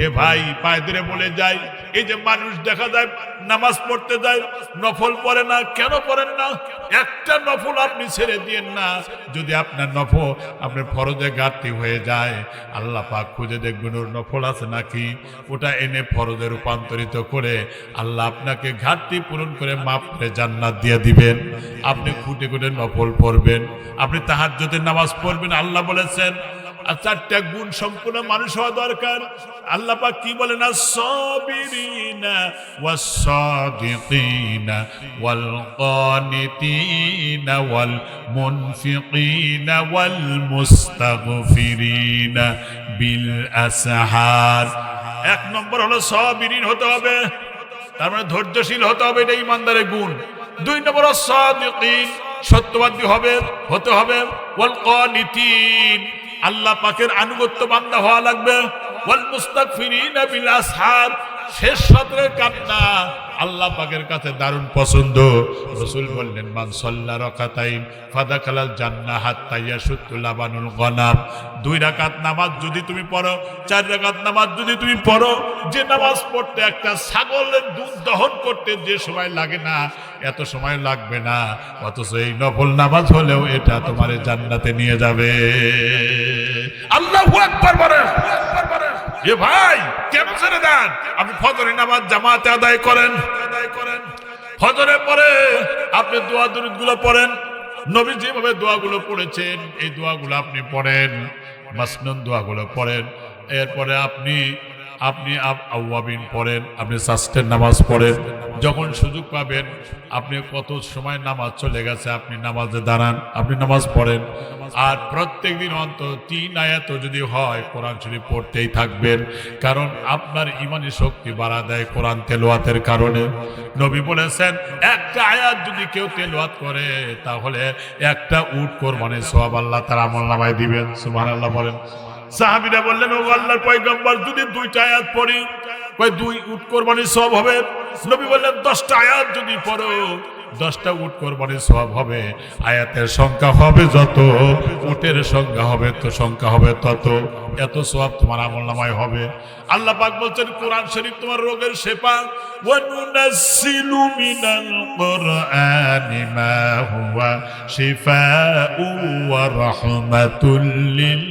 এ ভাই পায়ে ধরে বলে যায়, এই যে মানুষ দেখা যায় নামাজ পড়তে যায়, নফল পড়ে না, কেন পড়েন না? একটা নফল আপনি ছেড়ে দিয়েন না। যদি আপনার নফল আপনার ফরজে ঘাটতি হয়ে যায়, আল্লাহ পাক খুঁজে দেখবেন ওর নফল আছে নাকি, ওটা এনে ফরজে রূপান্তরিত করে আল্লাহ আপনাকে ঘাটতি পূরণ করে মাফ করে জান্নাত দিয়ে দিবেন। আপনি খুঁটে খুঁটে নফল পড়বেন, আপনি তাহাজ্জুদের নামাজ পড়বেন। আল্লাহ বলেছেন আর চারটা গুণ সম্পূর্ণ মানুষ হওয়া দরকার। আল্লাহ পাক কি বলেন? আস-সাবিরিনা ওয়াস-সাদিকিনা ওয়াল কানিতিনা ওয়াল মুনফিকিনা ওয়াল মুস্তাগফিরিনা বিল আসহার। এক নম্বর হলো সাবিরিন হতে হবে, তার মানে ধৈর্যশীল হতে হবে, এটা ইমানদারের গুণ। দুই নম্বর সাদিকিন, সত্যবাদী হতে হবে। ওয়াল কানিতিন, আল্লাহ পাকের আনুগত্য বান্দা হওয়া লাগবে। ওয়াল মুস্তাগফিরিনা বিল আসহার, শেষ রাতের কান্না আল্লাহ পাকের কাছে দারুণ পছন্দ। রাসূল বললেন মান সাল্লা রাকাতাইন ফাদাখালাল জান্নাহ হাত্তা ইয়াশুত্তু লাবানুল গনাম। 2 রাকাত নামাজ যদি তুমি পড়ো, 4 রাকাত নামাজ যদি তুমি পড়ো, যে নামাজ পড়তে একটা ছাগলের দুধ দহন করতে যে সময় লাগে না, এত সময় লাগবে না, অথচ এই নফল নামাজ হলেও এটা তোমার জান্নাতে নিয়ে যাবে। আল্লাহু আকবার বলেন। এ ভাই কেন ছেড়ে দেন? আপনি ফজরের নামাজ জামাতে আদায় করেন, ফজরের পরে আপনি দোয়া দরুদ গুলো পড়েন, নবী যেভাবে দোয়াগুলো পড়েছেন এই দোয়াগুলো আপনি পড়েন, মাসনুন দোয়াগুলো পড়েন। এরপরে আপনি আওয়াবিন পড়েন, আপনি সাস্টের নামাজ পড়েন। যখন সুযোগ পাবেন, আপনি কত সময় নামাজ চলে গেছে, আপনি নামাজে দাঁড়ান, আপনি নামাজ পড়েন। আর প্রত্যেক দিন অন্তত 3 আয়াত যদি হয় কোরআন শরীফ পড়তেই থাকবেন, কারণ আপনার ঈমানি শক্তি বাড়া দেয় কোরআন তেলাওয়াতের কারণে। নবী বলেছেন একটা আয়াত যদি কেউ তেলাওয়াত করে তাহলে একটা উট কোরবানির সওয়াব আল্লাহ তার আমলনামায় দিবেন। সুবহানাল্লাহ বলেন। সাহাবীরা বললেন ও আল্লাহর পয়গম্বর যদি 2টা আয়াত পড়ি, কয় 2 উট কোরবানির সওয়াব হবে। নবী বললেন 10টা আয়াত যদি পড়ো 10টা উট কোরবানির সওয়াব হবে। আয়াতের সংখ্যা হবে যত, উটের সংখ্যা হবে তত, এত সওয়াব তোমার আমলনামায় হবে। আল্লাহ পাক বলছেন কোরআন শরীফ তোমার রোগের শেফা। ওয়া নুনাজ্জিলু মিনাল কুরআনি মা হুয়া শিফাউ ওয়া রাহমাতুল লিল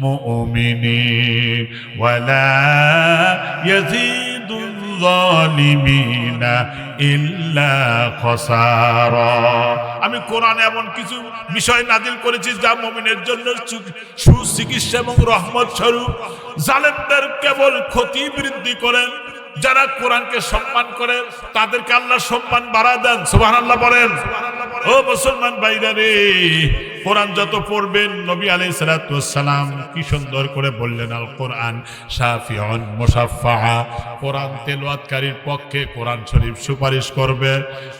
মুমিনিন ওয়া লা ইয়াজিদুল যালিমিনা ইল্লা খাসারা। আমি কোরআনে এমন কিছু বিষয় নাজিল করেছি যা মুমিনের জন্য সুচিকিৎসা এবং রহমত স্বরূপ। জালেমদের কেবল ক্ষতি বৃদ্ধি করেন, যারা কোরআনকে সম্মান করে তাদেরকে আল্লাহ সম্মান বাড়ায় দেন। সুবহানাল্লাহ বলেন। ও মুসলমান ভাইরা রে, কোরআন যত পড়বেন, নবী আলাইহিস সালাতু ওয়াস সালাম কি সুন্দর করে বললেন আল কোরআন শাফিউন মুশাফফা, কোরআন তেলাওয়াতকারীর পক্ষে কোরআন শরীফ সুপারিশ করবে।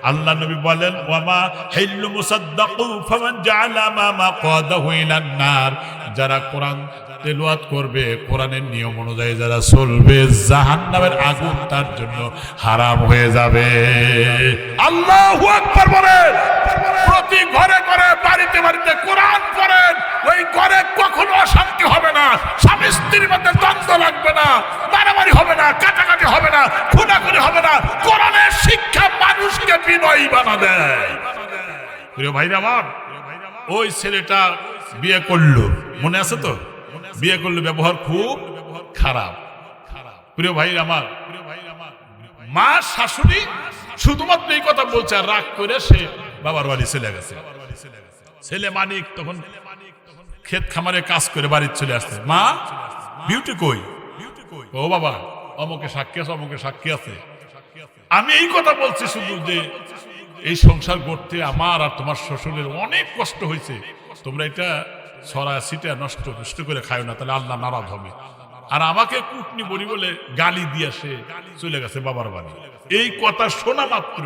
আল্লাহ নবী বলেন ওয়ামা হিল্লু মুসাদ্দাকু ফামান জাআলা মা মাকাদাহু ইলান নার, যারা কোরআন তেলাওয়াত করবে, কোরআনের নিয়ম অনুযায়ী যারা চলবে, জাহান্নামের আগুন তার জন্য হারাম হয়ে যাবে। আল্লাহু আকবার বলেন। প্রতি ঘরে ঘরে বাড়িতে বাড়িতে কোরআন পড়েন, ওই ঘরে কখনো অশান্তি হবে না, স্বামী স্ত্রীর মধ্যে দ্বন্দ্ব লাগবে না, মারামারি হবে না, কাটাকাটি হবে না, খুনাখুনি হবে না। কোরআনের শিক্ষা মানুষকে বিনয়ী বানা দেয়। প্রিয় ভাইরা আমার, ওই ছেলেটা বিয়ে করলো, মনে আছে তো? বিয়ে করলো, ব্যবহার খুব খারাপ। প্রিয় ভাই আমার, মা শাশুড়ি শুধুমাত্র এই কথা বলছে, আর রাগ করে সে বাবার বাড়ি চলে গেছে। ছেলে মানিক তখন ক্ষেত খামারে কাজ করে বাড়ি চলে আসছে। মা বিউটি কই? ও বাবা অমুকে সাক্ষী আছে, অমুকে সাক্ষী আছে। আমি এই কথা বলছি শুধু যে এই সংসার করতে আমার আর তোমার শ্বশুরের অনেক কষ্ট হয়েছে, তোমরা এটা ছড়া ছিটা নষ্ট করে খায় না, তাহলে আল্লাহ নারাজ হবে। আর আমাকে কুটনি বলি বলে গালি দিয়ে সে চলে গেছে বাবার বাড়ি। এই কথা শোনা মাত্র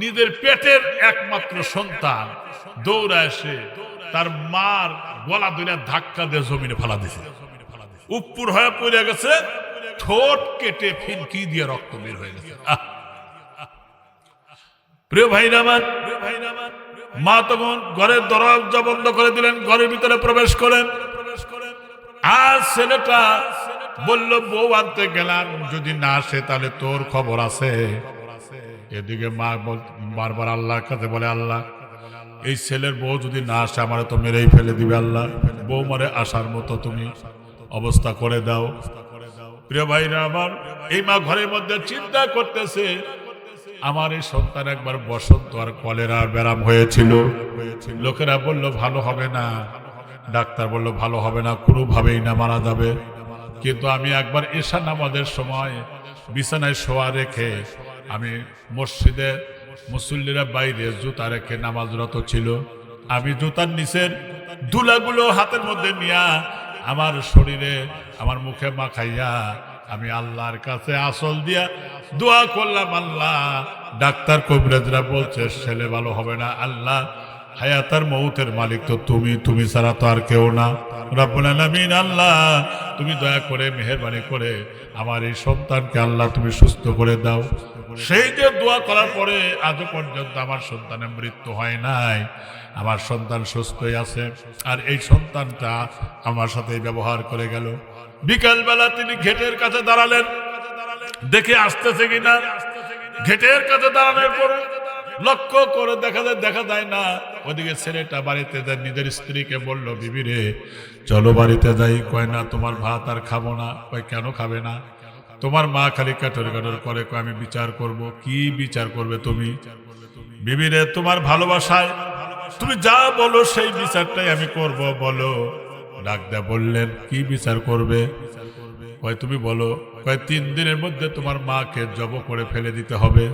নিজের পেটের একমাত্র সন্তান দৌড়ায় এসে তার মার গলা ধরে ধাক্কা দিয়ে জমিনে ফেলা দিছে। উপর হয়ে পড়ে গেছে, ঠোঁট কেটে ফিনকি দিয়ে রক্ত বের হয়ে গেছে। প্রিয় ভাইরা আমার, মা তখন ঘরের দরজা বন্ধ করে দিলেন, ঘরের ভিতরে প্রবেশ করেন। আর ছেলেটা বলল বউ আনতে গেলাম, যদি না আসে তাহলে তোর খবর আছে। এদিকে মা বারবার আল্লাহর কাছে বলে, আল্লাহ এই ছেলের বউ যদি না আসে আমার তো মেরেই ফেলে দিবে, আল্লাহ বউ মারে আসার মতো তুমি অবস্থা করে দাও। প্রিয় ভাইরা আমার, এই মা ঘরের মধ্যে চিন্তা করতেছে, আমার এই সন্তান একবার বসন্ত আর কলেরার ব্যারাম হয়েছিল, লোকেরা বলল ভালো হবে না, ডাক্তার বলল ভালো হবে না, কোনোভাবেই না, মারা যাবে। কিন্তু আমি একবার ঈশা নামাজের সময় বিছানায় শোয়া রেখে আমি মসজিদে মুসল্লিরা বাইরে জুতা রেখে নামাজরত ছিল, আমি জুতার নিচের ধুলাগুলো হাতের মধ্যে নিয়া আমার শরীরে আমার মুখে মাখাইয়া আমি আল্লাহর কাছে আসল দিয়া দোয়া করলাম, আল্লাহ ডাক্তার কবিরাজরা বলছে ছেলে ভালো হবে না, আল্লাহ হায়াতার মৌতের মালিক তো তুমি ছাড়া তো আর কেউ না, রব্বুল আলামিন আল্লাহ তুমি দয়া করে মেহেরবানি করে আমার এই সন্তানকে আল্লাহ তুমি সুস্থ করে দাও। সেই যে দোয়া করার পরে আজও পর্যন্ত আমার সন্তানের মৃত্যু হয় নাই, আমার সন্তান সুস্থই আছে। আর এই সন্তানটা আমার সাথে ব্যবহার করে গেল। বিকালবেলা তিনি গেটের কাছে দাঁড়ালেন, দেখে আসতেছে কিনা। গেটের কাছে দাঁড়ানোর পরে লক্ষ্য করে দেখা যায় না। ওদিকে ছেলেটা বাড়িতে যায়, নিজের স্ত্রীকে বলল, বিবি রে চলো বাড়িতে যাই। কয় না, তোমার ভাত আর খাবো না। কয় কেন খাবে না? তোমার মা খালি কাটর কাটর করে। কয় আমি বিচার করব। কি বিচার করবে তুমি? বিবি রে তোমার ভালোবাসায় তুমি যা বলো সেই বিচারটাই আমি করব, বলো। ডাক দেয়া বললেন, কি বিচার করবে? কয় তুমি বলো। কয় 3 দিনের মধ্যে তোমার মাকে জব করে ফেলে দিতে হবে।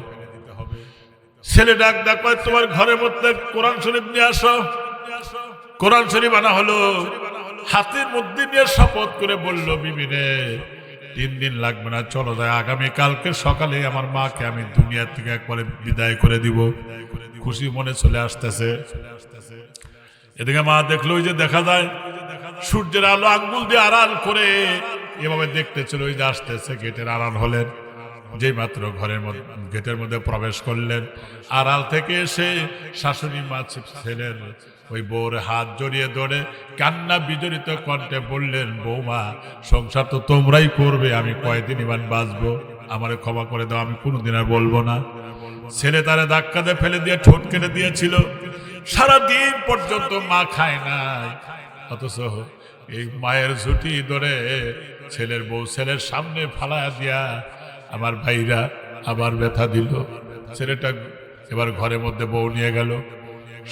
ছেলে ডাক দেয়া কয়, তোমার ঘরের মধ্যে কোরআন শরীফ নিয়ে আসো। কোরআন শরীফ আনা হলো, হাতের মধ্যে নিয়ে শপথ করে বলল, বিবি রে 3 দিন লাগবে না, চলো যায়, আগামী কালকে সকালে আমার মাকে আমি দুনিয়া থেকে একবারে বিদায় করে দিব। খুশি মনে চলে আসতেছে। এদিকে মা দেখলো, ওই যে দেখা যায় সূর্যের আলো আঙ্গুল দিয়ে আড়াল করে এভাবে দেখতেছিল, ওই যে আসতেছে। গেটের আড়াল হলেন, যেই মাত্র ঘরের মধ্যে গেটের মধ্যে প্রবেশ করলেন, আড়াল থেকে এসে শাশুড়ি মা ছেলের ওই বউর হাত জড়িয়ে ধরে কান্না বিজড়িত কণ্ঠে বললেন, বৌমা সংসার তো তোমরাই করবে, আমি কয়দিন ইমান বাঁচবো, আমারে ক্ষমা করে দাও, আমি কোনোদিন আর বলবো না। ছেলে তারে ধাক্কা দিয়ে ফেলে দিয়ে ঠোঁট কেটে দিয়েছিল। সারাদিন পর্যন্ত মা খায় নাই, অথচ এই মায়ের ঝুঁটি ধরে ছেলের বউ ছেলের সামনে ফালায়া দিয়া আমার ভাইরা আবার ব্যথা দিল। ছেলেটা এবার ঘরের মধ্যে বউ নিয়ে গেল।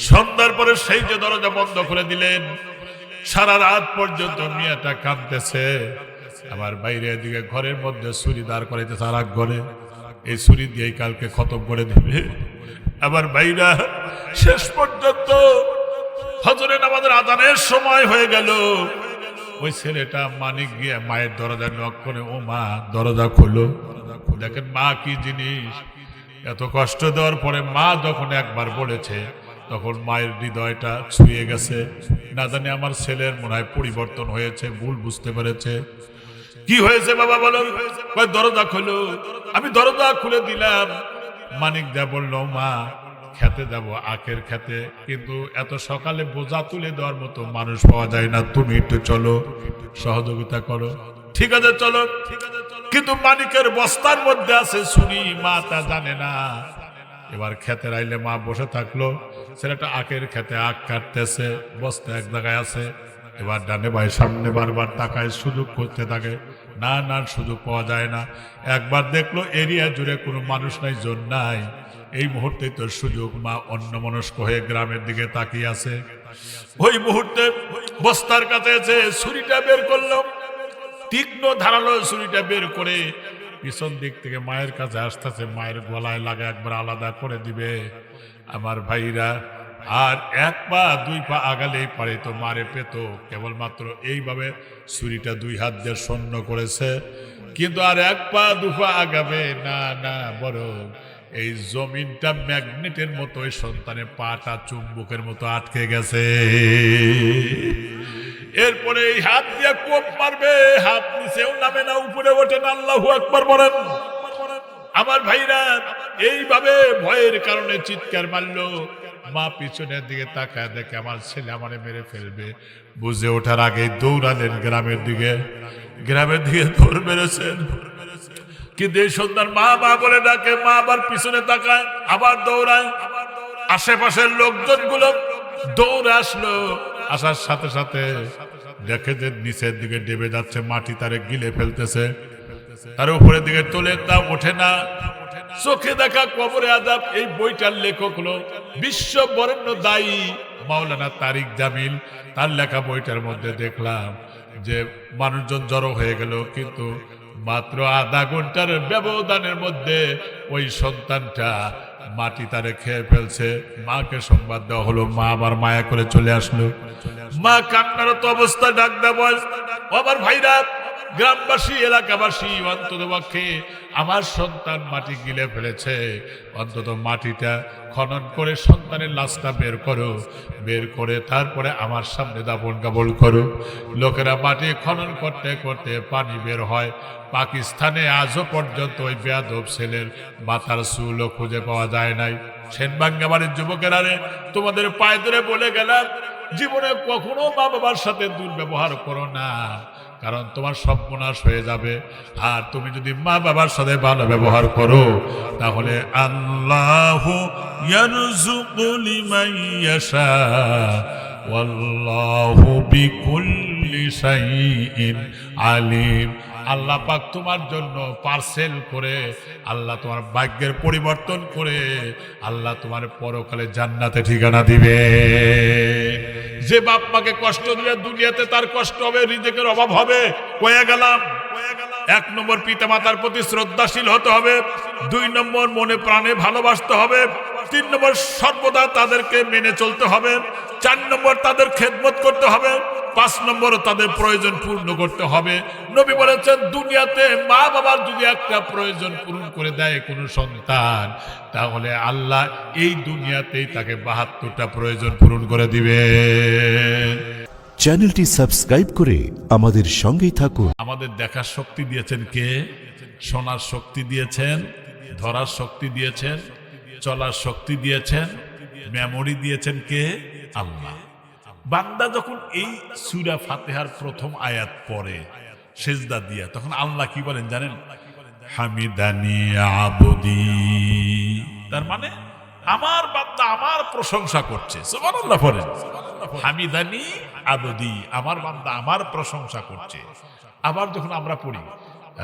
সন্ধ্যার পরে সেই যে দরজা বন্ধ করে দিলেন, সারা রাত পর্যন্ত মিয়াটা কাঁদতেছে। আমার বাইরে এদিকে ঘরের মধ্যে ছুরি দাঁড় করাইতেছে আর এক ঘরে, এই ছুরি দিয়ে কালকে খতম করে দিবে। আমার ভাইরা শেষ পর্যন্ত ফজরের নামাজের আযানের সময় হয়ে গেল। ওই ছেলেটা মানিক গিয়ে মায়ের দরজা নক করে, ও মা দরজা খোলো। দেখেন মা কি জিনিস। এত কষ্ট দেওয়ার পরে মা যখন একবার বলেছে, তখন মায়ের হৃদয়টা ছুঁয়ে গেছে। না জানি আমার ছেলের মনে হয় পরিবর্তন হয়েছে, ভুল বুঝতে পেরেছে। কি হয়েছে বাবা বলো? দরজা খোলো। আমি দরজা খুলে দিলাম। মানিক দা বলল, মা খেতে যাব, আখের খেতে, কিন্তু এত সকালে বোঝা তুলে দেওয়ার মতো মানুষ পাওয়া যায় না, তুমি একটু চলো, সহযোগিতা করো। ঠিক আছে চলো। কিন্তু মানিকের বস্তার মধ্যে আছে ছুরি, মা তা জানে না। এবার খেতে আইলে মা বসে থাকলো, ছেলেটা আখের খেতে আখ কাটতেছে, বস্তা এক জায়গায় আছে। এবার ডানে ভাই সামনে বারবার তাকায়, সুযোগ করতে থাকে, না না সুযোগ পাওয়া যায় না। একবার দেখলো এরিয়া জুড়ে কোনো মানুষ নাই, জন নাই। এই মুহূর্তে তো সুযোগ। মা অন্যমনস্ক হয়ে গ্রামের দিকে তাকিয়ে আছে। ওই মুহূর্তে বস্তার কাছে এসে ছুরিটা বের করলো, তীক্ষ্ণ ধারালো ছুরিটা বের করে পিছন দিক থেকে মায়ের কাছে আসতেছে, মায়ের গলায় লাগা একবার আলাদা করে দিবে। আমার ভাইরা আর 1 পা 2 পা আগালেই পারে তো মারে পেত। কেবলমাত্র এইভাবে ছুরিটা 2 হাত দিয়ে শূন্য করেছে, কিন্তু আর 1 পা 2 পা আগাবে না, না, বরং এই জমিনটা ম্যাগনেটের মতো এই সন্তানের পাটা চুম্বকের মতো আটকে গেছে। এরপরে এই হাত দিয়ে কোপ মারবে, হাত নিচেও নামে না, উপরে ওঠে না। আল্লাহু আকবার বলেন। আমার ভাইরা এইভাবে ভয়ের কারণে চিৎকার মারলো। মা পিছনের দিকে তাকায়, দেখে আমার ছেলে আমারে মেরে ফেলবে। বুঝে ওঠার আগে দৌড়ালেন গ্রামের দিকে। গ্রামের দিকে দৌড় বেরোছেন, কিন্তু এই সন্তান মা মা বলে ডাকে, মা আবার পিছনে তাকায়, আবার দৌড়ায়। আশেপাশের লোকজন গুলো দৌড়ে আসলো, আসার সাথে সাথে দেখে যে নিচের দিকে ডেবে যাচ্ছে, মাটি তারে গিলে ফেলতেছে, তার উপরের দিকে তোলে, তা ওঠে না। চোখে দেখা কবরে আযাব, এই বইটার লেখক হলো বিশ্ব বরেণ্য দায়ী মাওলানা তারিক জামিল। তার লেখা বইটার মধ্যে দেখলাম যে মানুষজন জড়ো হয়ে গেল, কিন্তু মাত্র আধা ঘন্টার ব্যবধানের মধ্যে ওই সন্তানটা মাটি তারে খেয়ে ফেলছে। মাকে সংবাদ দেওয়া হলো, মা আবার মায়া করে চলে আসলো। মা কান্নারত অবস্থা ডাক দেওয়া, আবার ভাইরা, গ্রামবাসী, এলাকাবাসী, অন্তত পক্ষে আমার সন্তান মাটি গিলে ফেলেছে, অন্তত মাটিটা খনন করে সন্তানের লাশটা বের করো, বের করে তারপরে আমার সামনে দাফন কাফন করো। লোকেরা মাটি খনন করতে করতে পানি বের হয়। পাকিস্তানে আজও পর্যন্ত ওই বেয়াদব ছেলের মাথার চুলও খুঁজে পাওয়া যায় নাই। সেনবাঙ্গাবাড়ির যুবকেরা রে, তোমাদের পায়ে ধরে বলে গেলাম, জীবনে কখনো মা বাবার সাথে দুর্ব্যবহার করো না, কারণ তোমার সর্বনাশ হয়ে যাবে। আর তুমি যদি মা বাবার সাথে ভালো ব্যবহার করো, তাহলে আল্লাহু ইয়ারযুকু লিমান ইয়াশা ওয়াল্লাহু বিকুল্লি শাইইন আলিম। আল্লাহ পাক তোমার জন্য পার্সেল করে, আল্লাহ তোমার ভাগ্যের পরিবর্তন করে, আল্লাহ তোমার পরকালে জান্নাতে ঠিকানা দিবে। যে বাপ মাকে কষ্ট দিলে দুনিয়াতে তার কষ্ট হবে, রিজিকের অভাব হবে। কয়ে গেলাম, 1 নম্বর পিতা মাতার প্রতি শ্রদ্ধাশীল হতে হবে, 2 নম্বর মনে প্রাণে ভালোবাসতে হবে, 3 নম্বর সর্বদা তাদেরকে মেনে চলতে হবে, 4 নম্বর তাদের খেদমত করতে হবে, 5 নম্বর তাদের প্রয়োজন পূর্ণ করতে হবে। নবী বলেছেন, দুনিয়াতে মা বাবার যদি একটা প্রয়োজন পূরণ করে দেয় কোনো সন্তান, তাহলে আল্লাহ এই দুনিয়াতেই তাকে 72টা প্রয়োজন পূরণ করে দিবে। চ্যানেলটি সাবস্ক্রাইব করে আমাদের সঙ্গেই থাকুন। আমাদের দেখার শক্তি দিয়েছেন কে? শোনার শক্তি দিয়েছেন, ধরার শক্তি দিয়েছেন, চলার শক্তি দিয়েছেন, মেমোরি দিয়েছেন কে? আল্লাহ। বান্দা যখন এই সূরা ফাতিহার প্রথম আয়াত পড়ে সিজদা দিয়া, তখন আল্লাহ কি বলেন জানেন? হামিদানি আবদি। তার মানে আমার বান্দা আমার প্রশংসা করছে। সুবহানাল্লাহ পড়েন, হামিদানি আবদি, আমার বান্দা আমার প্রশংসা করছে। আবার যখন আমরা পড়ি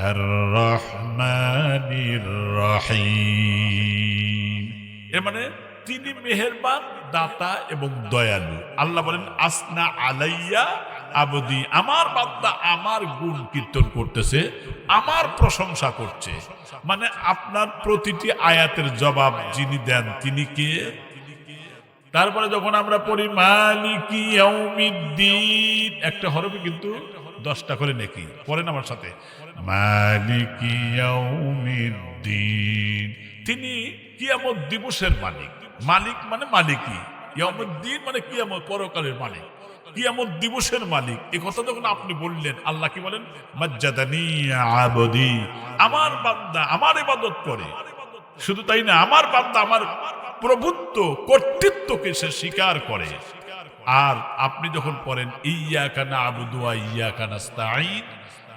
আর রহমানির রহিম, এর মানে তিনি মেহেরবান, দাতা এবং দয়ালু। আল্লাহ বলেন আসনা আলাইয়া আবদি, আমার বান্দা আমার গুণ কীর্তন করতেছে, আমার প্রশংসা করছে। মানে আপনার প্রতিটি আয়াতের জবাব যিনি দেন তিনি কে? তারপরে যখন আমরা পড়ি মালিকি ইয়াউমিদ্দিন, একটা হরফে কিন্তু 10টা করে নেকি। পড়েন আমার সাথে, মালিকি ইয়াউমিদ্দিন, তিনি কিয়ামত দিবসের মালিক। মালিক মানে মালিকি, ইয়াউমিদ্দিন মানে কিয়ামত, পরকালের মালিক, কিয়ামত দিবসের মালিক। এই কথা যখন আপনি বললেন, আল্লাহ কি বলেন? মাজ্জাদানি আবদি, আমার বান্দা আমার ইবাদত করে। শুধু তাই না, আমার বান্দা আমার প্রভুত্ব, কর্তৃত্বকে সে স্বীকার করে। আর আপনি যখন পড়েন ইয়্যাকা না'বুদু ওয়া ইয়্যাকা নাস্তাঈন,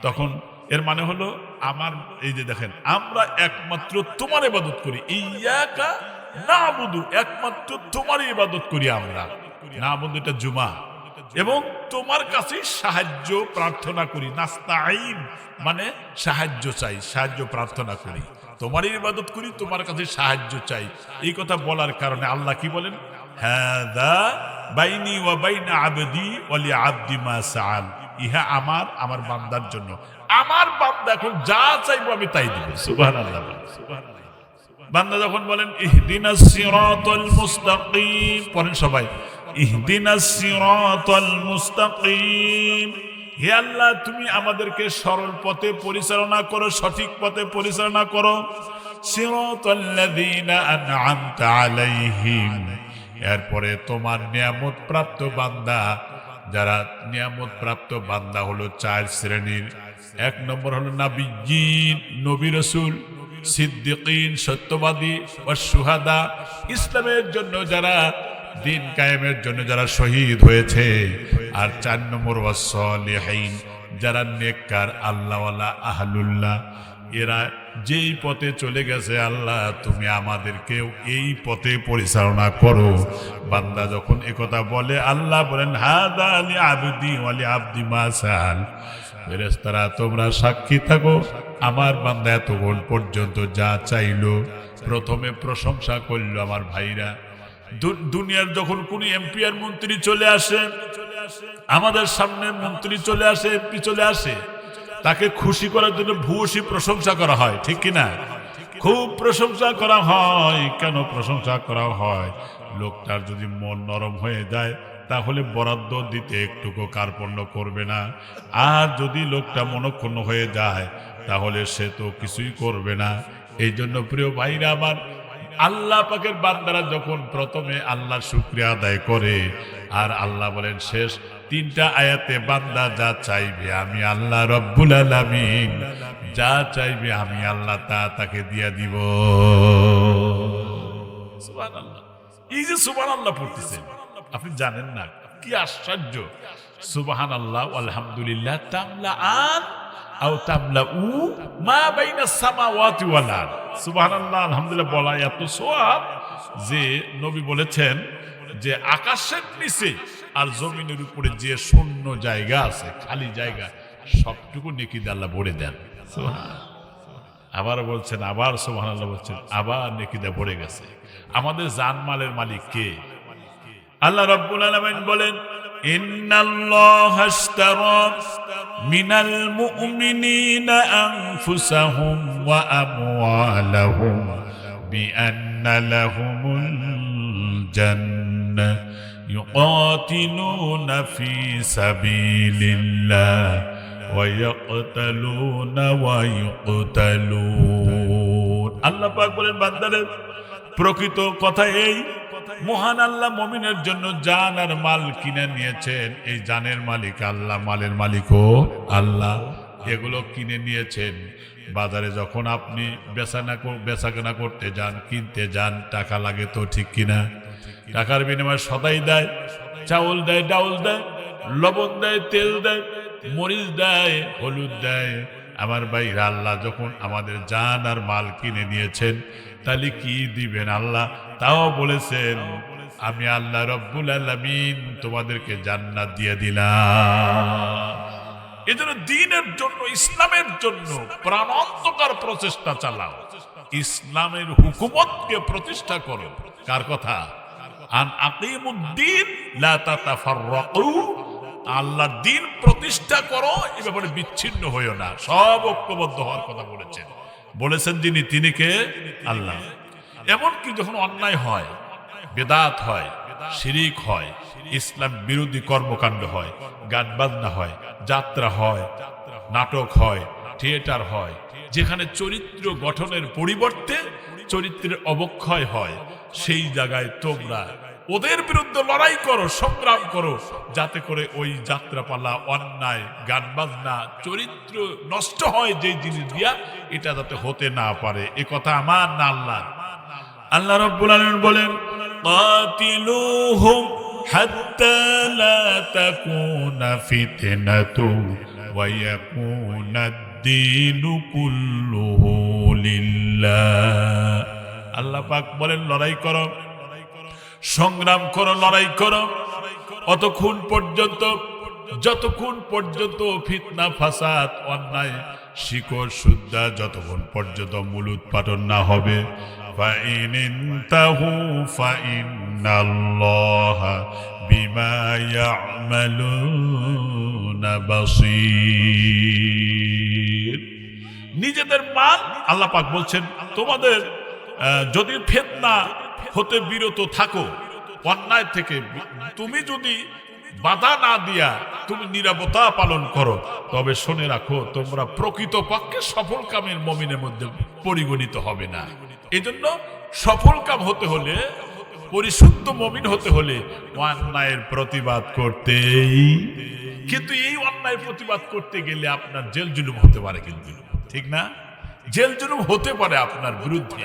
তখন এর মানে হলো আমার, এই যে দেখেন, আমরা একমাত্র তোমার ইবাদত করি। ইয়্যাকা না'বুদু, একমাত্র তোমার ইবাদত করি আমরা। না'বুদু এটা জুমা, এবং তোমার কাছে সাহায্য প্রার্থনা করি। নাস্তাঈন মানে সাহায্য চাই, সাহায্য প্রার্থনা করি, তোমারই ইবাদত করি, তোমার কাছে সাহায্য চাই। এই কথা বলার কারণে আল্লাহ কি বলেন? হাযা বাইনি ওয়া বাইনা আবদি ওয়া লিআবদি মা সাআল, ইহা আমার, আমার বান্দার জন্য। আমার বান্দা এখন যা চাইবো আমি তাই দিব। সুবহানাল্লাহ, সুবহানাল্লাহ। বান্দা যখন বলেন ইহদিনাস সিরাতাল মুস্তাকিম, পড়েন সবাই, ইহদিনাস সিরাতাল মুস্তাকিম, হে আল্লাহ তুমি আমাদেরকে সরল পথে পরিচালনা করো, সঠিক পথে পরিচালনা করো। সিরাতাল্লাযীনা আন'আমতা আলাইহিম, এরপরে তোমার নিয়ামত প্রাপ্ত বান্দা, যারা নিয়ামত প্রাপ্ত বান্দা হলো 4 শ্রেণীর। 1 নম্বর হলো নাবিয়্যিন, নবী রাসূল, সিদ্দিকিন, সত্যবাদী, ওয়াস শুহাদা, ইসলামের জন্য যারা, দিন কায়েমের জন্য যারা শহীদ হয়েছে। আর 4 নম্বর ওয়াস সলিহিন, যারা নেককার আল্লাহওয়ালা আহলুল্লাহ, এরা যেই পথে চলে গেছে আল্লাহ তুমি আমাদেরকেও এই পথে পরিচালনা করো। বান্দা যখন একথা বলে আল্লাহ বলেন হাদা লি আবদি ওয়া লি আবদি মা সাআল। ফেরেশতারা তোমরা সাক্ষী থাকো, আমার বান্দা এতক্ষণ পর্যন্ত যা চাইলো। প্রথমে প্রশংসা করলো আমার ভাইরা। দুনিয়ার যখন কোন এমপি আর মন্ত্রী চলে আসে, আমাদের সামনে মন্ত্রী চলে আসে, এমপি চলে আসে, তাকে খুশি করার জন্য ভূয়সী প্রশংসা করা হয়, ঠিক কিনা? খুব প্রশংসা করা হয়। কেন প্রশংসা করা হয়? লোকটার যদি মন নরম হয়ে যায় তাহলে বরাদ্দ দিতে একটুকু কার্পণ্য করবে না। আর যদি লোকটা মনক্ষুণ্ণ হয়ে যায় তাহলে সে তো কিছুই করবে না। এই জন্য প্রিয় ভাইরা আমার, আল্লাহ পাকের বান্দারা যখন প্রথমে আল্লাহর শুকরিয়া আদায় করে, আর আল্লাহ বলেন শেষ তিনটা আয়াতে বান্দা যা চাইবে আমি আল্লাহ রব্বুল আলামিন যা চাইবে আমি আল্লাহ তা তাকে দিয়া দিব। সুবহানাল্লাহ। এই যে সুবহানাল্লাহ পড়তেছেন আপনি জানেন না কি আশ্চর্য। সুবহানাল্লাহ আলহামদুলিল্লাহ তামলাআন আও তামলাউ মা বাইনাস সামাওয়াতি ওয়াল আরদ। সুবহানাল্লাহ আলহামদুলিল্লাহ বলা এত সওয়াব যে নবী বলেছেন যে আকাশের নিচে আর জমিনের উপরে যে শূন্য জায়গা আছে, খালি জায়গা, সবটুকু নেকি দিয়ে আল্লাহ ভরে দেন। আবার বলছেন, আবার সুবহানাল্লাহ বলছেন, আবার নেকি দিয়ে ভরে গেছে। আমাদের জানমালের মালিক কে? আল্লাহ রাব্বুল আলামিন বলেন ইন্নাল্লাহা আশতারা মিনাল মুমিনিনা আনফুসাহুম ওয়া আমওয়ালাহুম বিআন্না লাহুমুল জান্নাহ ইউকাতিলুনা ফি সাবিলিল্লাহ ওয়া ইয়াকতালুনা ওয়া ইউকতালুন। আল্লাহ পাক বলেন বান্দাদের প্রকৃত কথা এই, মহান আল্লাহ মুমিনের জন্য জান আর মাল কিনে নিয়েছেন। এই জানের মালিক আল্লাহ, মালের মালিকও আল্লাহ। এগুলো কিনে নিয়েছেন। বাজারে যখন আপনি বেচাকেনা করতে যান, কিনতে যান, টাকা লাগে তো, ঠিক কিনা? টাকার বিনিময়ে সদাই দেয়, চাউল দেয়, ডাউল দেয়, লবণ দেয়, তেল দেয়, মরিচ দেয়, হলুদ দেয়। আমার ভাইরা আল্লাহ যখন আমাদের জান আর মাল কিনে নিয়েছেন তাহলে কি দিবেন? আল্লাহ তাও বলেছেন আমি আল্লাহ রব্বুল আলামিন তোমাদেরকে জান্নাত দিয়ে দিলাম। এজন্য দ্বীনের জন্য, ইসলামের জন্য প্রাণান্তকর প্রচেষ্টা চালাও। ইসলামের হুকুমতকে প্রতিষ্ঠা করো। কার কথা? আন আকিমুদ্দীন লা তাতাফাররাকু। আল্লাহর দ্বীন প্রতিষ্ঠা করো, এই ব্যাপারে বিচ্ছিন্ন হইও না, সব ঐক্যবদ্ধ হওয়ার কথা বলেছেন যিনি, তিনি কে? আল্লাহ। এমনকি যখন অন্যায় হয়, বেদাত হয়, শিরিক হয়, ইসলাম বিরোধী কর্মকাণ্ড হয়, গান বাজনা হয়, যাত্রা হয়, নাটক হয়, থিয়েটার হয়, যেখানে চরিত্র গঠনের পরিবর্তে চরিত্রের অবক্ষয় হয়, সেই জায়গায় তোমরা ওদের বিরুদ্ধে লড়াই করো, সংগ্রাম করো, যাতে করে ওই যাত্রাপালা, অন্যায়, গান বাজনা, চরিত্র নষ্ট হয় যে জিনিস দিয়া, এটা যাতে হতে না পারে। এ কথা আমার না আল্লাহ। আল্লাহ রাব্বুল আলামিন বলেন কাতিলুহুম হাত্তা লা তাকুনা ফিতনাতু ওয়া ইয়াকুনাদ-দীনু কুল্লুহু লিল্লাহ। আল্লাহ পাক বলেন লড়াই করো, সংগ্রাম করো, লড়াই করো যতক্ষণ পর্যন্ত ফিতনা, ফাসাদ, অন্যায়, শিকড় সুদ্ধা যতক্ষণ পর্যন্ত মূল উৎপাদন না হবে। ফাইন ইনতাহু ফাইন্নাল্লাহা বিমা ইয়ামালুনা বাসীর। নিজেদের মান আল্লাহ পাক বলছেন তোমাদের যদি ফিতনা হতে বিরত থাকো, অন্যায় থেকে তুমি যদি বাধা না দিয়া তুমি নীরবতা পালন করো, তবে শুনে রাখো তোমরা প্রকৃত পক্ষে সফল কামের মুমিনের মধ্যে পরিগণিত হবে না। এজন্য সফল কাম হতে হলে, পরিশুদ্ধ মুমিন হতে হলে অন্যায়ের প্রতিবাদ করতেই, কিন্তু এই অন্যায়ের প্রতিবাদ করতে গেলে আপনার জেল জুলুম হতে পারে, কিন্তু ঠিক না? জেল জুলুম হতে পারে আপনার বিরুদ্ধে।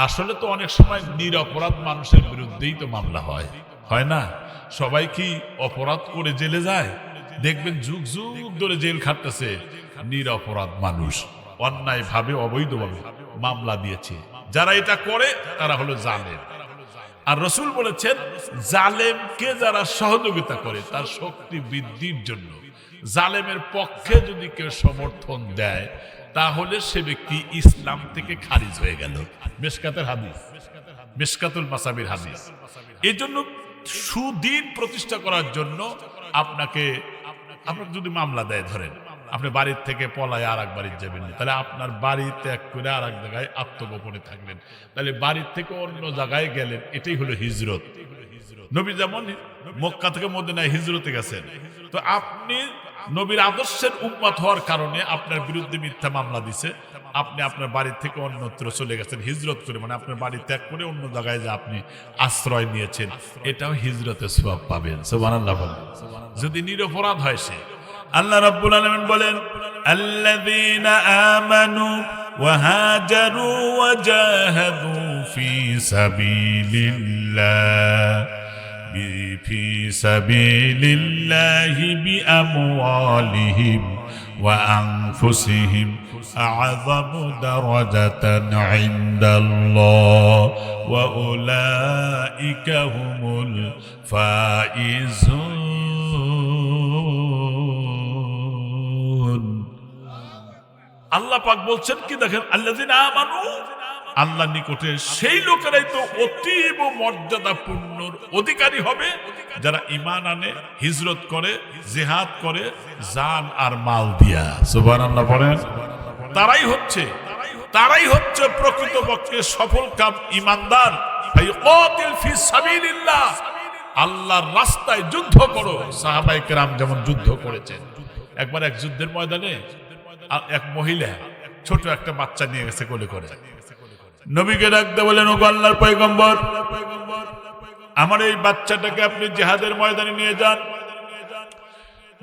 আসলে তো অনেক সময় নিরপরাধ মানুষের বিরুদ্ধেই তো মামলা হয়, হয় না? সবাই কি অপরাধ করে জেলে যায়? দেখবেন যুগ যুগ ধরে জেল খাটতেছে নিরপরাধ মানুষ, অন্যায় ভাবে অবৈধভাবে মামলা দিয়েছে। যারা এটা করে তারা হলো জালেম। আর রসুল বলেছেন জালেমকে যারা সহযোগিতা করে তার শক্তি বৃদ্ধির জন্য, জালেমের পক্ষে যদি কেউ সমর্থন দেয় তাহলে সে ব্যক্তি ইসলাম থেকে খারিজ হয়ে গেল। মিশকাতের হাদিস, মিশকাতুল মাসাবির হাদিস। এই জন্য সুদিন প্রতিষ্ঠা করার জন্য আপনাকে যদি মামলা দেয়, ধরেন আপনি বাড়ির থেকে পলায় আর এক বাড়ির যাবেন, তাহলে আপনার বাড়ি ত্যাগ করে আর এক জায়গায় আত্মগোপনে থাকলেন, তাহলে বাড়ির থেকে অন্য জায়গায় গেলেন, এটাই হলো হিজরত। নবী যেমন মক্কা থেকে মদিনায় হিজরতে গেছেন, তো আপনি নবীর আদর্শের উম্মত হওয়ার কারণে আপনার বিরুদ্ধে মিথ্যা মামলা দিছে, আপনি আপনার বাড়ি থেকে অন্যত্র চলে গেছেন হিজরত করে, মানে আপনার বাড়ি ত্যাগ করে অন্য জায়গায় যে আপনি আশ্রয় নিয়েছেন, এটাও হিজরতের সওয়াব পাবেন। সুবহানাল্লাহ বলেন। যদি নিরপরাধ হয় সে। আল্লাহ রাব্বুল আলামিন বলেন আল্লাযীনা আমানু ওয়া হাজারু ওয়া জাহাদু ফি সাবিলিল্লাহ في سبيل الله بأموالهم وأنفسهم أعظم درجة عند الله وأولئك هم الفائزون। আল্লাহ পাক বলছেন কি দেখেন, আল্লাযীনা আমানু, আল্লাহ নিকটে সেই লোকেরাই তো অতীব মর্যাদাপূর্ণ অধিকারী হবে যারা ঈমান আনে, হিজরত করে, জিহাদ করে, জান আর মাল দিয়া। সুবহানাল্লাহ পড়েন। তারাই হচ্ছে প্রকৃতপক্ষে সফল কাম ঈমানদার। ফায়ুকাতিল ফি সাবিলিল্লাহ, আল্লাহর রাস্তায় যুদ্ধ করো। সাহাবায়ে কেরাম যেমন যুদ্ধ করেছেন। একবার এক যুদ্ধের ময়দানে এক মহিলা ছোট একটা বাচ্চা নিয়ে গেছে কোলে করে, নবীকে ডাকতে বলেন, ওগো আল্লাহর পয়গম্বর, আমার এই বাচ্চাটাকে আপনি জিহাদের ময়দানে নিয়ে যান।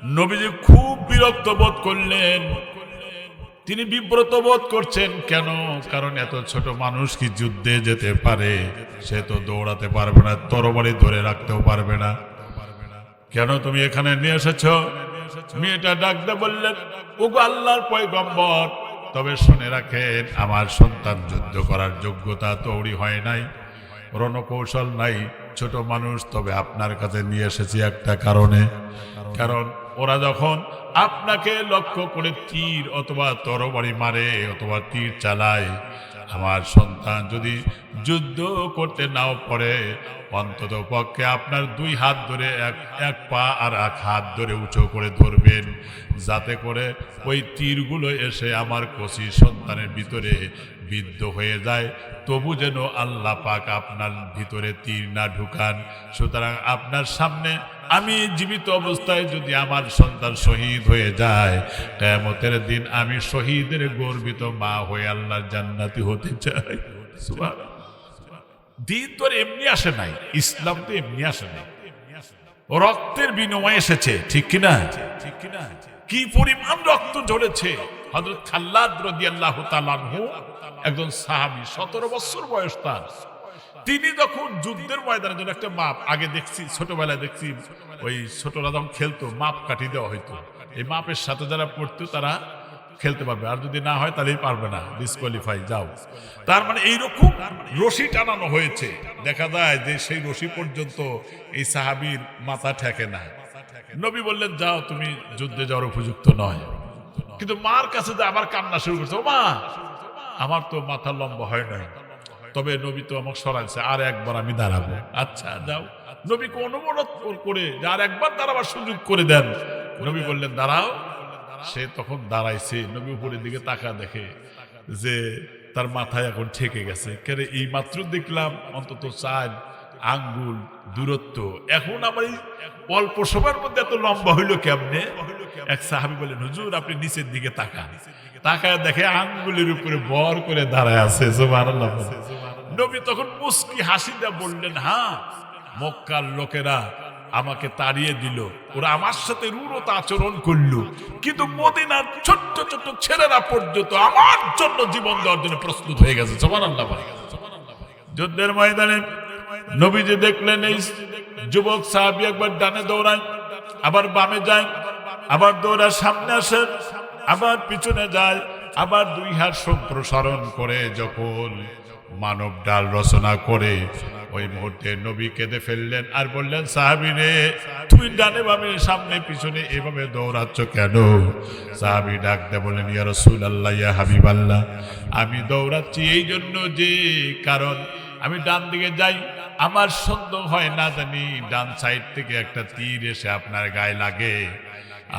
নবীজি খুব বিরক্ত বোধ করলেন, তিনি বিব্রত বোধ করছেন। কেন? কারণ এত ছোট মানুষ কি যুদ্ধে যেতে পারে? সে তো দৌড়াতে পারবে না, তরবারি ধরে রাখতেও পারবে না। কেন তুমি এখানে নিয়ে এসেছো? মেয়েটা ডাকতে বললেন, ওগো আল্লাহর পয়গম্বর, তবে শুনে রাখেন, আমার সন্তান যুদ্ধ করার যোগ্যতা তৈরি হয় নাই, রণকৌশল নাই, ছোট মানুষ। তবে আপনার কাছে নিয়ে এসেছি একটা কারণে, কারণ ওরা যখন আপনাকে লক্ষ্য করে তীর অথবা তরবারি মারে অথবা তীর চালায়, আমার সন্তান যদি যুদ্ধ করতে নাও পারে, অন্তত পক্ষে আপনার দুই হাত ধরে এক পা আর এক হাত ধরে উঁচু করে ধরবেন, যাতে করে ওই তীরগুলো এসে আমার কচি সন্তানের ভিতরে বিদ্ধ হয়ে যায়, তবু যেন আল্লাহ পাক আপনার ভিতরে তীর না ঢুকান। সুতরাং আপনার সামনে আমি জীবিত অবস্থায় যদি আমার সন্তান শহীদ হয়ে যায়, কিয়ামতের দিন আমি শহীদের গর্বিত মা হয়ে আল্লাহর জান্নাতি হতে চাই। সুবহানাল্লাহ। দিন তো এমনি আসে নাই, ইসলাম তো এমনি আসে নাই, রক্তের বিনিময়ে এসেছে। ঠিক কিনা? কি পরিমাণ রক্ত ঝরেছে। হযরত খাল্লাদ রাদিয়াল্লাহু তাআলা আনহু একজন সাহাবী, 17 বছর বয়স তার। তিনি যখন যুদ্ধের ময়দানে যেন একটা মাপ, আগে দেখছি ছোটবেলায় দেখছি ওই ছোটরা যখন খেলতো মাপ কাটি দেওয়া হইতো, এই মাপের সাথে যারা পড়তো তারা খেলতে পারবে, আর যদি না হয় তাহলেই পারবে না, ডিসকোয়ালিফাই, যাও। তার মানে এইরকম রশি টানানো হয়েছে, দেখা যায় যে সেই রশি পর্যন্ত এই সাহাবীর মাথা ঠেকে না। নবী বললেন, যাও, তুমি যুদ্ধে যাওয়ার উপযুক্ত নয়। কিন্তু মার কাছে যে আবার কান্না শুরু করছে, ও মা, আমার তো মাথা লম্বা হয় নাই, তবে নবী তো আমাকে সরাইছে, আর একবার আমি দাঁড়াবো। আচ্ছা যাও। নবীকে অনুমোদন করে আর একবার দাঁড়াবার সুযোগ করে দেন। নবী বললেন, দাঁড়াও। সে তখন দাঁড়াইছে। নবী উপরের দিকে তাকা দেখে যে তার মাথায় এখন ঠেকে গেছে। কেন এই মাত্র দেখলাম অন্তত 4 আঙ্গুল দূরত্ব, এখন আমার এই অল্প সময়ের মধ্যে এত লম্বা হইলো কেমনে? এক সাহাবী বলেন, হুজুর আপনি নিচের দিকে তাকান। তাকায় দেখে আঙ্গুলের উপরে বর করে দাঁড়ায় আছে। সুবহানাল্লাহ। নবী তখন মুস্কি হাসি দিয়ে বললেন, হ্যাঁ, মক্কার লোকেরা আমাকে তাড়িয়ে দিল, ওরা আমার সাথে রূঢ়তা আচরণ করলো, কিন্তু মদিনার ছোট্ট ছোট্ট ছেলেরা পর্যন্ত আমার জন্য জীবন দেওয়ার জন্য প্রস্তুত হয়ে গেছে। সুবহানাল্লাহ। যুদ্ধের ময়দানে নবীজি দেখলেন এই যুবক সাহাবী একবার ডানে দৌড়ায়, আবার বামে যায়, আবার দৌড়া সামনে আসেন, আবার পিছনে যায়, আবার দুই হাত সম্প্রসারণ করে যখন মানব ডাল রচনা করে ওই মুহূর্তে নবী কেঁদে ফেললেন আর বললেন, সাহাবী রে, তুই ডানে বামে সামনে পিছনে এভাবে দৌড়াচ্ছ কেন? সাহাবী ডাক দিয়ে বললেন, ইয়া রাসূলুল্লাহ, ইয়া হাবিবাল্লাহ, আমি দৌড়াচ্ছি এই জন্য যে কারণ আমি ডান দিকে যাই, আমার সন্দেহ হয় না জানি ডান সাইড থেকে একটা তীর এসে আপনার গায়ে লাগে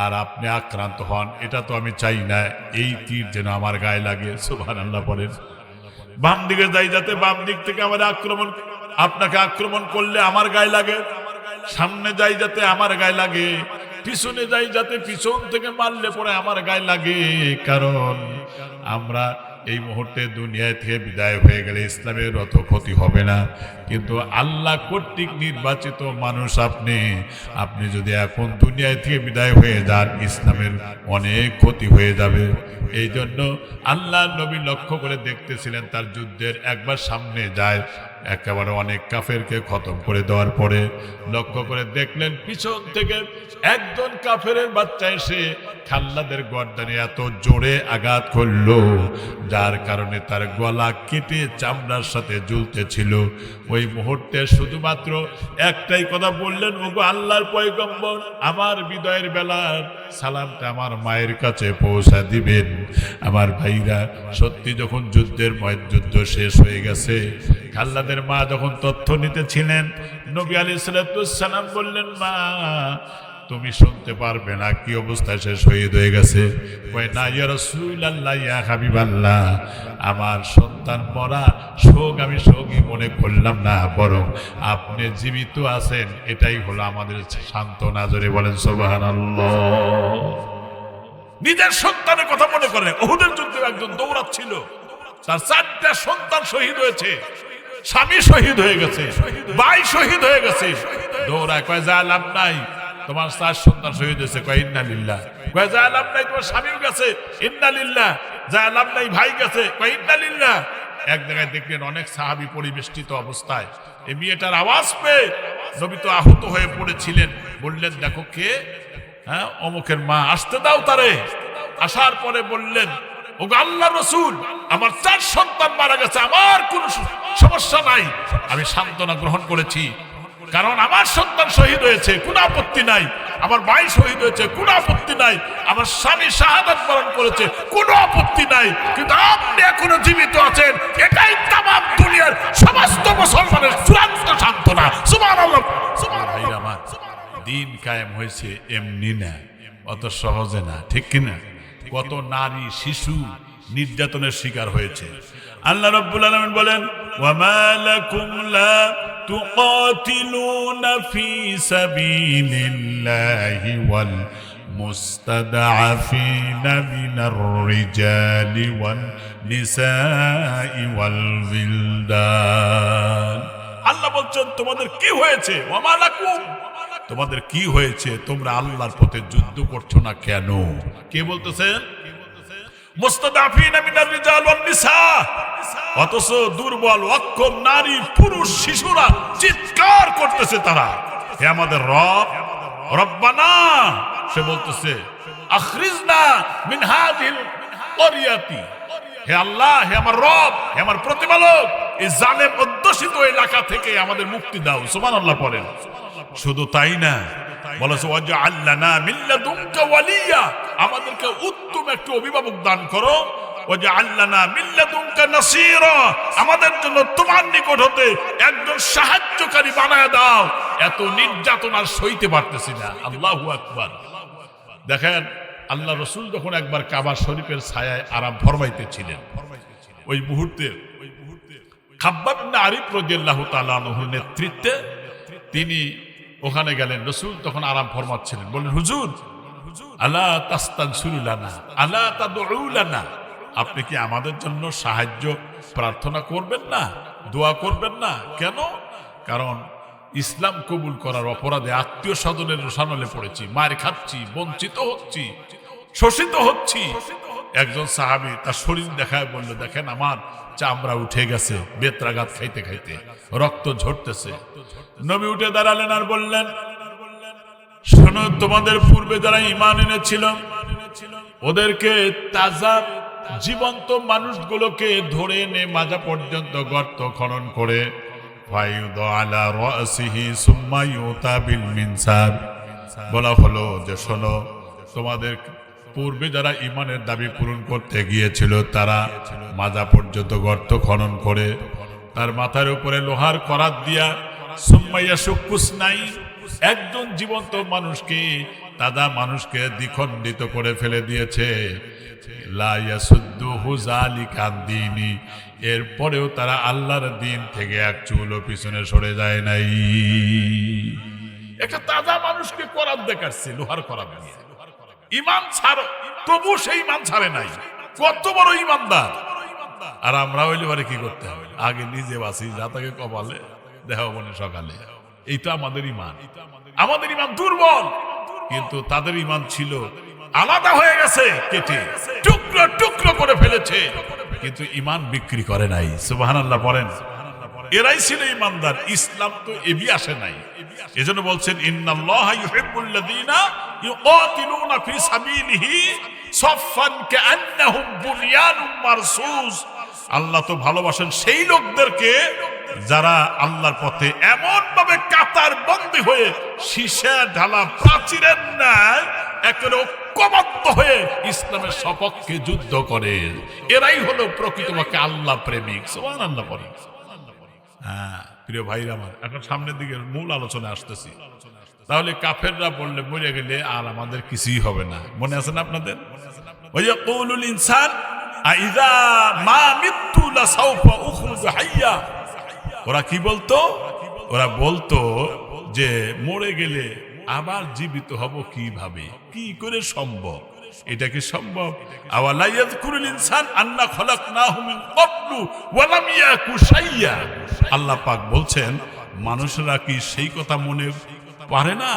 আর আপনি আক্রান্ত হন, এটা তো আমি চাই না, এই তীর যেন আমার গায়ে লাগে। সুবহানাল্লাহ বলেন। বাম দিকে যাই যাতে বাম দিক থেকে আমার আপনাকে আক্রমণ করলে আমার গায়ে লাগে, সামনে যাই যাতে আমার গায়ে লাগে, পিছনে যাই যাতে পিছন থেকে মারলে পরে আমার গায়ে লাগে। কারণ আমরা এই মুহূর্তে দুনিয়া থেকে বিদায় হয়ে গেলে ইসলামের অত ক্ষতি হবে না, কিন্তু আল্লাহ কর্তৃক নির্বাচিত মানুষ আপনি যদি এখন দুনিয়া থেকে বিদায় হয়ে যান, ইসলামের অনেক ক্ষতি হয়ে যাবে। এই জন্য আল্লাহ নবী লক্ষ্য করে দেখতেছিলেন, তার যুদ্ধের একবার সামনে যায়, একেবারে অনেক কাফেরকে খতম করে দেওয়ার পরে লক্ষ্য করে দেখলেন পিছন থেকে একজন কাফেরের বাচ্চা এসে খাল্লাদের গর্দানে এত জোরে আঘাত করলো, যার কারণে তার গলা কেটে চামড়ার সাথে ঝুলতেছিল। ওই মুহূর্তে শুধুমাত্র একটাই কথা বললেন, ওগো আল্লাহর পয়গম্বর, আমার বিদায়ের বেলার সালামটা আমার মায়ের কাছে পৌঁছা দিবেন। আমার ভাইরা, সত্যি যখন যুদ্ধ শেষ হয়ে গেছে, খাল্লাদের মা যখন তথ্য নিতেছিলেন, নবী আলাইহিস সালাম বললেন, মা তুমি শুনতে পারবে না কি অবস্থায় সে শহীদ হয়ে গেছে? কয়, না ইয়া রাসূলুল্লাহ, ইয়া হাবিবাল্লাহ, আমার সন্তান মরা শোক আমি শোকই মনে করলাম না, বরং আপনি জীবিত আছেন এটাই হলো আমাদের সান্ত্বনা। জোরে বলেন সুবহানাল্লাহ। নিজের সন্তানের কথা মনে করেন। উহুদের যুদ্ধে একজন দৌড়াচ্ছিল, তার 4টা সন্তান শহীদ হয়েছে, স্বামী শহীদ হয়ে গেছে, ভাই শহীদ হয়ে গেছে। দৌড়ায়, কয় যা লাভ নাই, তোমার 4 সন্তান শহীদ হয়েছে, কয় ইন্না লিল্লাহ। কয় যা লাভ নাই, তোমার স্বামীও গেছে, ইন্না লিল্লাহ। যা লাভ নাই, ভাই গেছে, কয় ইন্না লিল্লাহ। এক জায়গায় দেখলেন অনেক সাহাবী পরিবেষ্টিত অবস্থায়, এই মেয়েটার আওয়াজ পেয়ে নবী তো আহত হয়ে পড়েছিলেন, বললেন, দেখো কে? হ্যাঁ, অমুকের মা, আসতে দাও তারে। আসার পরে বললেন, ওগো আল্লাহর রাসূল, আমার 4 সন্তান মারা গেছে, আমার কোনো সমস্যা নাই, আমি সান্ত্বনা গ্রহণ করেছি, কারণ আমার সন্তান শহীদ হয়েছে, কোনো আপত্তি নাই, আমার ভাই শহীদ হয়েছে, কোনো আপত্তি নাই, আমার স্বামী শাহাদাত বরণ করেছে, কোনো আপত্তি নাই, কিন্তু আপনি এখনো জীবিত আছেন, এটাই তামাম দুনিয়ার সমস্ত মুসলমানের চূড়ান্ত সান্ত্বনা। সুবহানাল্লাহ। সুবহানাল্লাহ। দিন কায়েম হয়েছে এমনি না, অত সহজে না, ঠিক কিনা? কত নারী শিশু নির্যাতনের শিকার হয়েছে। আল্লাহ রাব্বুল আলামিন বলেন, ওয়া মা লাকুম লা তুকাতিলুনা ফি সাবিলিল্লাহি ওয়াল মুস্তাদআফিনা মিনার রিজালি ওয়ান নিসাই ওয়াল বিলদান। আল্লাহ বলছেন, তোমাদের কি হয়েছে? ওয়া মা লাকুম, তোমাদের কি হয়েছে? তোমরা আল্লাহর পথে যুদ্ধ করছো না কেন? কে বলতেছেন? মুস্তাদাফিনা মিনার রিজাল ওয়ান নিসা। অথচ দুর্বল, অক্ষম নারী, পুরুষ, শিশুরা চিৎকার করতেছে, তারা, হে আমাদের রব, রব্বানা, সে বলতেছে, আখরিজনা মিন হাযিল ক্বরিয়াতি, হে আল্লাহ, হে আমার রব, হে আমার প্রতিপালক, এই জালেম অধ্যুষিত এলাকা থেকে আমাদের মুক্তি দাও। সুবহানাল্লাহ পড়েন। শুধু তাই না, বলেছে ওয়াজআল লানা মিন লাদুনকা ওয়ালিয়া, আমাদেরকে উত্তম একটা অভিভাবক দান করো, ওয়াজআল লানা মিন লাদুনকা নাসীরা, আমাদের জন্য তোমার নিকট হতে একজন সাহায্যকারী বানায় দাও, এত নির্যাতন আর সইতে পারতেছি না। আল্লাহু আকবার। দেখেন, আল্লাহ রাসূল যখন একবার কাবা শরীফের ছায়ায় আরাম ফরমাইতেছিলেন, ওই মুহূর্তে খাব্বাব ইবনে আরিফ রাদিয়াল্লাহু তাআলা আনহুর নেতৃত্বে তিনি ওখানে গেলেন। রাসূল তখন আরাম ফরমাচ্ছিলেন, বললেন, হুজুর, আলা তাস্তানসিরু লানা, আলা তাদউ লানা, আপনি কি আমাদের জন্য সাহায্য প্রার্থনা করবেন না, দোয়া করবেন না? কেন? কারণ ইসলাম কবুল করার অপরাধে আত্মীয় স্বজনের রোষানলে পড়েছি, মার খাচ্ছি, বঞ্চিত হচ্ছি, শোষিত হচ্ছি। একজন সাহাবী তার শরীর দেখায় বলল, দেখেন আমার চামড়া উঠে গেছে বেত্রাঘাত খাইতে খাইতে, রক্ত ঝরতেছে। নবী উঠে দাঁড়ালেন আর বললেন, শোনো, তোমাদের পূর্বে যারা ঈমান এনেছিল ওদেরকে তাজা জীবন্ত মানুষগুলোকে ধরে এনে মাজা পর্যন্ত গর্ত খনন করে বলা হলো যে শোনো, তোমাদের পূর্বে যারা ঈমানের দাবি পূরণ করতে গিয়েছিল তারা মাজা পর্যন্ত গর্ত খনন করে তার মাথার উপরে লোহার করাত দিয়া সুম্মাইয়া শুকুস নাই একজন জীবন্ত মানুষকে তাজা মানুষকে দ্বিখণ্ডিত করে ফেলে দিয়েছে। এরপরেও তারা আল্লাহর দিন থেকে এক চুলও পিছনে সরে যায় নাই। একটা তাজা মানুষকে করাত দেখাচ্ছে লোহার করাত দিয়ে, ঈমান ছাড়ো, তবু সেই ঈমান ছাড়ে নাই। কত বড় ঈমানদার! আর আমরা হইলে পারে কি করতে হবে? আগে নিজে বাঁচি, রাতাকে কপালে দেখা মনে সকালে। এইটা আমাদের ঈমান। আমাদের ঈমান দুর্বল, কিন্তু তাদের ঈমান ছিল আলাদা হয়ে গেছে, কেটে টুকরো টুকরো করে ফেলেছে, কিন্তু ঈমান বিক্রি করে নাই। সুবহানাল্লাহ পড়েন। এরাই ছিল ঈমানদার। ইসলাম তো এবি আসে নাই। এজন্য বলছেন ইন্নাল্লাহা ইউহিব্বুল্লাযীনা ইউকাতিলুনা ফি সাবিলিহি সাফফান কাআন্নাহুম বুনয়ানুম মারসুস। আল্লাহ তো ভালোবাসেন সেই লোকদেরকে যারা আল্লাহর পথে এমন ভাবে কাতার বন্দী হয়ে সীসা ঢালা প্রাচীরের ন্যায় একেবারে ঐক্যবদ্ধ হয়ে ইসলামের সপক্ষে যুদ্ধ করে। এরাই হলো প্রকৃতপক্ষে আল্লাহ প্রেমিক। সুবহানাল্লাহ পড়েন। হ্যাঁ প্রিয় ভাইরা আমার, এখন সামনের দিকে মূল আলোচনা আসতেছি। তাহলে কাফেররা বললে মরে গেলে আর আমাদের কিছুই হবে না। মনে আছে না আপনাদের? ওয়ায়াকুলুল ইনসান আইযা মা মিতু লাসাউফা উখরুজু হাইয়া। ওরা কি বলতো? ওরা বলতো যে মরে গেলে আবার জীবিত হব কিভাবে, কি করে সম্ভব? এটা কি সম্ভব? আওয়ালা ইয়াযকুরুল ইনসান আন্না খলাকনাহু মিন ক্বাবলু ওয়া লাম ইয়াকু শাইয়্যা। আল্লাহ পাক বলছেন মানুষরা কি সেই কথা মনে পারে না?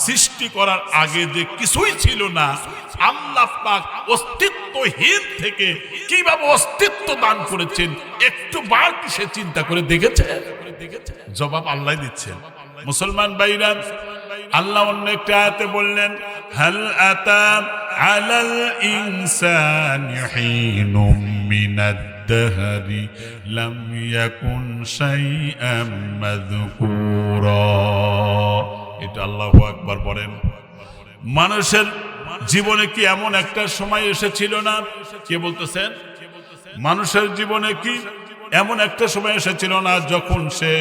সৃষ্টি করার আগে যে কিছুই ছিল না, আল্লাহ পাক অস্তিত্বহীন থেকে কিভাবে অস্তিত্ব দান করেছেন, একটু বার কি সে চিন্তা করে দেখেছে? জবাব আল্লাহ দিচ্ছেন। মুসলমান ভাইরা, আল্লাহ অন্য একটা আয়াতে বললেন হাল আতা আলাল ইনসানি হিনুম মিনাদ দাহরি লাম ইয়াকুন শাইআম মাযকুরা। এটা আল্লাহু আকবার বলেন। মানুষের জীবনে কি এমন একটা সময় এসেছিল না? কে বলতেছেন? মানুষের জীবনে কি এমন একটা সময় এসেছিল না যখন সে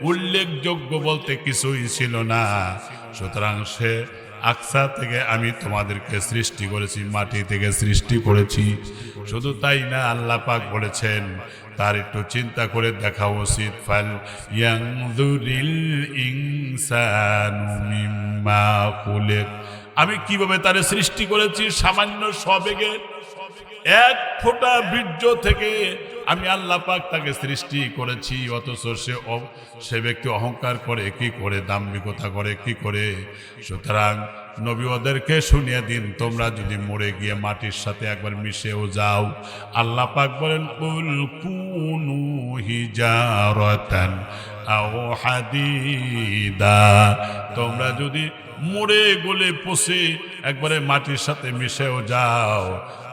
উল্লেখযোগ্য বলতে কিছুই ছিল না? সুতরাং সে আকসা থেকে আমি তোমাদেরকে সৃষ্টি করেছি, মাটি থেকে সৃষ্টি করেছি। শুধু তাই না, আল্লাহ পাক বলেছেন তার একটু চিন্তা করে দেখা উচিত। ফাল ইয়ানজুরিল ইনসানু মিম্মা খুলিক। আমি কিভাবে তারে সৃষ্টি করেছি? সামান্য সবেগে এক ফোঁটা বীর্য থেকে আমি আল্লাহ পাক তাকে সৃষ্টি করেছি। অথচ সে ব্যক্তি অহংকার করে কি করে, দাম্ভিকতা করে কি করে? সুতরাং নবী ওদেরকে শুনিয়ে দিন, তোমরা যদি মরে গিয়ে মাটির সাথে একবার মিশেও যাও, আল্লাহ পাক বলেন কুল কুনু হিজারাতান আও হাদিদা। তোমরা যদি মরে গলে পচে একবারে মাটির সাথে মিশেও যাও,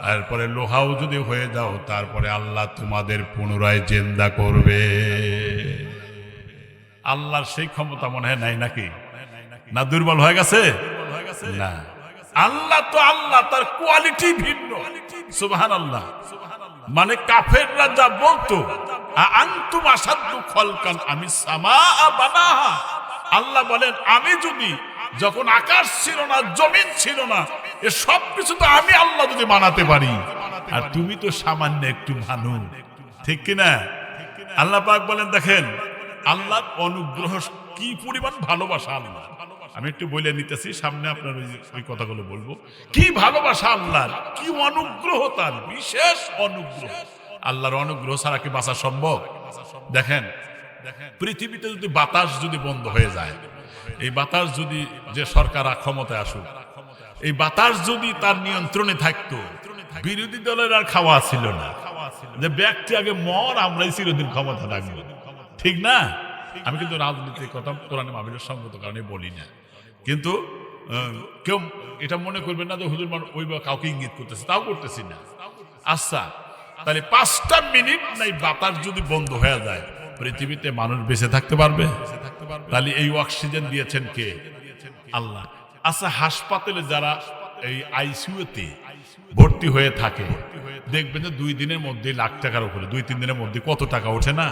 তারপরে লোহাও যদি হয়ে যাও, তারপরে আল্লাহ তোমাদের পুনরায় জিন্দা করবে। আল্লাহর সেই ক্ষমতা মনে হয় নাই নাকি? না দুর্বল হয়ে গেছে? না, আল্লাহ তো আল্লাহ, তার কোয়ালিটি ভিন্ন। সুবহানাল্লাহ। মানে কাফেররা যা বলতো আনতুম আসাদ্দু খলকান আমিস সামাআ বানাহা, আল্লাহ বলেন আমি যদি, যখন আকাশ ছিল না, জমিন ছিল না, এ সব কিছু তো আমি আল্লাহ যদি বানাতে পারি, আর তুমি তো সামান্য একটু মানুষ, ঠিক কিনা? আল্লাহ পাক বলেন দেখেন আল্লাহর অনুগ্রহ কি পরিমাণ ভালোবাসা আল্লাহ। আমি একটু বলে নিতেছি, সামনে আপনার ওই কথাগুলো বলবো। কি ভালোবাসা আল্লাহর, কি অনুগ্রহ, তার বিশেষ অনুগ্রহ। আল্লাহর অনুগ্রহ ছাড়া কি বাঁচা সম্ভব? দেখেন পৃথিবীতে যদি বাতাস যদি বন্ধ হয়ে যায়, এই বাতাস যদি, যে সরকার ক্ষমতায় আসুক, এই বাতাস যদি তার নিয়ন্ত্রণে থাকতো, বিরোধী দলের আর খাওয়া ছিল না, যে ব্যক্তি আগে মর, আমরাই চিরদিন ক্ষমতা থাকবো, ঠিক না? আমি কিন্তু রাজনীতির কথা কোরআনে মাহফিলের সঙ্গত কারণে বলি না, কিন্তু কেউ এটা মনে করবেন না যে হুজুর ওই বা কাউকে ইঙ্গিত করতেছে, তাও করতেছি না। আচ্ছা, তাহলে 5টা মিনিট নাই বাতাস যদি বন্ধ হয়ে যায়, পৃথিবীতে মানুষ বেঁচে থাকতে পারবে? তাহলে এই অক্সিজেন দিয়েছেন কে? আল্লাহ। আচ্ছা, হাসপাতালে যারা এই আইসিইউতে ভর্তি হয়ে থাকে, দেখবেন যে 2 দিনের মধ্যে লাখ টাকার উপরে, 2-3 দিনের মধ্যে কত টাকা ওঠে না?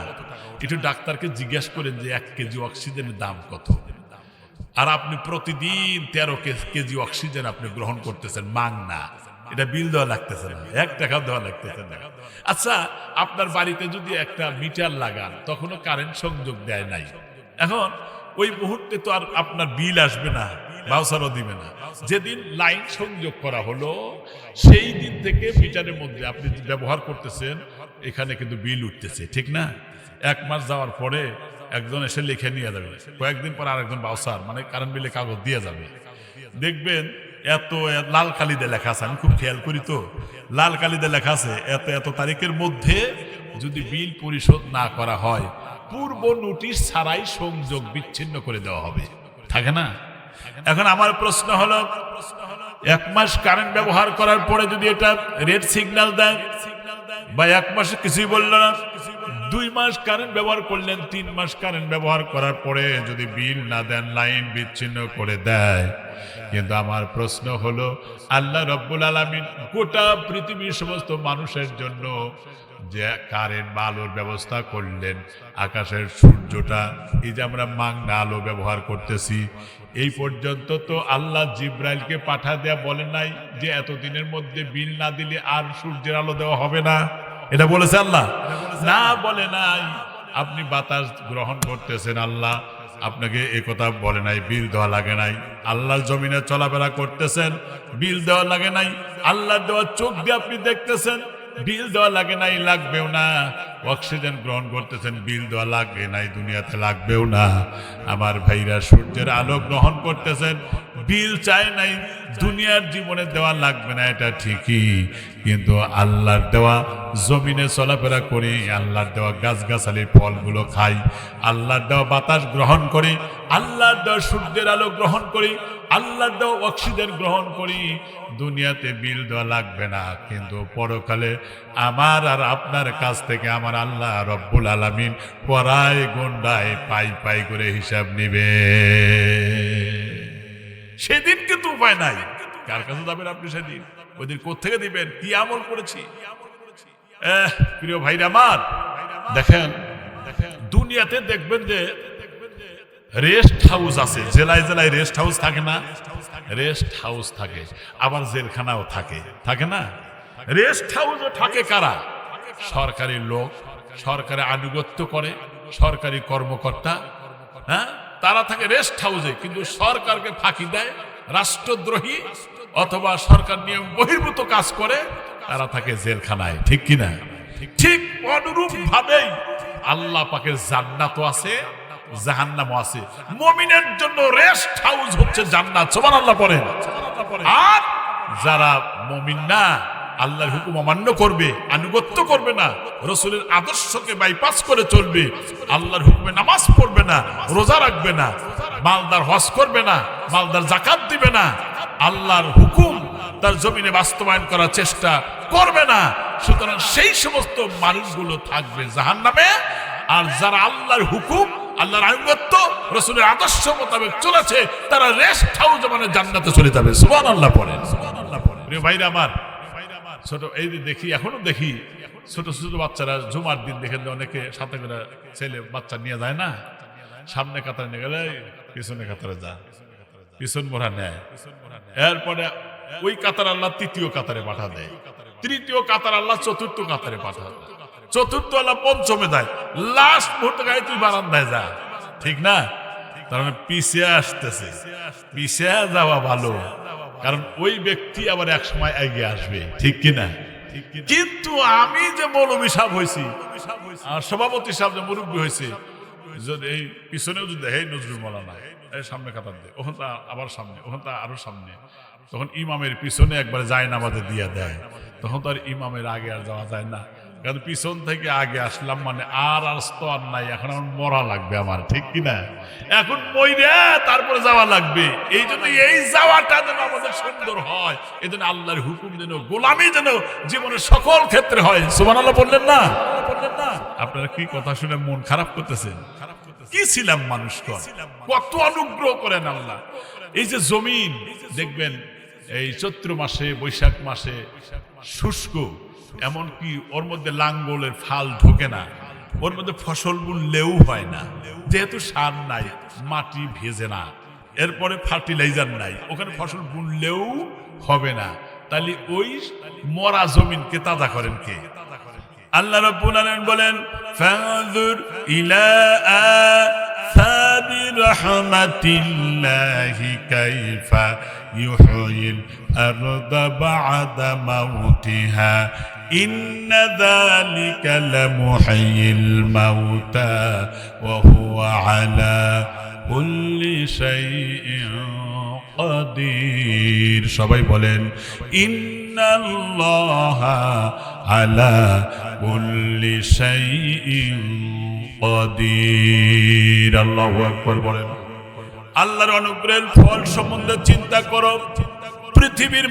একটু ডাক্তারকে জিজ্ঞাসা করেন যে 1 কেজি অক্সিজেনের দাম কত, আর আপনি প্রতিদিন 13 কেজি অক্সিজেন আপনি গ্রহণ করতেছেন মাগনা, এটা বিল দেওয়া লাগতেছে না, 1 টাকাও দেওয়া লাগতেছে না। আচ্ছা, আপনার বাড়িতে যদি একটা মিটার লাগান, তখনও কারেন্ট সংযোগ দেয় নাই, এখন ওই মুহূর্তে তো আর আপনার বিল আসবে না, বাউসারও দিবে না। যেদিন লাইন সংযোগ করা হলো সেই দিন থেকে মিটারের মধ্যে আপনি ব্যবহার করতেছেন, এখানে কিন্তু বিল উঠতেছে, ঠিক না? 1 মাস যাওয়ার পরে একজন এসে লিখে নিয়ে যাবে, কয়েকদিন পর আরেকজন বাউসার মানে কারেন্ট বিলে কাগজ দিয়ে যাবে। দেখবেন এত লাল কালিতে লেখা আছে, আমি খুব খেয়াল করি তো, লাল কালিতে লেখা আছে এত এত তারিখের মধ্যে যদি বিল পরিশোধ না করা হয়, পূর্ব নোটিশ ছাড়াই সংযোগ বিচ্ছিন্ন করে দেওয়া হবে, থাকে না? এখন আমার প্রশ্ন হলো, 1 মাস কারেন্ট ব্যবহার করার পরে যদি এটা রেড সিগন্যাল দেয়, বা 1 মাসে কিছুই বলল না, 2 মাস কারেন্ট ব্যবহার করলেন, 3 মাস কারেন্ট ব্যবহার করার পরে যদি বিল না দেন, লাইন বিচ্ছিন্ন করে দেয়, কিন্তু আমার প্রশ্ন হলো, আল্লাহ রব্বুল আলামিন গোটা পৃথিবীর সমস্ত মানুষের জন্য যে কারেন্ট বা আলোর ব্যবস্থা করলেন, আকাশের সূর্যটা এই যে আমরা মাগনা আলো ব্যবহার করতেছি, এই পর্যন্ত তো আল্লাহ জিব্রাইলকে পাঠা দেয়া বলেন নাই যে এতদিনের মধ্যে বিল না দিলে আর সূর্যের আলো দেওয়া হবে না, এটা বলেছে আল্লাহ? না, বলে নাই। আপনি বাতাস গ্রহণ করতেছেন, আল্লাহ আপনাকে একথা বলে নাই বিল দেওয়া লাগে নাই। আল্লাহর জমিনে চলাফেরা করতেছেন, বিল দেওয়া লাগে নাই। আল্লাহর দেওয়া চোখ দিয়ে আপনি দেখতেছেন, বিল দেওয়া লাগে নাই, লাগবেও না। অক্সিজেন গ্রহণ করতেছেন, বিল দেওয়া লাগে নাই, দুনিয়াতে লাগবেও না। আমার ভাইরা সূর্যের আলো গ্রহণ করতেছেন, বিল চায় নাই, দুনিয়ার জীবনে দেওয়া লাগবে না, এটা ঠিকই, কিন্তু আল্লাহর দেওয়া জমিনে চলাফেরা করি, আল্লাহর দেওয়া গাছগাছালির ফলগুলো খাই, আল্লাহর দেওয়া বাতাস গ্রহণ করি, আল্লাহর দেওয়া সূর্যের আলো গ্রহণ করি, আল্লাহর দেওয়া অক্সিজেন গ্রহণ করি, দুনিয়াতে বিল দেওয়া লাগবে না, কিন্তু পরকালে আমার আর আপনার কাছ থেকে আমার আল্লাহ রব্বুল আলামিন পরায় গন্ডায় পাই পাই করে হিসাব নিবে। সেদিন কিন্তু উপায় নাই। কার কাছে যাবেন আপনি সেদিন? ওই দিন কোত্থেকে দিবেন? কি আমল করেছি? প্রিয় ভাইরা আমার, দেখেন দুনিয়াতে দেখবেন যে রেস্ট হাউস আছে, জেলায় জেলায় রেস্ট হাউস থাকে না? রেস্ট হাউস থাকে, আবার জেলখানাও থাকে, থাকে না? রেস্ট হাউসও থাকে কারা? সরকারি লোক, সরকারে আনুগত্য করে, সরকারি কর্মকর্তা, হ্যাঁ, তারা থাকে রেস্ট হাউসে, কিন্তু সরকারকে ফাঁকি দেয়, রাষ্ট্রদ্রোহী অথবা সরকার নিয়ম বহির্ভূত কাজ করে, তারা থাকে জেলখানায়, ঠিক কিনা? ঠিক অনুরূপ ভাবেই আল্লাহ পাকের জান্নাতও আছে, জাহান্নামও আছে। মুমিনের জন্য রেস্ট হাউস হচ্ছে জান্নাত, সুবহানাল্লাহ পড়েন। আর যারা মুমিন না, আল্লাহর হুকুম অমান্য করবে, আনুগত্য করবে না, রাসূলের আদর্শকে বাইপাস করে চলবে, আল্লাহর হুকুমে নামাজ পড়বে না, রোজা রাখবে না, মালদার হজ করবে না, মালদার যাকাত দিবে না, আল্লাহর হুকুম তার জমিনে বাস্তবায়ন করার চেষ্টা করবে না, সুতরাং সেই সমস্ত মানুষগুলো থাকবে জাহান্নামে। আর যারা আল্লাহর হুকুম, আল্লাহর আনুগত্য, রাসূলের আদর্শ মোতাবেক চলেছে, তারা রেস্ট হাউস মানে জান্নাতে চলে যাবে। সুবহানাল্লাহ পড়েন, সুবহানাল্লাহ পড়েন। প্রিয় ভাইরা আমার, ছোট এই যে দেখি, এখনো দেখি ছোট ছোট বাচ্চারা জুমার দিন দেখেন অনেকে সাথে করে ছেলে বাচ্চা নিয়ে যায় না, সামনে কাতারে নিয়ে গেলে পিছনে কাতারে যা, পিছন মোড়া নেয়, এরপরে ওই কাতার আল্লাহ তৃতীয় কাতারে পাঠা দেয়, তৃতীয় কাতার আল্লাহ চতুর্থ কাতারে পাঠা দেয়, চতুর্থ আল্লাহ পঞ্চমে দেয়, লাস্ট মুহূর্তে গায়ে তুই বারান্দায় যা, ঠিক না? তার মানে পিছিয়ে আসতেছে। পিছিয়ে যাওয়া ভালো, কারণ ওই ব্যক্তি আবার এক সময় এগিয়ে আসবে, ঠিক কিনা? কিন্তু আমি যে মৌলবী সাহেব হয়েছি, আর সভাপতি সাহেব যে মুরব্বী হয়েছে, যদি এই পিছনেও যদি হে নজরুল মৌলানা এই সামনে কাতার দেয়, ওখান তা আবার সামনে, ওখান তা আরো সামনে, তখন ইমামের পিছনে একবার যায় নামাজে দিয়ে দেয়, তখন তো আর ইমামের আগে আর যাওয়া যায় না, কারণ পিছন থেকে আগে আসলাম মানে আর আসতো আর নাই, এখন আমার মরা লাগবে আমার, ঠিক কিনা? এখন মইরে তারপরে যাওয়া লাগবে। এই জন্য এই যাওয়াটা যেন আমাদের সুন্দর হয়, এই জন্য আল্লাহর হুকুম যেন, গোলামি যেন জীবনের সকল ক্ষেত্রে হয়। সুবহানাল্লাহ বললেন না? আপনারা কি কথা শুনে মন খারাপ করতেছেন? কি ছিলাম মানুষ, কত অনুগ্রহ করেন আল্লাহ। এই যে জমিন দেখবেন এই চৈত্র মাসে বৈশাখ মাসে শুষ্ক, এমনকি ওর মধ্যে লাঙ্গলের ফাল ঢোকে না, ওর মধ্যে ফসল বুনলেও হয় না, যেহেতু সার নাই, মাটি ভেজে না, এরপরে ফার্টিলাইজার নাই, ওখানে ফসল বুনলেও হবে না। তাহলে ওই মরা জমিনকে তাজা করেন কে? আল্লাহ রাব্বুল আলামিন বলেন ফাযুর ইলা আসাদি রাহমাতিল্লাহি কাইফা ইউহয়িল আরদা বা'দা মাউতিহা ইন্না যালিকা লামুহয়িল মাউতা ওয়া হুয়া আলা কুল্লি শাইইন কাদির। সবাই বলেন ইন্নাল্লাহা আলা কুল্লি শাইইন কাদির। আল্লাহু আকবার বলেন। আল্লাহর অনুগ্রহের ফল সম্বন্ধে চিন্তা করো। পৃথিবীর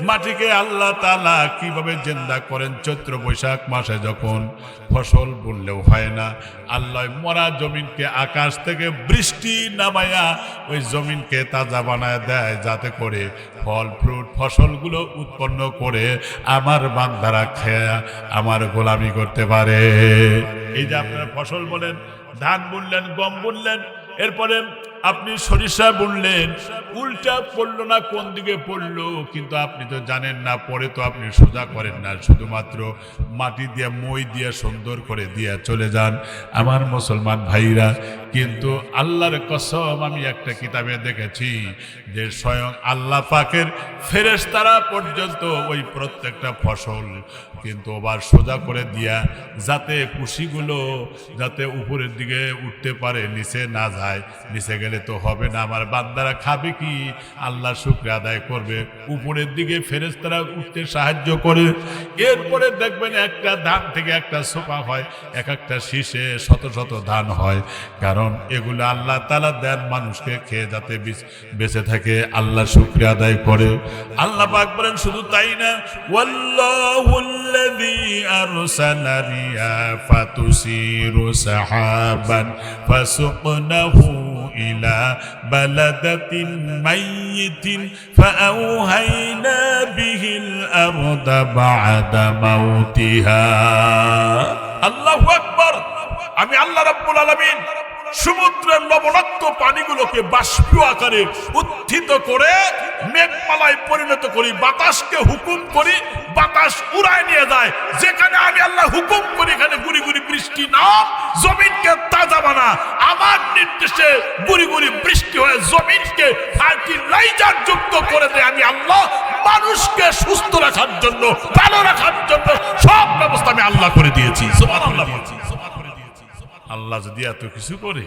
মাটিকে আল্লাহ তাআলা কিভাবে জিন্দা করেন। চৈত্র বৈশাখ মাসে যখন ফসল বুনলেও হয় না, আল্লাহ মরা জমিনকে আকাশ থেকে বৃষ্টি নামায়া ওই জমিনকে তাজা বানায় দেয়, যাতে করে ফল ফ্রুট ফসলগুলো উৎপন্ন করে আমার বান্দারা খেয়ে আমার গোলামি করতে পারে। এই যে আপনারা ফসল বলেন, ধান বুনলেন, গম বুনলেন, এরপরে আপনি সরিষা বুনলেন, উল্টা পড়লো না কোন দিকে পড়লো কিন্তু আপনি তো জানেন না, পরে তো আপনি সোজা করেন না, শুধুমাত্র মাটি দিয়ে মই দিয়ে সুন্দর করে দিয়ে চলে যান আমার মুসলমান ভাইরা। কিন্তু আল্লাহর কসম, আমি একটা কিতাবে দেখেছি যে স্বয়ং আল্লাহ পাকের ফেরেশতারা পর্যন্ত ওই প্রত্যেকটা ফসল কিন্তু আবার সোজা করে দিয়া, যাতে কুশিগুলো যাতে উপরের দিকে উঠতে পারে, নিচে না যায়। নিচে গেলে তো হবে না, আমার বান্দারা খাবে কি? আল্লাহ শুকরিয়া আদায় করবে। উপরের দিকে ফেরেশতারা উঠতে সাহায্য করে। এরপরে দেখবেন একটা ধান থেকে একটা সোপা হয়, এক একটা শীষে শত শত ধান হয়, কারণ এগুলো আল্লাহ তাআলা দেন মানুষকে খেয়ে যাতে বেঁচে থাকে। আল্লাহ শুকরিয়া আদায় করে। আল্লাহ পাক বলেন শুধু তাই না, ওয়াল্লাহুল্লাযী আরসালা রিয়াহা তুসিরু সাহাবান ফাসুকনাহু ইলা বালাদাতিন মাইয়িতিন ফাআওহাইনা বিহিল আরদা বা'দা মাউতিহা। আল্লাহু আকবার। আমি আল্লাহ রাব্বুল আলামিন সমুদ্রের লবণাক্ত পানিগুলোকে বাষ্পীয় আকারে উত্থিত করে মেঘমালায় পরিণত করি, বাতাসকে হুকুম করি, বাতাস উড়ায় নিয়ে যায়। যেখানে আমি আল্লাহ হুকুম করি এখানে গুড়ি গুড়ি বৃষ্টি নাম, জমিনকে তাজা বানা। আমার নির্দেশে গুড়ি গুড়ি বৃষ্টি হয়ে জমিনকে ফার্টিলাইজার যুক্ত করে দেয়। আমি আল্লাহ মানুষকে সুস্থ রাখার জন্য, ভালো রাখার জন্য সব ব্যবস্থা আমি আল্লাহ করে দিয়েছি। সুবহানাল্লাহ। আল্লাহ যদি এত কিছু করে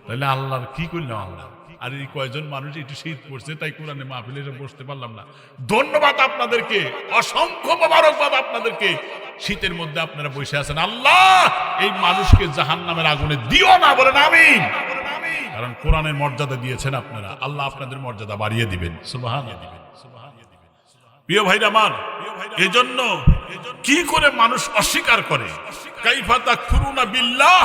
তাহলে আল্লাহর কি করলাম আল্লাহ? আর এই কয়জন মানুষ একটু শীত পড়ছে তাই কোরআনে মাহফিলে বসতে পারলাম না। ধন্যবাদ আপনাদেরকে, অসংখ্য মোবারকবাদ আপনাদেরকে। শীতের মধ্যে আপনারা বসে আছেন। আল্লাহ এই মানুষকে জাহান্নামের আগুনে দিও না, বলেন আমিন। কারণ কোরআনের মর্যাদা দিয়েছেন আপনারা, আল্লাহ আপনাদের মর্যাদা বাড়িয়ে দিবেন। সুবহানাল্লাহ। প্রিয় ভাইরা আমার, এজন্য কি করে মানুষ অস্বীকার করে? কাইফা তাকফুরুনা বিল্লাহ,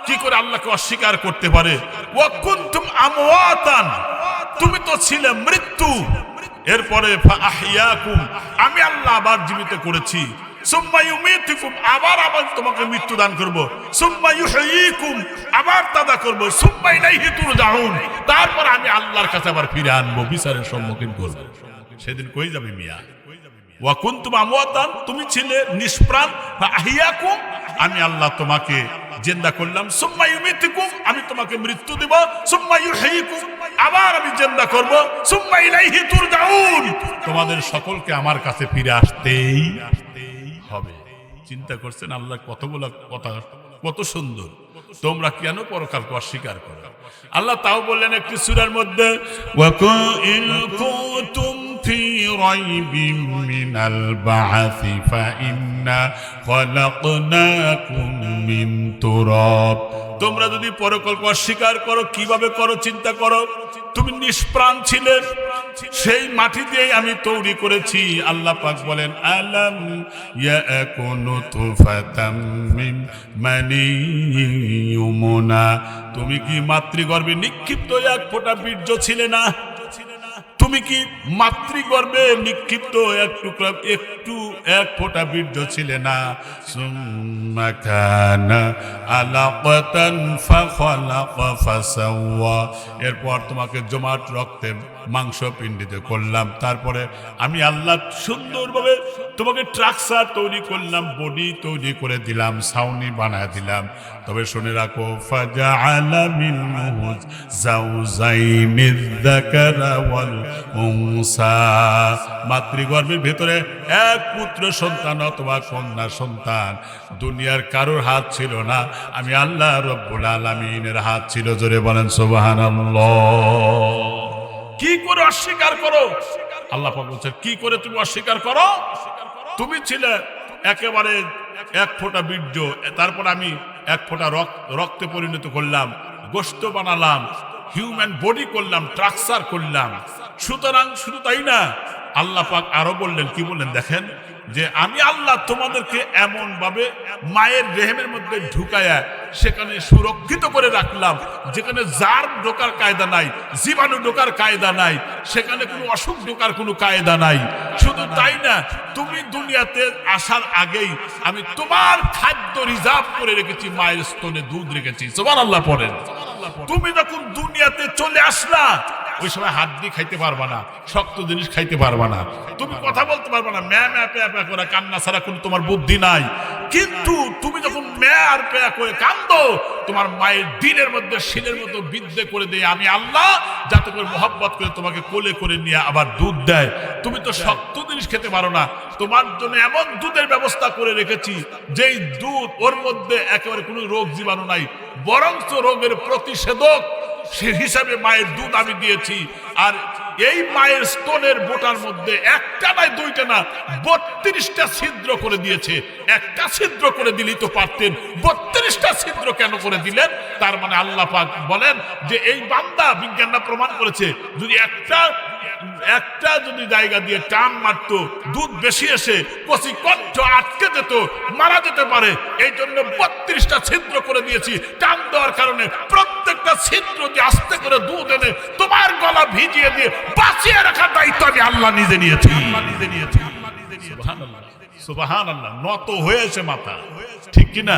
কি করে আল্লাহকে অস্বীকার করতে পারে? ওয়া কুনতুম আমওয়াতান, তুমি তো ছিলে মৃত্যু, এরপরে ফাআহইয়াকুম, আমি আল্লাহ আবার জীবিত করেছি। সুম্মা ইউমীতুকুম, আবার তোমাকে মৃত্যু দান করব। সুম্মা ইউহয়ীকুম, আবার তাদা করব। সুম্মা ইলাইহি তুরজাউন, তারপর আমি আল্লাহর কাছে আবার ফিরে আনবো, বিচারের সম্মুখীন করব। সেদিন কই যাবে মিয়া? ওয়া কুনতুম আমওয়াতান, তুমি ছিলে নিষ্প্রাণ, ফাআহইয়াকুম, আমি আল্লাহ তোমাকে জিন্দা করলাম। সুম্মা ইউমীতুকুম, আমি তোমাকে মৃত্যু দেব। সুম্মা ইউহয়ীকুম, আবার আমি জিন্দা করব। সুম্মা ইলাইহি তুরজাউন, তোমাদের সকলকে আমার কাছে ফিরে আসতেই হবে। চিন্তা করছেন আল্লাহ কতগুলো কথা, কত সুন্দর। তোমরা কেন পরকালকে অস্বীকার করো? আল্লাহ তাও বললেন একটি সূরার মধ্যে, ওয়া কুন কুনতুম في ريب من البعث فإنا خلقناكم من تراب তোমরা যদি পরকল্পনা স্বীকার করো, কিভাবে করো চিন্তা করো। তুমি নিষ্প্রাণ ছিলে, সেই মাটি দিয়ে আমি তৈরি করেছি। আল্লাহ পাক বলেন আলাম ইয়াকুনু তুফাতাম মিন মানিয়ুমনা, তুমি কি মাতৃগর্ভে নিক্ষিপ্ত এক ফোঁটা বীর্য ছিলে না? তুমি কি মাতৃগর্ভে নিক্ষিপ্ত এক ফোঁটা বীর্য ছিলে না? সুম্মা কানা আলাকাতান ফাখালাকা ফাসাওয়া, এরপর তোমাকে জমাট রক্তে মাংস পিণ্ডিত করলাম, তারপরে আমি আল্লাহ সুন্দরভাবে তোমাকে ট্রাকচার তৈরি করলাম, বডি তৈরি করে দিলাম, ছাউনি বানায় দিলাম। তবে শুনে রাখো ফাজআলা মিনহু যাওজাইনিজ যাকারা ওয়াল উনসা, মাতৃগর্ভের ভেতরে এক পুত্র সন্তান অথবা কন্যা সন্তান, দুনিয়ার কারোর হাত ছিল না, আমি আল্লাহ রব্বুল আলামিনের হাত ছিল। জোরে বলেন সুবহানাল্লাহ। কি করে অস্বীকার করো? আল্লাহ পাক বলছেন কি করে তুমি অস্বীকার করো? তুমি ছিলে একেবারে এক ফোঁটা বীর্য, তারপর আমি এক ফোঁটা রক্তে পরিণত করলাম, গোশত বানালাম, হিউম্যান বডি করলাম, ট্রাকচার করলাম। সুতরাং শুধু তাই না, আল্লাহ পাক আরো বললেন, কি বললেন দেখেন, যে আমি আল্লাহ তোমাদেরকে এমন ভাবে মায়ের রেহেমের মধ্যে ঢুকায়া সেখানে সুরক্ষিত করে রাখলাম, যেখানে জার্ম ঢোকার কায়দা নাই, জীবাণু ঢোকার কায়দা নাই, সেখানে কোনো অসুখ ঢোকার কোনো কায়দা নাই। শুধু তাই না, তুমি দুনিয়াতে আসার আগেই আমি তোমার খাদ্য রিজার্ভ করে রেখেছি, মায়ের স্তনে দুধ রেখেছি। সুবহানাল্লাহ পড়েন। তুমি যখন দুনিয়াতে চলে আসলা, ওই সময় হাড্ডি খাইতে পারবা না, শক্ত জিনিস খাইতে পারবা না, তুমি কথা বলতে পারবা না, ম্যা ম্যা প্যা প্যা করে কান্না ছাড়া কোনো তোমার বুদ্ধি নাই। কিন্তু তুমি যখন ম্যা আর প্যা করে কান্দো, তোমার মায়ের দিনের মধ্যে শিলের মতো বিদ্ধে করে দেয় আমি আল্লাহ, যাতে করে মোহাব্বত করে তোমাকে কোলে করে নিয়ে আবার দুধ দেয়। তুমি তো শক্ত জিনিস খেতে পারো না, তোমার জন্য এমন দুধের ব্যবস্থা করে রেখেছি, যেই দুধ ওর মধ্যে একেবারে কোনো রোগ জীবাণু নাই, বরঞ্চ রোগের প্রতিষেধক সে হিসাবে মায়ের দুধ আমি দিয়েছি। আর এই মায়ের স্তনের বোটার মধ্যে একটা নাই, দুইটা না, 32টা ছিদ্র করে দিয়েছে। একটা ছিদ্র করে দিলেই তো পারতেন, 32টা ছিদ্র কেন করে দিলেন? তার মানে আল্লাহ পাক বলেন যে এই বান্দা, বিজ্ঞানরা প্রমাণ করেছে, যদি একটা যদি জায়গা দিয়ে টান মারতো, দুধ বেশি এসে কচি কণ্ঠ আটকে যেত, মারা যেতে পারে। এই জন্য 32টা ছিদ্র করে দিয়েছি। টান দেওয়ার কারণে প্রত্যেকটা ছিদ্র দিয়ে আস্তে করে দুধ এনে তোমার গলা ভিজিয়ে দিয়ে বাঁচিয়ে রাখার দায়িত্ব আমি আল্লাহ নিজে নিয়েছি। সুবহানাল্লাহ, সুবহানাল্লাহ। নত হয়ে আসে মাথা, ঠিক কিনা?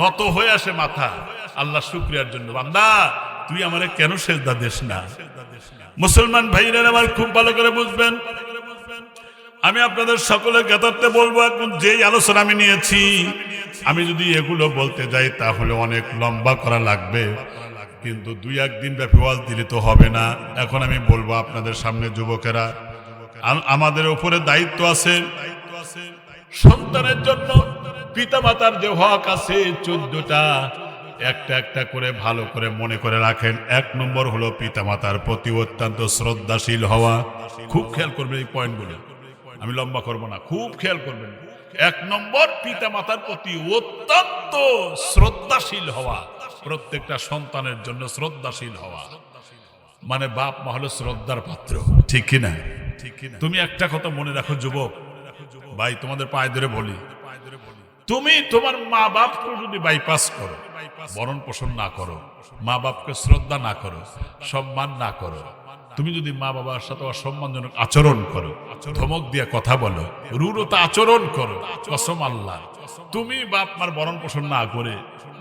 নত হয়ে আসে মাথা আল্লাহ শুকরিয়ার জন্য। বান্দা তুই আমারে কেন সেজদা দিস না? মুসলমান ভাইরা আমার খুব ভালো করে বুঝবেন, আমি আপনাদের সকলের জ্ঞাতার্থে বলবো, এখন যেই আলোচনা আমি নিয়েছি, আমি যদি এগুলো বলতে যাই তাহলে অনেক লম্বা করা লাগবে, কিন্তু 2-1 দিন ব্যাপী ওয়াজ দিলে তো হবে না। এখন আমি বলবো আপনাদের সামনে, যুবকেরা, আমাদের উপরে দায়িত্ব আছে সন্তানের জন্য। পিতা মাতার যে হক আছে 14টা, একটা একটা করে ভালো করে মনে করে রাখেন। 1 নম্বর হলো পিতা মাতার প্রতি অত্যন্ত শ্রদ্ধাশীল হওয়া। খুব খেয়াল করবেন এই পয়েন্টগুলো, আমি লম্বা করবো না, খুব খেয়াল করবেন। 1 নম্বর পিতা মাতার প্রতি অত্যন্ত শ্রদ্ধাশীল হওয়া, প্রত্যেকটা সন্তানের জন্য শ্রদ্ধাশীল হওয়া। মানে বাপ মা হলো শ্রদ্ধার পাত্র, ঠিক কিনা? তুমি একটা কথা মনে রাখো যুবক ভাই, তোমাদের পায়ে ধরে বলি, তুমি তোমার মা বাপকে যদি বাইপাস করো, বরণ পোষণ না করো, মা বাপকে শ্রদ্ধা না করো, সম্মান না করো, তুমি যদি মা বাবার সাথে অসম্মানজনক আচরণ করো, ধমক দিয়ে কথা বলো, রূঢ়তা আচরণ করো, কসম আল্লাহ, তুমি বাপ মার বরণ পোষণ না করে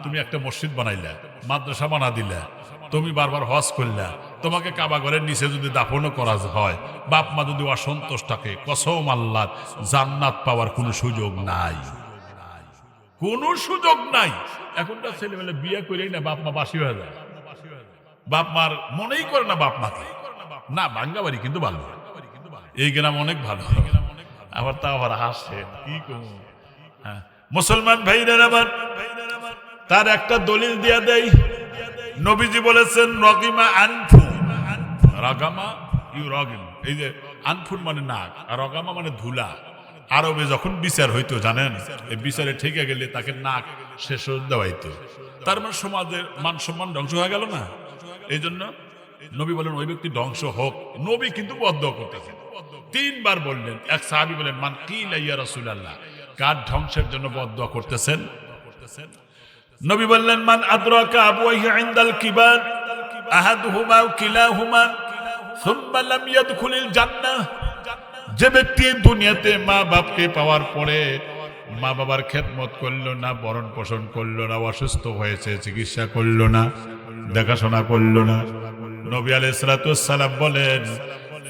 তুমি একটা মসজিদ বানাইলা, মাদ্রাসা বানা দিলা, তুমি বারবার হজ করলা, তোমাকে কাবা ঘরের নিচে যদি দাফনও করা হয়, বাপ মা যদি অসন্তোষ থাকে, কসম আল্লাহ, জান্নাত পাওয়ার কোনো সুযোগ নাই, কোনো সুযোগ নাই। এখনকার ছেলেমেলে বিয়ে করেই না বাপ মা বাসি হয়ে যায়, বাপ মার মনেই করে না বাপ মাকে। না, ভাঙ্গা বাড়ি কিন্তু ভালো, এই গ্রাম অনেক ভালো, আবার তা আবার হাসে কি করবো। হ্যাঁ, মুসলমান ভাইরা আমার, তার একটা দলিল দিয়া দেয়। নবীজি বলেছেন রগিমা আনফু, রাগামা ইউ রগিম, এই যে আনফুন মানে নাক, আর রগামা মানে ধুলা। আরবে যখন বিচার হইতো জানেন, এই বিচারে ঠেকে গেলে তাকে নাক শেষ দেওয়াইতো। তার মানে সমাজের মান সম্মান ধ্বংস হয়ে গেল না। এই জন্য নবী বলেন ওই ব্যক্তি ধ্বংস হোক। নবী কিন্তু বদদোয়া করতেছেন, 3 বার বললেন। এক সাহাবী বলেন মান কিলা ইয়া রাসূলুল্লাহ, কার ধ্বংসের জন্য বদদোয়া করতেছেন? নবী বললেন মান আদরাকা আবওয়াইহি ইনদাল কিবার আহাদুহুমা আও কিলাহুমা সুম্মা লাম ইয়াদখুলিল জান্নাহ, যে ব্যক্তি দুনিয়াতে মা বাপকে পাওয়ার পরে মা বাবার খেদমত করলো না, ভরণ পোষণ করলো না, অসুস্থ হয়েছে চিকিৎসা করলো না, দেখাশোনা করলো না, নবী আলাইহিস সালাতু ওয়াস সালাম বলেন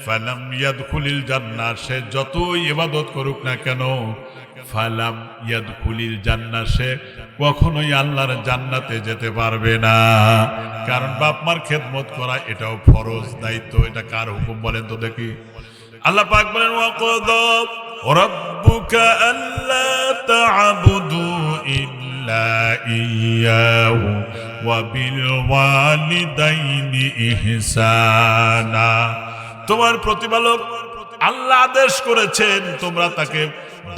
ফালাম ইয়াদখুলিল জান্নাহ, সে যতই ইবাদত করুক না কেন, ফালাম ইয়াদখুলিল জান্নাহ, সে কখনোই আল্লাহর জান্নাতে যেতে পারবে না। কারণ বাপ মার খেদমত করা এটাও ফরজ দায়িত্ব। এটা কার হুকুম বলেন তো দেখি? আল্লাহ পাক বলেন ওয়াকাদা রাব্বুকা আল্লা তা'বুদু ইল্লা ইয়্যাহু ওয়া বিল ওয়ালিদাইনি ইহসানা, তোমার প্রতিপালক আল্লাহ আদেশ করেছেন তোমরা তাকে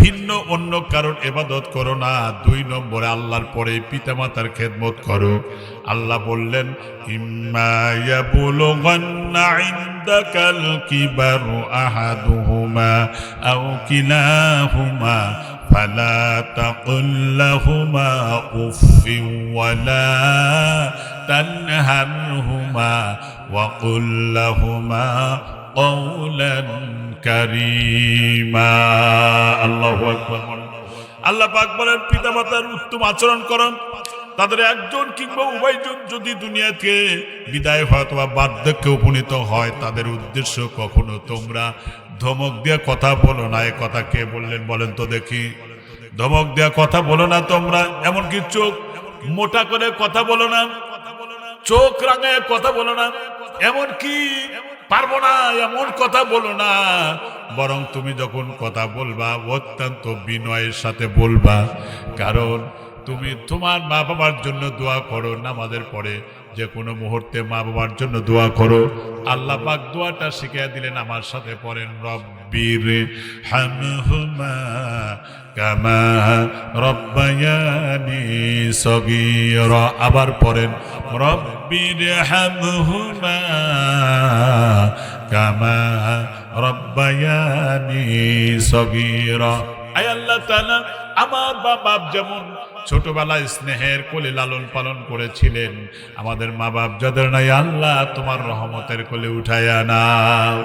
ভিন্ন অন্য কারণ ইবাদত করো না। 2 নম্বরে আল্লাহর পরে পিতামাতার খেদমত করো। আল্লাহ বললেন ইম্মা ইয়াবুলুগান্না ইনদাকাল কিবারু আহাদুহুমা আও কিলাহুমা ফালা তাকুল লাহুমা উফফিন ওয়ালা তানহারহুমা ওয়া কুল লাহুমা কওলান কারীমা। আল্লাহু আকবার। আল্লাহ পাক বলেন পিতামাতার উত্তম আচরণ করুন। তাদের একজন কিংবা উভয়জন যদি দুনিয়াতে বিদায় হয় অথবা বার্ধক্যে উপনীত হয়, তাদের উদ্দেশ্য কখনো তোমরা ধমক দিয়ে কথা বলো না। এ কথা কে বললেন বলেন তো দেখি? ধমক দেওয়া কথা বলো না তোমরা, এমনকি চোখ মোটা করে কথা বলো না, চোখ রাঙায় কথা বলো না, এমনকি পারবো না এমন কথা বলো না। বরং তুমি যখন কথা বলবা অত্যন্ত বিনয়ের সাথে বলবা। কারণ তুমি তোমার মা বাবার জন্য দোয়া করো, নামাজের পরে যে কোনো মুহূর্তে মা বাবার জন্য দোয়া করো। আল্লাহ পাক দোয়াটা শিখিয়ে দিলেন, আমার সাথে পড়েন রব্বির হামহুমা কামা রব্বায়ানি সগীরা। আবার পড়েন রব্বির হামহুমা কামা রব্বায়ানি সগীরা। আয় আল্লাহ তাআলা, আমার বাপ যেমন ছোটবেলায় স্নেহের কোলে লালন পালন করেছিলেন, আমাদের মা বাপ যাদের নাই আল্লাহ তোমার রহমতের কোলে উঠায়া নাও।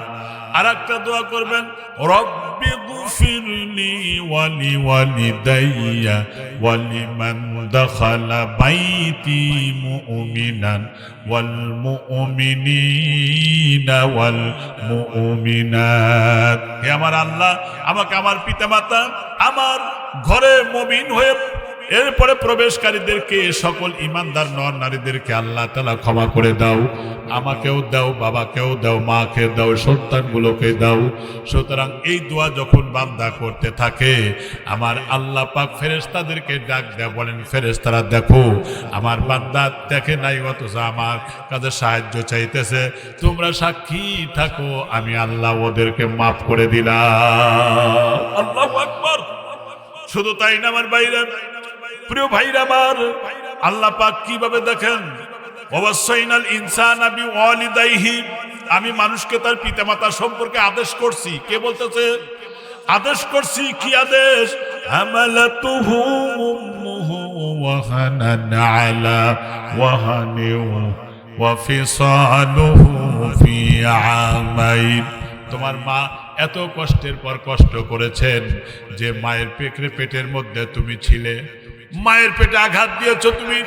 আর একটা দোয়া করবেন রব্বি গফিরলি ওয়ালি ওয়ালিদাইয়া ওয়ালিমান দাখালা বাইতি মুমিনান ওয়াল মুমিনিনা ওয়াল মুমিনাত। হে আমার আল্লাহ, আমাকে আমার পিতামাতা আমার ঘরে মুমিন হয়ে এরপরে প্রবেশকারীদেরকে সকল ইমানদার নর নারীদেরকে আল্লাহ তাআলা ক্ষমা করে দাও। আমাকেও দাও, বাবাকেও দাও, মাকে দাও, সন্তানগুলোকে দাও। সুতরাং এই দোয়া যখন বান্দা করতে থাকে, আমার আল্লাহ পাক ফেরেশতাদেরকে ডাক দেয়া বলেন ফেরেশতারা দেখো আমার বান্দা দেখে নাই অথচ আমার কাছে সাহায্য চাইতেছে, তোমরা সাক্ষী থাকো আমি আল্লাহ ওদেরকে মাফ করে দিলাম। আল্লাহু আকবার। শুধু তাই না আমার ভাইরা, প্রিয় ভাইরা আমার, আল্লাহ পাক কিভাবে দেখেন ওয়াসাইনাল ইনসানা বিওয়ালিদাইহি, আমি মানুষকে তার পিতামাতা সম্পর্কে আদেশ করছি। কে বলতেছে? আদেশ করছি। কি আদেশ? হামালাতুহু উম্মুহু ওয়াহানান আলা ওয়াহানিউ ওয়া ফিসালুহু ফি আমাইন। তোমার মা এত কষ্টের পর কষ্ট করেছেন যে মায়ের পেটের মধ্যে তুমি ছিলে, মায়ের পেটে আঘাত দিয়েছো, তুমি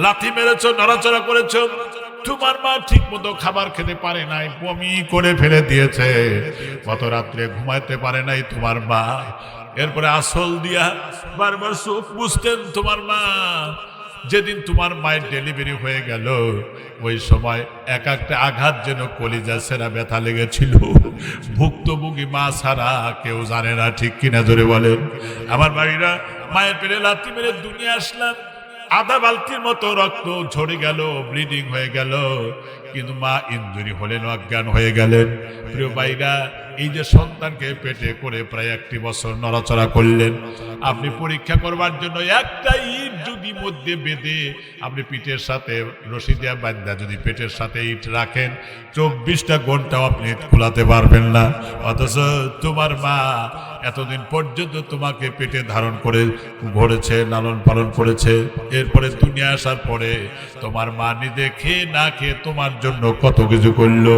লাথি মেরেছো, নড়াচড়া করেছো, তোমার মা ঠিক মতো খাবার খেতে পারে নাই, বমি করে ফেলে দিয়েছে, গত রাত্রে ঘুমাইতে পারে নাই তোমার মা। এরপরে আসল দিয়া বারবার চোখ বুঝতেন তোমার মা। যেদিন তোমার মায়ের ডেলিভারি হয়ে গেল, ওই সময় এক একটা আঘাত যেন কলিজা সেরা ব্যথা লেগেছিল। ভুক্তভোগী মা ছাড়া কেউ জানে না, ঠিক কিনা জোরে বলেন। আমার বাড়িরা মায়ের পেটে লাথি মেরে দুনিয়া আসলাম, আধা বালতির মতো রক্ত ঝরে গেল, ব্লিডিং হয়ে গেল, কিন্তু মা ইনজুরি হলেন, অজ্ঞান হয়ে গেলেন। প্রিয় ভাইরা, এই যে সন্তানকে পেটে করে প্রায় 1 বছর নড়াচড়া করলেন, আপনি পরীক্ষা করবার জন্য একটা ইট যদি মধ্যে বেঁধে আপনি পিঠের সাথে রশি দিয়া বান্ধা যদি পেটের সাথে ইট রাখেন, 24টা ঘন্টাও আপনি খোলাতে পারবেন না। অথচ তোমার মা এতদিন পর্যন্ত তোমাকে পেটে ধারণ করে ঘরেছে, লালন পালন করেছে। এরপরে দুনিয়া আসার পরে তোমার মা নিজে খেয়ে না খেয়ে তোমার জন্য কত কিছু করলো।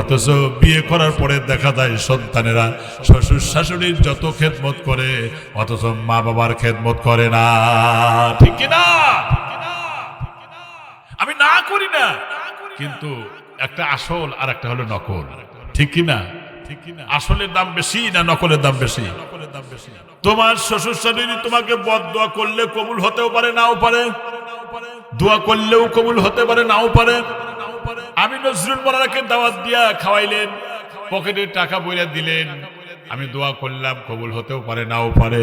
অথচ বিয়ে করার পরে দেখা যায় সন্তানেরা শ্বশুর শাশুড়ির যত খেদমত করে, অথচ মা বাবার খেদমত করে না। ঠিক কিনা? আমি না করি না, কিন্তু একটা আসল আর একটা হলো নকল। ঠিক কিনা? আসলের দাম বেশি না নকলের দাম বেশি? তোমার শ্বশুর শাশুড়ি তোমাকে বদদোয়া করলে কবুল হতেও পারে, নাও পারে। দোয়া করলেও কবুল হতে পারে, নাও পারে। আমি নজরুল মোল্লাকে দাওয়াত দিয়া খাওয়াইলেন, পকেটে টাকা বইরা দিলেন, আমি দোয়া করলাম, কবুল হতেও পারে, নাও পারে।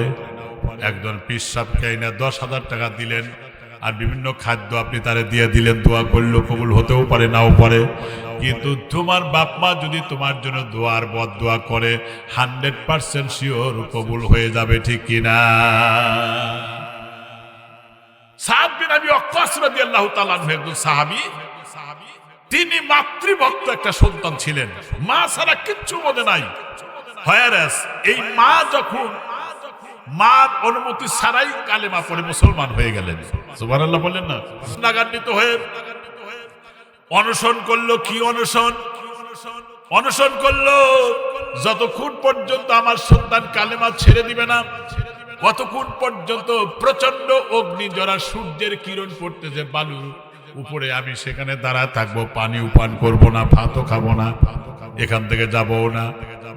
একজন পীর সাহেবকে আইনা 10,000 টাকা দিলেন, আর বিভিন্ন খাদ্য আপনি তারে দিয়ে দিলেন, দোয়া করলো, কবুল হতেও পারে, নাও পারে। কিন্তু তোমার বাপ মা যদি তোমার জন্য দোয়ার বদদোয়া করে, 100% শিওর কবুল হয়ে যাবে। ঠিক কিনা? সাদ বিন আবি ওয়াক্কাস রাদিয়াল্লাহু তাআলা আনহু একজন সাহাবী, তিনি মাতৃভক্ত একটা সন্তান ছিলেন, মা ছাড়া কিচ্ছু মনে নাই। হয়ারেস এই মা যখন মার অনুমতি ছাড়াই কালেমা পড়ে মুসলমান হয়ে গেলেন। সুবহানাল্লাহ বললেন না? নাগান্বিত হয়ে অনশন করলো। কি অনশন? অনশন করলো যতক্ষণ পর্যন্ত আমার সন্তান কালেমা ছেড়ে দিবে না, কতক্ষণ পর্যন্ত প্রচন্ড অগ্নি জ্বরা সূর্যের কিরণ পড়তেছে বালুর উপরে, আমি সেখানে দাঁড়ায় থাকবো, পানিও পান করবো না, ভাতও খাবো না, এখান থেকে যাবো না।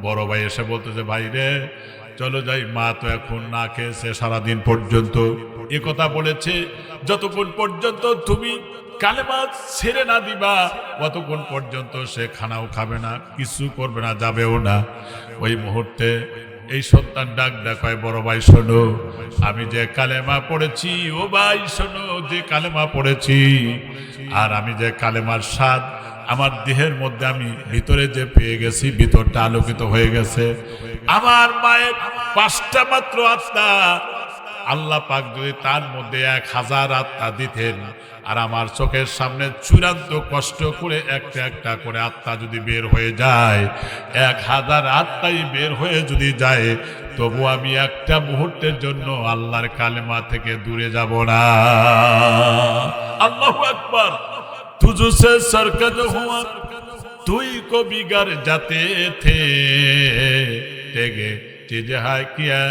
বড় ভাই এসে বলতেছে, ভাই রে চলো যাই, মা তো এখন না খেয়েছে সারাদিন পর্যন্ত। এ কথা বলেছে, যতক্ষণ পর্যন্ত তুমি কালেমা ছেড়ে না দিবা ততক্ষণ পর্যন্ত সে খানাও খাবে না, কিছু করবে না, যাবেও না। ওই মুহূর্তে এই সন্তান ডাক কয়, বড় ভাই শোনো, আমি যে কালেমা পড়েছি, ও ভাই শোনো, যে কালেমা পড়েছি, আর আমি যে কালেমার স্বাদ আমার দেহের মধ্যে আমি ভিতরে যে পেয়ে গেছি, ভিতরটা আলোকিত হয়ে গেছে। আমার মায়ের 5টা মাত্র আত্মা, আল্লাহ পাক যদি তার মধ্যে 1000 আত্মা দিতেন, আর আমার চোখের সামনে চূড়ান্ত কষ্ট করে একটা একটা করে আত্মা যদি বের হয়ে যায়, 1000 আত্মাই বের হয়ে যদি যায়, তবু আমি একটা মুহূর্তের জন্য আল্লাহর কালেমা থেকে দূরে যাব না। আল্লাহু আকবার। তুঝসে সরকত হুয়া তুই কো বিগর যাতে থে, তেগে চিজ হায় কিয়া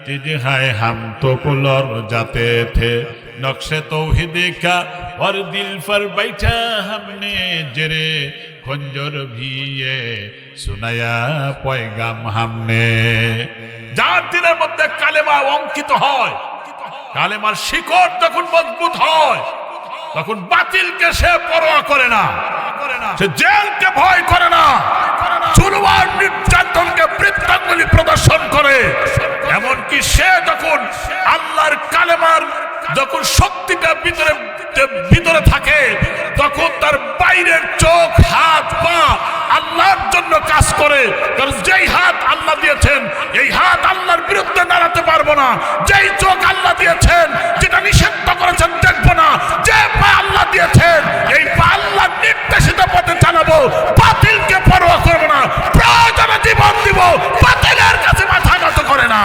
চিজ হায় হাম তো কুলর যাতে থে, नक्शे तौहीद का और दिल पर बैठा हमने जरे खंजर भी ये सुनाया पैगाम हमने। যার দিনের মধ্যে কালেমা অঙ্কিত হয়, কালেমার শিকড় যখন মজবুত হয়, তখন বাতিলকে সে পরোয়া করে না, সে জেলকে ভয় করে না, জুলুম আর নির্যাতনকে বৃত্তাঙ্গুলি প্রদর্শন করে। এমনকি সে যখন আল্লাহর কালেমার যখন শক্তিটা ভিতরে থাকে, তখন তার বাইরের চোখ, হাত, পা আল্লাহর জন্য কাজ করে। কারণ যেই হাত আল্লাহ দিয়েছেন, এই হাত আল্লাহর বিরুদ্ধে নাড়াতে পারবো না। যেই চোখ আল্লাহ দিয়েছেন, যেটা নিষিদ্ধ করেছেন দেখবো না। যে পা আল্লাহ দিয়েছেন, এই পা আল্লাহর নির্দেশিত পথে চালাবো, বাতিলকে পরোয়া করবো না, প্রয়োজনে জীবন দিব, বাতিলের কাছে মাথা নত করে না।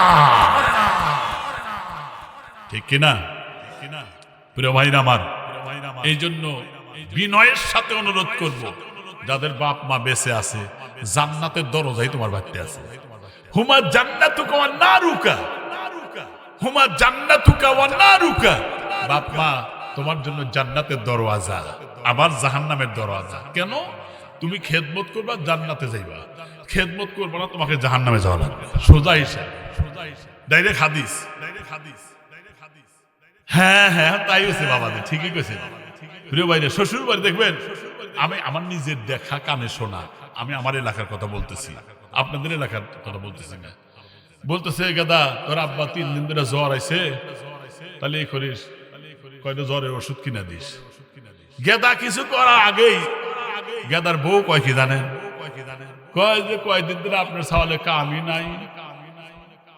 ঠিক কিনা? প্রিয় ভাইরা আমার, এই জন্য বিনয়ের সাথে অনুরোধ করব, যাদের বাপ মা বেঁচে আছে, জান্নাতের দরজাই তোমার বাড়িতে আছে। হুমা জান্নাতুকা ওয়া নারুকা, হুমা জান্নাতুকা ওয়া নারুকা। বাপ মা তোমার জন্য জান্নাতের দরওয়াজা, আবার জাহান্নামের দরওয়াজা। কেন? তুমি খেদমত করবা, জান্নাতে যাইবা, খেদমত করবা না, তোমাকে জাহান্নামে যাওয়া লাগবে। সোজা হিসাব, ডাইরেক্ট হাদিস। হ্যাঁ হ্যাঁ, তাই হয়েছে বাবাদের, ঠিকই কইছে। প্রিয় ভাইরা, শ্বশুর বাড়ি দেখবেন, আমি আমার নিজের দেখা কানে শোনা, আমি আমার এলাকার কথা বলতেছি, আপনাদের এলাকার কথা বলতেছি না। বলতেছে, গাদা তোর আব্বা 3 দিন ধরে জ্বর আইছে, তাহলে এই করিস, কয়টা জ্বরের ওষুধ কিনা দিস। গেদা কিছু করার আগেই গেদার বউ কয় কি জানেন, কয় যে কয়দিন ধরে আপনার সওয়ালে কামই নাই,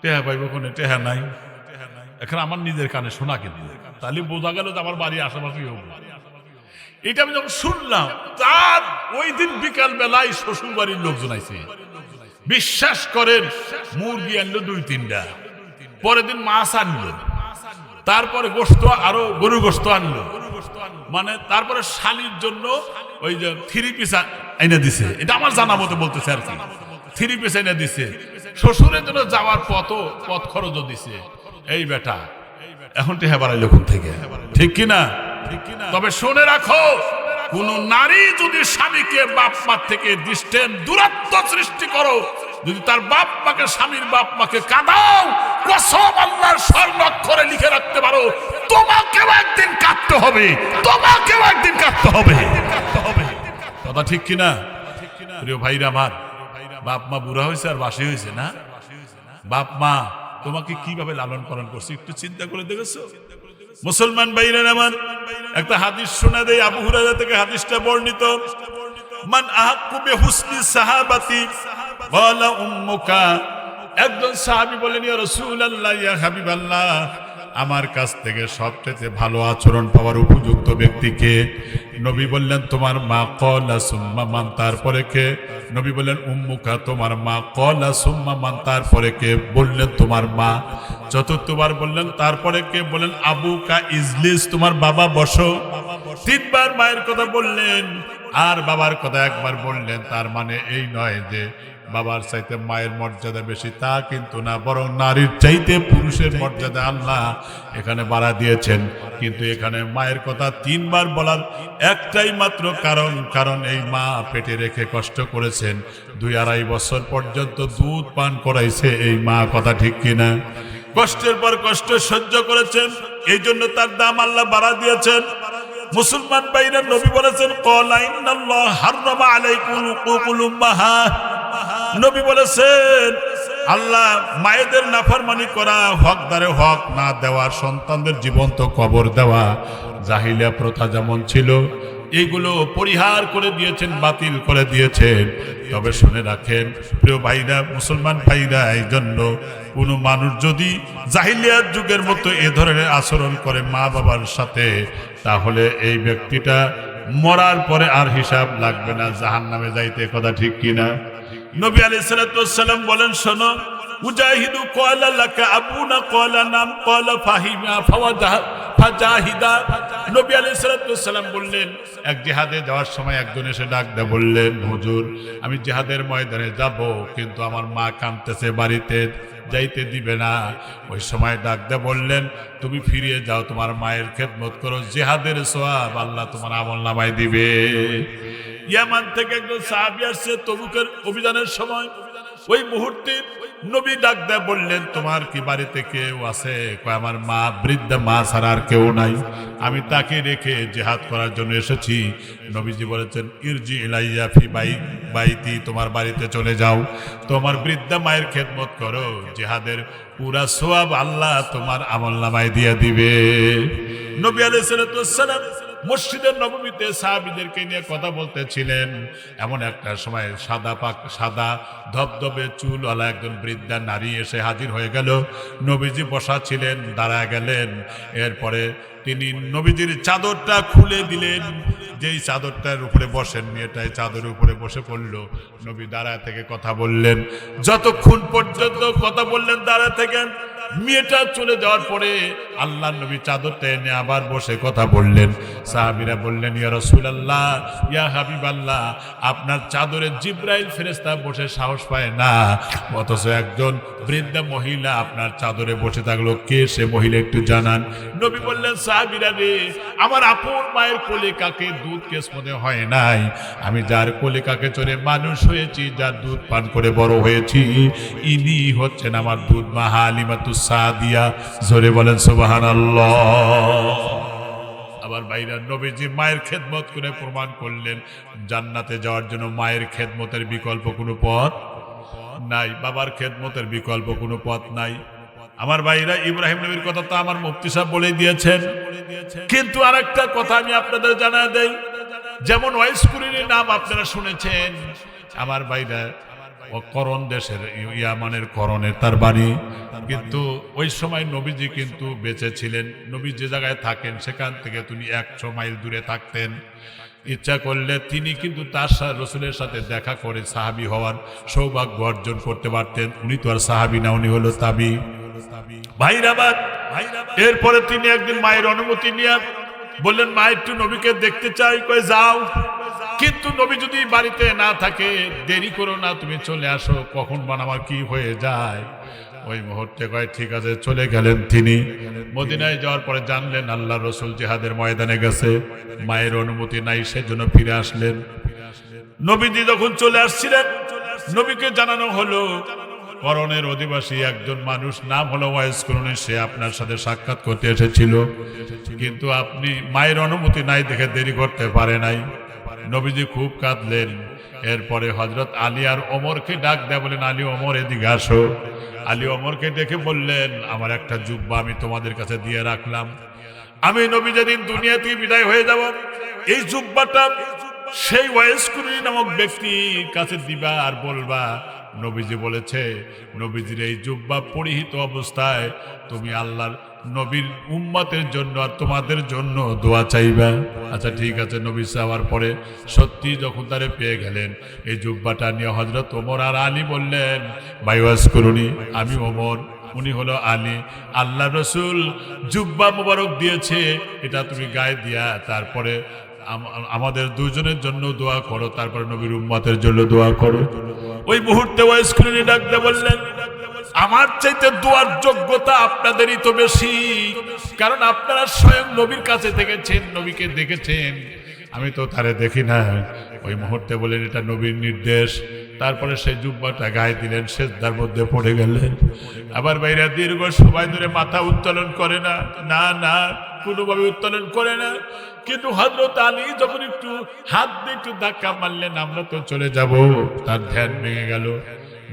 টেহা পাইব কোনে, টেহা নাই। এখন আমার নিজের কানে শোনা কিন্তু, তাহলে বোঝা গেল যে আমার বাড়ির আশেপাশে এটা আমি যখন শুনলাম, তার ওই দিন বিকাল বেলায় শ্বশুর বাড়ির লোকজন আইছে। বিশ্বাস করেন, মুরগি আনলো 2-3টা, পরের দিন মাছ আনলো, তারপরে গোস্ত, আরো গরু গোস্ত আনলো, মানে তারপরে শালির জন্য ওই যে 3 পিস এনে দিছে। এটা আমার জানা মতো বলতেছে আর কি, 3 পিস এনে দিছে। শ্বশুরের জন্য যাওয়ার পথ খরচও দিছে। এই বেটা এখন টেহা বাড়াইলো কোন থেকে, ঠিক কিনা? তবে শুনে রাখো, কোন নারী যদি স্বামীকে বাপ মা থেকে ডিস্টেন্স, দূরত্ব সৃষ্টি করো, যদি তার বাপ মাকে, স্বামীর বাপ মাকে কাঁদাও, কসম আল্লাহর স্বর্ণাক্ষরে লিখে রাখতে পারো, তোমাকেও একদিন কাঁদতে হবে, তোমাকেও একদিন কাঁদতে হবে। কথা ঠিক কিনা? প্রিয় ভাইরা আমার, বাপ মা বুড়া হয়েছে আর বাসি হয়েছে না? বাপ মা তোমাকে কিভাবে লালন পালন করছে একটু চিন্তা করে দেখেছো? মুসলমান ভাইরা আমার, একটা হাদিস শোনা দেই, আবু হুরায়রা থেকে হাদিসটা বর্ণিত। মান আহাক্কু বিহুসনি সাহাবাতি ওয়ালা উম্মুকা। একজন সাহাবী বলেন, ইয়া রাসূলুল্লাহ, ইয়া হাবিবাল্লাহ, আমার কাছ থেকে সবচেয়ে ভালো আচরণ পাওয়ার উপযুক্ত ব্যক্তিকে? নবী বললেন, তোমার মা। ক্বালা সুম্মা মান? তারপরে কে? নবী বললেন, উম্মুকা, তোমার মা। ক্বালা সুম্মা মান? তারপরে কে? বললেন, তোমার মা। চতুর্থবার বললেন, তারপরে কে? বললেন, আবুকা ইজলিস, তোমার বাবা বসো। 3বার মায়ের কথা বললেন, আর বাবার কথা একবার বললেন। তার মানে এই নয় যে বাবার চাইতে মায়ের মর্যাদা বেশি, তা কিন্তু না, বরং নারীর চাইতে পুরুষের মর্যাদা আল্লাহ এখানে বাড়া দিয়েছেন। কিন্তু এখানে মায়ের কথা 3বার বলার একটাই মাত্র কারণ এই মা পেটে রেখে কষ্ট করেছেন, 2-2.5 বছর পর্যন্ত দুধ পান করাইছে এই মা। কথা ঠিক কিনা? কষ্টের পর কষ্ট সহ্য করেছেন, এই জন্য তার দাম আল্লাহ বাড়া দিয়েছেন। মুসলমান ভাইরা, নবী বলেছেন, ক্বালা ইন্নাল্লাহ হাররামা আলাইকুম উকুকুল উম্মাহাত। নবী বলেছেন, আল্লাহ মায়েদের নাফরমানি করা, হকদারে হক না দেওয়া, সন্তানদের জীবন্ত কবর দেওয়া, জাহিলিয়া প্রথা যেমন ছিল এইগুলো পরিহার করে দিয়েছেন, বাতিল করে দিয়েছেন। তবে শুনে রাখেন প্রিয় ভাইরা, মুসলমান ভাইরা, এই জন্য কোনো মানুষ যদি জাহিলিয়াত যুগের মতো এ ধরনের আচরণ করে মা বাবার সাথে, তাহলে এই ব্যক্তিটা মরার পরে আর হিসাব লাগবে না, জাহান্নামে যাইতে। কথা ঠিক কিনা? নবী আলাইহিস সালাতু ওয়াস সালাম বলেন, শোনো, মুজাহিদু ক্বালা লাকা আবুনা, ক্বালা নাম, ক্বালা ফাহিমা ফাজাহিদা। নবী আলাইহিস সালাতু ওয়াস সালাম বললেন, এক জিহাদে যাওয়ার সময় একজন এসে ডাক দিয়ে বললেন, হুজুর, আমি জিহাদের ময়দানে যাব, কিন্তু আমার মা কাঁদতেছে, বাড়িতে যাইতে দিবে না। ওই সময় ডাক দিয়ে বললেন, তুমি ফিরে যাও, তোমার মায়ের খেদমত করো, জিহাদের সওয়াব আল্লাহ তোমার আমলনামায় দিবে। ইয়ামান থেকে একজন সাহাবী আসছে তবুকের অভিযানের সময়। ওই মুহূর্তে নবী ডাক দেয়া বললেন, তোমার কি বাড়িতে কেউ আছে? কয়, আমার মা, বৃদ্ধা মা ছাড়া আর কেউ নাই, আমি তাকে রেখে জিহাদ করার জন্য এসেছি। নবীজি বলেছেন, ইরজি ইলাইয়া ফি বাইতি, তোমার বাড়িতে চলে যাও, তোমার বৃদ্ধা মায়ের খেদমত করো, জিহাদের পুরা সওয়াব আল্লাহ তোমার আমলনামায় দিয়ে দিবে। নবী আলাইহিস সালাতু ওয়াস সালাম মসজিদের নববীতে সাহাবীদেরকে নিয়ে কথা বলতেছিলেন। এমন একটা সময় সাদা ধবধবে চুলওয়ালা একজন বৃদ্ধা নারী এসে হাজির হয়ে গেল। নবীজি বসা ছিলেন, দাঁড়া গেলেন। এরপরে তিনি নবীজির চাদরটা খুলে দিলেন। যেই চাদরটার উপরে বসেন, মেয়েটাই চাদরের উপরে বসে পড়ল। নবী দাঁড়ায় থেকে কথা বললেন, যতক্ষণ পর্যন্ত কথা বললেন দাঁড়ায় থেকে। মেয়েটা চলে যাওয়ার পরে আল্লাহর নবী চাদরটা এনে আবার বসে কথা বললেন। সাহাবীরা বললেন, ইয়া রাসূলুল্লাহ, ইয়া হাবিবাল্লাহ, আপনার চাদরে জিবরাইল ফেরেশতা বসে সাহস পায় না, অথচ একজন বৃদ্ধা মহিলা আপনার চাদরে বসে থাকলো, কে সে মহিলা একটু জানান। নবী বললেন, সাহাবীরা রে, আমার আপন মায়ের কোলে কাকে দুধ কেস মনে হয় নাই, আমি যার কোলে কাকে চড়ে মানুষ হয়েছি, যার দুধ পান করে বড় হয়েছি, ইনি হচ্ছেন আমার দুধ মা হালিমাতুস সাদিয়া। জোরে বলেন সুবহানাল্লাহ। আবার ভাইরা, নবীজি মায়ের খেদমত করে প্রমাণ করলেন, জান্নাতে যাওয়ার জন্য মায়ের খেদমতের বিকল্প কোনো পথ নাই, বাবার খেদমতের বিকল্প কোনো পথ নাই। আমার ভাইরা, ইব্রাহিম নবীর কথা তো আমার মুফতি সাহেব বলেই দিয়েছেন, কিন্তু আরেকটা কথা আমি আপনাদের জানা দেই। যেমন ওয়াইস কুরিনের নাম আপনারা শুনেছেন, আমার ভাইরা ও করণ দেশের ইয়ামানের করণের তার বাড়ি, কিন্তু ওই সময় নবীজি কিন্তু বেঁচে ছিলেন। নবী যে জায়গায় থাকেন সেখান থেকে তিনি 100 মাইল দূরে থাকতেন। ইচ্ছা করলে তিনি কিন্তু তার রসুলের সাথে দেখা করে সাহাবী হওয়ার সৌভাগ্য অর্জন করতে পারতেন। উনি তো আর সাহাবী না, উনি হলো তাবি। ভাইরাবাদ, এরপরে তিনি একদিন মায়ের অনুমতি নিয়ে বললেন, মা একটু নবীকে দেখতে চাই। কই যাও, কিন্তু নবী যদি বাড়িতে না থাকে দেরি করো না, তুমি চলে আসো, কখন আমার কি হয়ে যায়। ওই মুহূর্তে কয় ঠিক আছে, চলে গেলেন তিনি। মদিনায় যাওয়ার পরে জানলেন আল্লাহ রসুল জিহাদের ময়দানে গেছে, মায়ের অনুমতি নাই, সেজন্য ফিরে আসলেন। নবীজি যখন চলে আসছিলেন, নবীকে জানানো হলো করণের অধিবাসী একজন মানুষ, নাম হলো ওয়াইস কুরনি, সে আপনার সাথে সাক্ষাৎ করতে এসেছিল, কিন্তু আপনি মায়ের অনুমতি নাই দেখে দেরি করতে পারে নাই। নবীজি খুব কাঁদলেন। এরপরে হযরত আলী আর ওমরকে ডাক দেয়া বলেন, আলী ওমর এদিকে আসো। আলী ওমরকে ডেকে বললেন, আমার একটা জুব্বা আমি তোমাদের কাছে দিয়ে রাখলাম, আমি নবী যেদিন দুনিয়া থেকে বিদায় হয়ে যাব, এই জুব্বাটা সেই ওয়াইস কুরনি নামক ব্যক্তির কাছে দিবা আর বলবা নবীজি বলেছে, নবীজির এই জুব্বা পরিহিত অবস্থায় তুমি আল্লাহর নবীর উম্মতের জন্য আর তোমাদের জন্য দোয়া চাইবা। আচ্ছা ঠিক আছে। নবী চাওয়ার পরে সত্যি যখন তারে পেয়ে গেলেন, এই জুব্বাটা নিয়ে হযরত ওমর আর আলী বললেন, ভাই ওয়াইস কুরনি, আমি ওমর, উনি হলো আলী, আল্লাহ রসুল জুব্বা মোবারক দিয়েছে, এটা তুমি গায়ে দিয়া তারপরে আমাদের দুজনের জন্য দোয়া করো, তারপরে নবীর উম্মতের জন্য দোয়া করো। ওই মুহূর্তে ওয়াইস কুরনি ডাকতে বললেন, আমার চাইতে দোয়ার যোগ্যতা আপনাদেরই তো বেশি, কারণ আপনারা স্বয়ং নবীর কাছে থেকেছেন, নবীকে দেখেছেন, আমি তো তারে দেখি না। ওই মুহূর্তে বলেন এটা নবীর নির্দেশ। তারপরে সেই জুব্বাটা গায়ে দিলেন, সেজদার মধ্যে পড়ে গেলেন। আবার বাইরে দীর্ঘ সময় ধরে মাথা উত্তোলন করে না, না না কোনোভাবে উত্তোলন করে না। কিন্তু হযরত আলী যখন একটু হাত দিয়ে একটু ধাক্কা মারলেন, আমরা তো চলে যাব, তার ধ্যান ভেঙে গেল।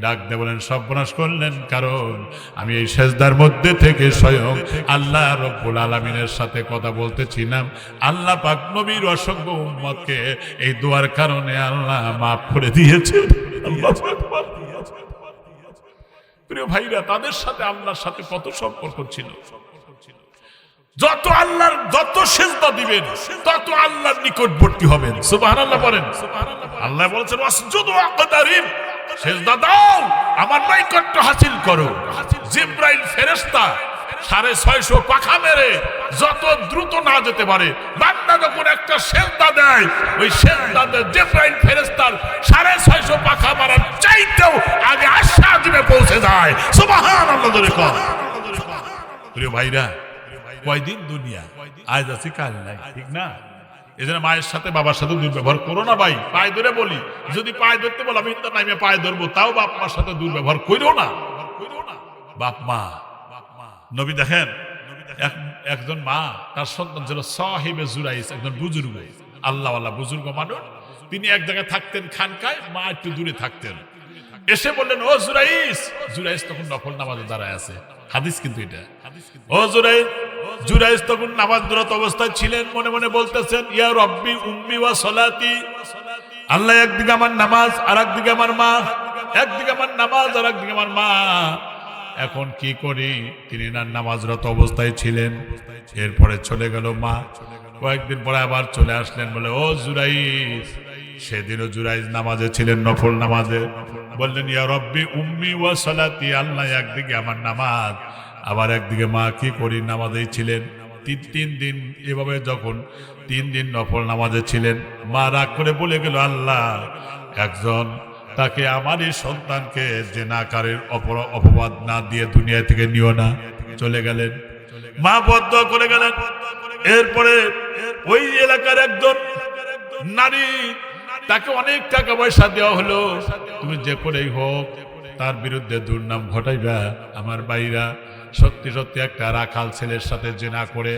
ডাক দিয়ে বলেন, সর্বনাশ করলেন, কারণ আমি এই সেজদার মধ্যে থেকে স্বয়ং আল্লাহ রব্বুল আলামিনের সাথে কথা বলতেছিলাম। আল্লাহ পাক নবীর অসংখ্য উম্মতকে এই দোয়ার কারণে আল্লাহ মাফ করে দিয়েছে। আল্লাহু আকবার। প্রিয় ভাইরা, তাদের সাথে আল্লাহর সাথে কত সম্পর্ক ছিল। যত সেজদা দিবেন তত আল্লাহর নিকটবর্তী হবেন। সুবহানাল্লাহ বলেন। আল্লাহ বলেছেন, ওয়াসজুদু ওয়াকতারিব, সেজদা দাও, আমার নৈকট্য হাসিল করো। জিবরাইল ফেরেশতা 650 পাখা মেরে যত দ্রুত না যেতে পারে, বান্দা যখন একটা সেজদা দেয়, ওই সেজদাতে জিবরাইল ফেরেশতার 650 পাখা মারার চাইতেও আগে আশাদিমে পৌঁছে যায়। সুবহানাল্লাহ ধরে কর। প্রিয় ভাইরা, কয়দিন দুনিয়া, আজ আছি কাল নাই, ঠিক না? এজন্য মায়ের সাথে বাবার সাথে দুর্ব্যবহার করো না ভাই। পায়ে ধরে বলি, যদি পায়ে ধরতে বলো আমি তো নাইমে পায়ে ধরবো, তাও বাপ মার সাথে দুর্ব্যবহার করো না। বাপ মা, নবী দেখেন, একজন মা, তার সন্তান ছিল সাহিবে জুরাইস, একজন বুজুর্গ, আল্লাহওয়ালা বুজুর্গ মানুষ। তিনি এক জায়গায় থাকতেন খানকায়, মা একটু দূরে থাকতেন। এসে বললেন, ও জুরাইস। জুরাইস তখন নফল নামাজে দাঁড়ায় আছে, হাদিস কিন্তু এটা। ও জুরাইস। জুরাইস তখন নামাজরত অবস্থায় ছিলেন, মনে মনে বলতেছেন, ইয়া রব্বি উম্মি ওয়া সলাতি, আল্লাহ একদিকে আমার নামাজ আর একদিকে আমার মা, একদিকে আমার নামাজ আর একদিকে আমার মা, এখন কি করি? তিনি না নামাজরত অবস্থায় ছিলেন। এরপরে চলে গেল মা। কয়েকদিন পরে আবার চলে আসলেন, বলে, ও জুরাইস। সেদিনও জুরাইস নামাজে ছিলেন, নফল নামাজে। বললেন, ইয়া রব্বি উম্মি ওয়া সলাতি, আল্লাহ একদিকে আমার নামাজ আবার একদিকে মা, কি করি? নামাজেই ছিলেন। তিন দিন এভাবে যখন 3 দিন নফল নামাজে ছিলেন, মা রাগ করে বলে গেল, আল্লাহ একজন তাকে আমার এই সন্তানকে জেনাকারীর অপবাদ না দিয়ে দুনিয়া থেকে নিও না। চলে গেলেন, মা বদ্ধ করে গেলেন। এরপরে ওই এলাকার একজন নারী, তাকে অনেক টাকা পয়সা দেওয়া হলো, তুমি যে করেই হোক তার বিরুদ্ধে দুর্নাম ঘটাইবা। আমার ভাইরা, সত্যি সত্যি একটা রাখাল ছেলের সাথে জিনা করে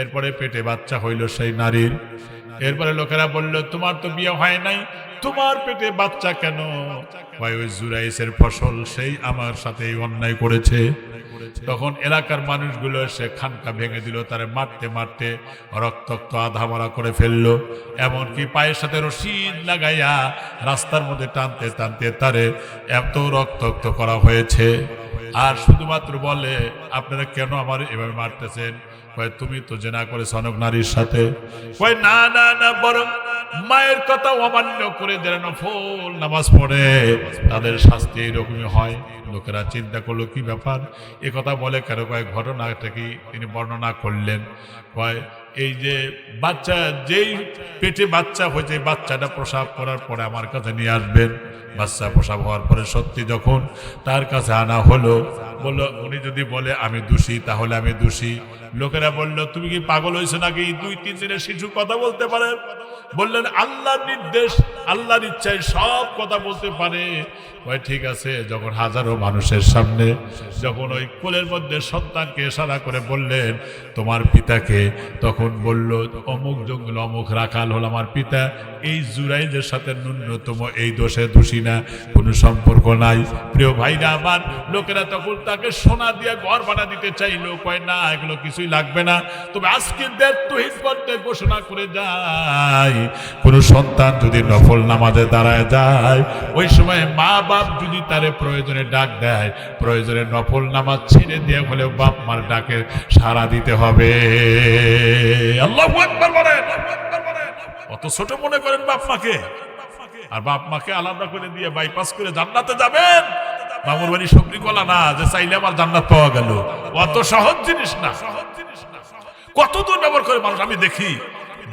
এরপরে পেটে বাচ্চা হইল সেই নারীর। এরপরে লোকেরা বলল, তোমার তো বিয়ে হয় নাই, তোমার পেটে বাচ্চা কেন? ভাই ওই জুরাইসের ফসল সেই আমার সাথে এই অন্যায় করেছে। তখন এলাকার মানুষগুলো এসে খানকা ভেঙে দিল, তারে মারতে মারতে রক্তাক্ত আধা মারা করে ফেললো। এমনকি পায়ের সাথে রশিদ লাগাইয়া রাস্তার মধ্যে টানতে টানতে তারে এত রক্তাক্ত করা হয়েছে। আর শুধুমাত্র বলে, আপনারা কেন আমার এভাবে মারতেছেন? কয়, তুমি তো জেনা করেছ অনেক নারীর সাথে। কয়, না না না, বরং মায়ের কথা অমান্য করে যারা নফল নামাজ পড়ে তাদের শাস্তি এইরকমই হয়। লোকেরা চিন্তা করলো কি ব্যাপার, এ কথা বলে কেন? কয়, ঘটনাটা কি তিনি বর্ণনা করলেন। কয়, এই যে বাচ্চা, যেই পেটে বাচ্চা হয়েছে, বাচ্চাটা প্রসাব করার পরে আমার কাছে নিয়ে আসবেন। বাচ্চা প্রসাব হওয়ার পরে সত্যি যখন তার কাছে আনা হলো, বললো, উনি যদি বলে আমি দোষী তাহলে আমি দোষী। লোকেরা বলল, তুমি কি পাগল হয়েছো নাকি? 2-3 দিনের শিশু কথা বলতে পারে? বললেন, আল্লাহর নির্দেশ, আল্লাহর ইচ্ছায় সব কথা বলতে পারে। ওই ঠিক আছে। যখন হাজারো মানুষের সামনে যখন ওই কোলের মধ্যে সন্তানকে ইশারা করে বললেন তোমার পিতাকে, তখন বলল, অমুক জঙ্গল অমুক রাখাল হল আমার পিতা। এই জুরাইদের সাথে ন্যূনতম এই দোষে দোষী না, কোনো সম্পর্ক নাই। প্রিয় ভাইরা আমার, লোকেরা তখন তাকে সোনা দিয়ে ঘর বানা দিতে চাইলো। কয়, না, এগুলো কিছুই লাগবে না, তবে আজকে তৌহিদ করতে ঘোষণা করে যায়, কোন সন্তান যদি নফল নামাজে দাঁড়ায় যায়, ওই সময় মা বাপ যদি তারে প্রয়োজনে ডাক দেয়, প্রয়োজনে নফল নামাজ ছেড়ে দিয়ে হলেও বাপ মার ডাকে সাড়া দিতে হবে। আল্লাহু আকবার বলেন। অত ছোট মনে করেন বাপ মাকে? আর বাপ মাকে আলাদা করে দিয়ে বাইপাস করে জান্নাতে যাবেন? মামুর বাড়ি সবজি কলা না যে চাইলে আমার জান্নাত পাওয়া গেল, অত সহজ জিনিস না। কত দূর ব্যবহার করে মানুষ। আমি দেখি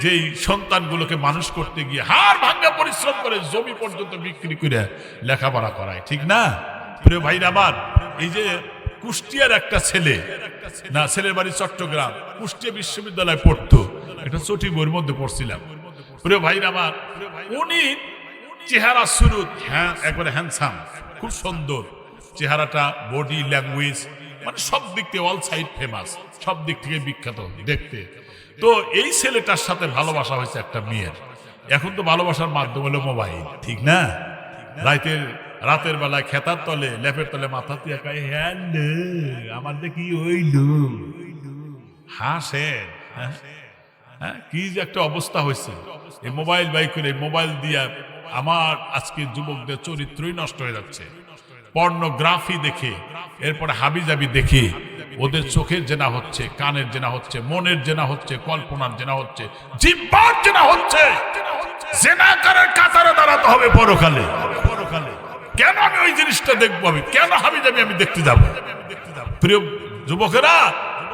যেই সন্তানগুলোকে মানুষ করতে গিয়ে হাড় ভাঙ্গা পরিশ্রম করে জমি পর্যন্ত বিক্রি করে লেখাপড়া করায়, ঠিক না? প্রিয় ভাইরা আমার, এই যে কুষ্টিয়ার একটা ছেলে, না ছেলের বাড়ি চট্টগ্রাম, কুষ্টিয়া বিশ্ববিদ্যালয়ে পড়তো, একটা চটি বইয়ের মধ্যে পড়ছিলাম। প্রিয় ভাইরা আমার, উনি চেহারা সুরত, হ্যাঁ, একবারে হ্যান্ডসাম, খুব সুন্দর চেহারাটা, বডি ল্যাঙ্গুয়েজ, মানে সব দিক থেকে অল সাইড ফেমাস, সব দিক থেকে বিখ্যাত দেখতে। তো এই ছেলেটার সাথে ভালোবাসা হয়েছে একটা মেয়ের। এখন তো ভালোবাসার মাধ্যম হলো মোবাইল, ঠিক না? রাতের বেলায় খেতার তলে, লেপের তলে মাথা দিয়ে কয়, হ্যালো, আমার দেখি হইল, হাসেন। হ্যাঁ, কি যে একটা অবস্থা হয়েছে এই মোবাইল বাই করে, মোবাইল দিয়া আমার আজকে যুবকদের চরিত্রই নষ্ট হয়ে যাচ্ছে। পর্নোগ্রাফি দেখে, এরপরে হাবিজাবি দেখে ওদের চোখের জেনা হচ্ছে, কানের জেনা হচ্ছে, মনের জেনা হচ্ছে, কল্পনার জেনা হচ্ছে, জিহ্বার জেনা হচ্ছে। জেনাকারের কাতারে দাঁড়াতে হবে পরকালে। কেন আমি ওই জিনিসটা দেখবো? আমি কেন হাবিজাবি আমি দেখতে যাব? প্রিয় যুবকেরা,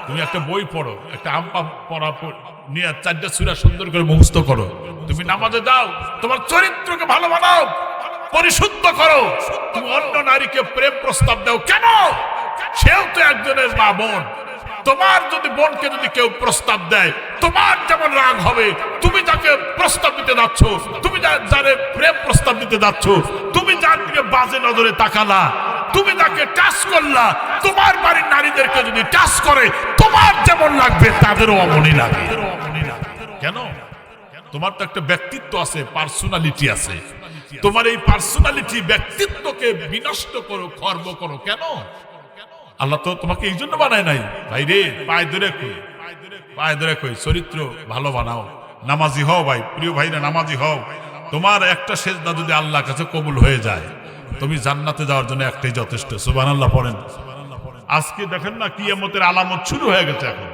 তুমি একটা বই পড়ো, একটা আমপা পড়া নিয়ে 4টা সূরা সুন্দর করে মুখস্থ করো। তুমি নামাজে যাও, তোমার চরিত্রকে ভালো বানাও, পরিশুদ্ধ করো। তুমি অন্য নারীকে প্রেম প্রস্তাব দাও কেন? সেও তো একজনের মা বোন। তোমার যদি বোনকে যদি কেউ প্রস্তাব দেয়, তোমার যেমন রাগ হবে, তুমি যাকে প্রস্তাব দিতে যাচ্ছ, তুমি যারে প্রেম প্রস্তাব দিতে যাচ্ছ, তুমি যার দিকে বাজে নজরে তাকালা, তুমি যাকে টাচ করলা, তোমার বাড়ির নারীদেরকে যদি টাচ করে, তোমার যেমন লাগবে তাদেরও অমনই লাগে। কেন? তোমার তো একটা ব্যক্তিত্ব আছে, পার্সোনালিটি আছে। তোমার এই পার্সোনালিটি, ব্যক্তিত্বকে বিনষ্ট করো, খর্ব করো কেন? আল্লাহ তো তোমাকে এই জন্য বানায় নাই। ভাই রে, পায়ে ধরে কই চরিত্র ভালো বানাও, নামাজি হও। ভাই, প্রিয় ভাইরা, নামাজি হও। তোমার একটা সেজদা যদি আল্লাহর কাছে কবুল হয়ে যায়, তুমি জান্নাতে যাওয়ার জন্য একটাই যথেষ্ট। সুবহানাল্লাহ পড়েন। আজকে দেখেন না, কিয়ামতের আলামত শুরু হয়ে গেছে। এখন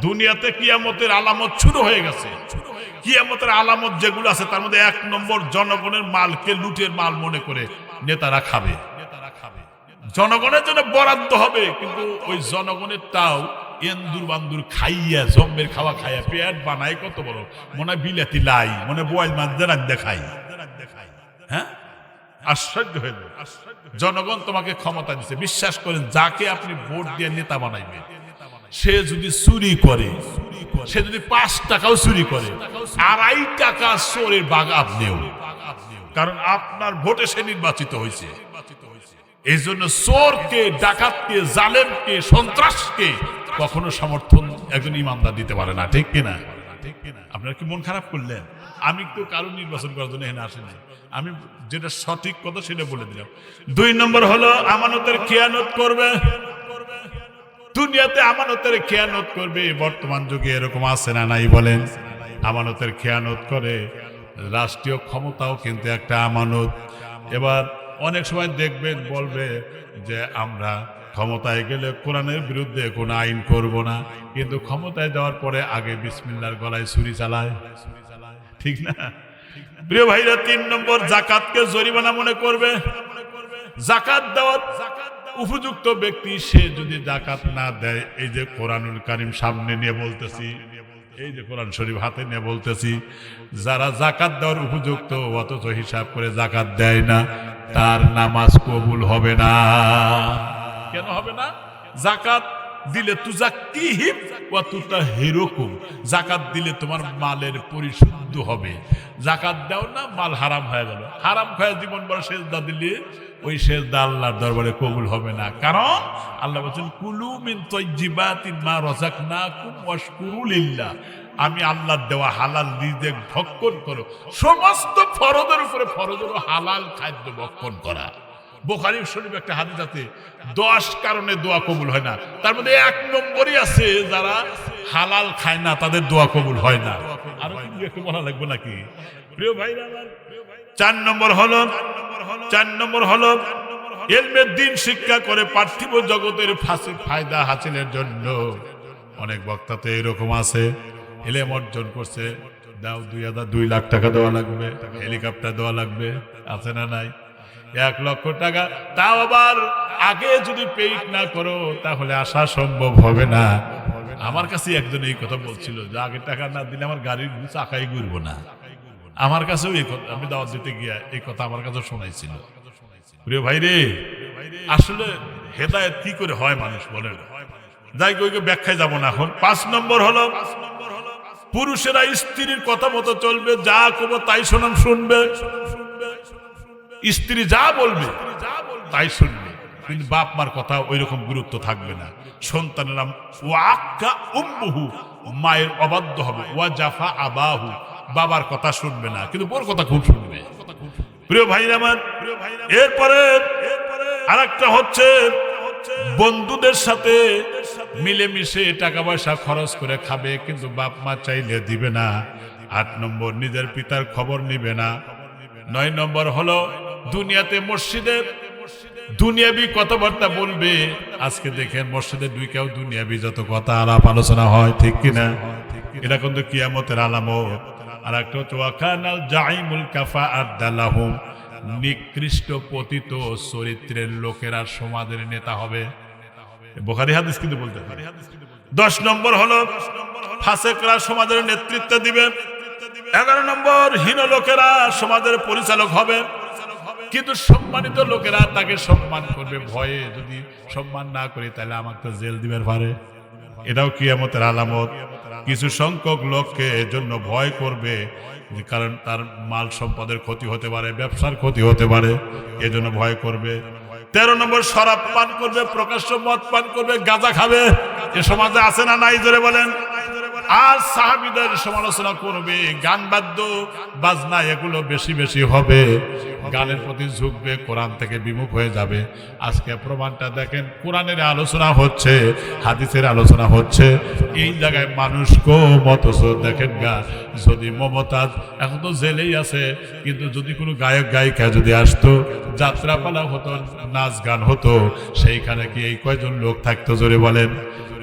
দুনিয়াতে কিয়ামতের আলামত শুরু হয়ে গেছে। কিয়ামতের আলামত যেগুলো আছে তার মধ্যে 1 নম্বর, জনগণের মালকে লুটের মাল মনে করে নেতারা খাবে। জনগণের জন্য বরাদ্দ হবে, কিন্তু ওই জনগণেরটাও এন্দুর বান্দুর খাইয়া, জম্মের খাওয়া খাইয়া পেট বানায় কত বড়, মনে হয় বিলাতি লাই, মনে বোয়াল মাছ দেখাই। হ্যাঁ, আশ্চর্য হয়ে যায়। জনগণ তোমাকে ক্ষমতা দিচ্ছে। বিশ্বাস করেন, যাকে আপনি ভোট দিয়ে নেতা বানাইবেন, সে যদি চুরি করে, সে যদি 5 টাকাও চুরি করে, 2.5 টাকা চোরের বাঘ আপনিও, কারণ আপনার ভোটে সে নির্বাচিত হয়েছে। এই জন্য চোরকে, ডাকাতকে, জালেমকে, সন্ত্রাসকে কখনো সমর্থন একজন ইমানদার দিতে পারে না, ঠিক কিনা? আপনারা কি মন খারাপ করলেন? আমি তো কারণ নির্বাচন করার জন্য এখানে আসিনি, আমি যেটা সঠিক কথা সেটা বলে দিলাম। 2 নম্বর হলো আমানতের খেয়ানত করবে। দুনিয়াতে আমানতের খেয়ানত করবে। বর্তমান যুগে এরকম আছে না নাই বলেন? আমানতের খেয়ানত করে। রাষ্ট্রীয় ক্ষমতাও কিন্তু একটা আমানত। এবার অনেক সময় দেখবেন বলবে যে আমরা ক্ষমতায় গেলে কোরআনের বিরুদ্ধে কোনো আইন করব না, কিন্তু ক্ষমতায় যাওয়ার পরে আগে বিসমিল্লাহর গলায় ছুরি চালায়, ঠিক না? প্রিয় ভাইরা, 3 নম্বর যাকাতকে জরিমানা মনে করবে। যাকাত দেওয়ার উপযুক্ত ব্যক্তি সে যদি যাকাত না দেয়, এই যে কোরআনুল কারীম সামনে নিয়ে বলতেছি, এই যে কোরআন শরীফ হাতে নিয়ে বলতেছি, যারা যাকাত দেওয়ার উপযুক্ত অথচ হিসাব করে যাকাত দেয় না, তার নামাজ কবুল হবে না। কেন হবে না? যাকাত দিলে তুজাক্কিহিম ওয়া তুতাহিরুকুম, যাকাত দিলে তোমার মালের পরিশুদ্ধ হবে। যাকাত দাও না, মাল হারাম হয়ে গেল, হারাম খায় জীবন ভর সেজদা দিলে ওই সেজদা আল্লাহর দরবারে কবুল হবে না। কারণ আল্লাহ বলেন কুলু মিন তাইয়্যিবাতি মা রাযাকনাকুম ওয়াশকুরু লিল্লাহ, আমি আল্লাহর দেওয়া হালাল রিজিক ভক্ষণ করো। সমস্ত ফরজের উপরে ফরজ হলো হালাল খাদ্য ভক্ষণ করা। বুখারী শরীফ একটা হাদিস আছে, 10 কারণে দোয়া কবুল হয় না, তার মধ্যে 1 নম্বরই আছে যারা হালাল খায় না তাদের দোয়া কবুল হয় না। আর কি একটু বলা লাগবে নাকি প্রিয় ভাইরা আমার? 4 নম্বর হলো ইলমের দ্বীন শিক্ষা করে পার্থিব জগতের ফায়দা হাসিলের জন্য। অনেক বক্তাতে এরকম আছে, ইলম অর্জন করছে, দাও 2 লাখ টাকা দেওয়া লাগবে, হেলিকপ্টার দেওয়া লাগবে, আছে না নাই? 1 লক্ষ টাকা, তাও আবার আগে যদি পেইড না করো তাহলে আসা সম্ভব হবে না। আমার কাছে একজন এই কথা বলছিল যে আগে টাকা না দিলে আমার গাড়ির চাকাই ঘুরবো না। আমার কাছেও এই কথা, আমি দাওয়াত দিতে গিয়া এই কথা আমার কাছে শোনাইছিল। প্রিয় ভাই রে, আসলে হেদায়েত কি করে হয় মানুষ বলেন? যাই কইকে ব্যাখ্যায় যাব না এখন। 5 নম্বর হলো পুরুষেরা স্ত্রীর কথা মতো চলবে, যা করবো তাই শুনবে। স্ত্রী যা বলবে তাই শুনবে, কিন্তু বাপ মার কথা ওই রকম গুরুত্ব থাকবে না। সন্তানেরা ওয়াক্কা উম্মুহু, মায়ের অবাধ্য হবে, ওয়া জাফা আবাহু, বাবার কথা শুনবে না, কিন্তু বোর কথা খুব শুনবে। প্রিয় ভাইরা আমার, এরপরে আরেকটা হচ্ছে বন্ধুদের সাথে মিলেমিশে টাকা পয়সা খরচ করে খাবে, কিন্তু বাপ মা চাইলে দিবে না। 8 নম্বর নিজের পিতার খবর নিবে না। 9 নম্বর হলো দুনিয়াতে মসজিদের দুনিয়াবি কথাবার্তা বলবে। আজকে দেখেন মসজিদে ঢুকেও দুনিয়াবি যত কথা আলাপ আলোচনা হয়, ঠিক কিনা? এটা কিন্তু কিয়ামতের আলামত। আর একটা হচ্ছে ওয়াকানাল জাইমুল কাফাআত দালাহুম, নিকৃষ্ট পতিত চরিত্রের লোকেরা সমাজের নেতা হবে। বুখারী হাদিস কিন্তু বলতে পারে। 10 নম্বর হলো ফাসিকরা সমাজের নেতৃত্ব দিবে। 11 নম্বর হীন লোকেরা সমাজের পরিচালক হবে, কিন্তু সম্মানিত লোকেরা তাকে সম্মান করবে ভয়ে। যদি সম্মান না করি তাহলে আমাকে তো জেল দিবার পারে। এটাও কিয়ামতের আলামত। কিছু সংখ্যক লোককে এজন্য ভয় করবে, কারণ তার মাল সম্পদের ক্ষতি হতে পারে, ব্যবসার ক্ষতি হতে পারে, এজন্য ভয় করবে। 13 নম্বর শরাব পান করবে, প্রকাশ্য মদ পান করবে, গাঁজা খাবে। এ সমাজে আছে না নাই জোরে বলেন? আর সাহাবীদের সমালোচনা করবে, গান বাদ্য বাজনা এগুলো বেশি বেশি হবে, গানের প্রতি ঝুঁকবে, কোরআন থেকে বিমুখ হয়ে যাবে। আজকে প্রমাণটা দেখেন, কোরআনের আলোচনা হচ্ছে, হাদিসের আলোচনা হচ্ছে, এই জায়গায় মানুষ মতস দেখেন গা। যদি মমতাজ এখন তো জেলেই আছে, কিন্তু যদি কোনো গায়ক গায়িকা যদি আসতো, যাত্রাপালা হতো, নাচ গান হতো, সেইখানে কি এই কয়জন লোক থাকতো জোরে বলেন?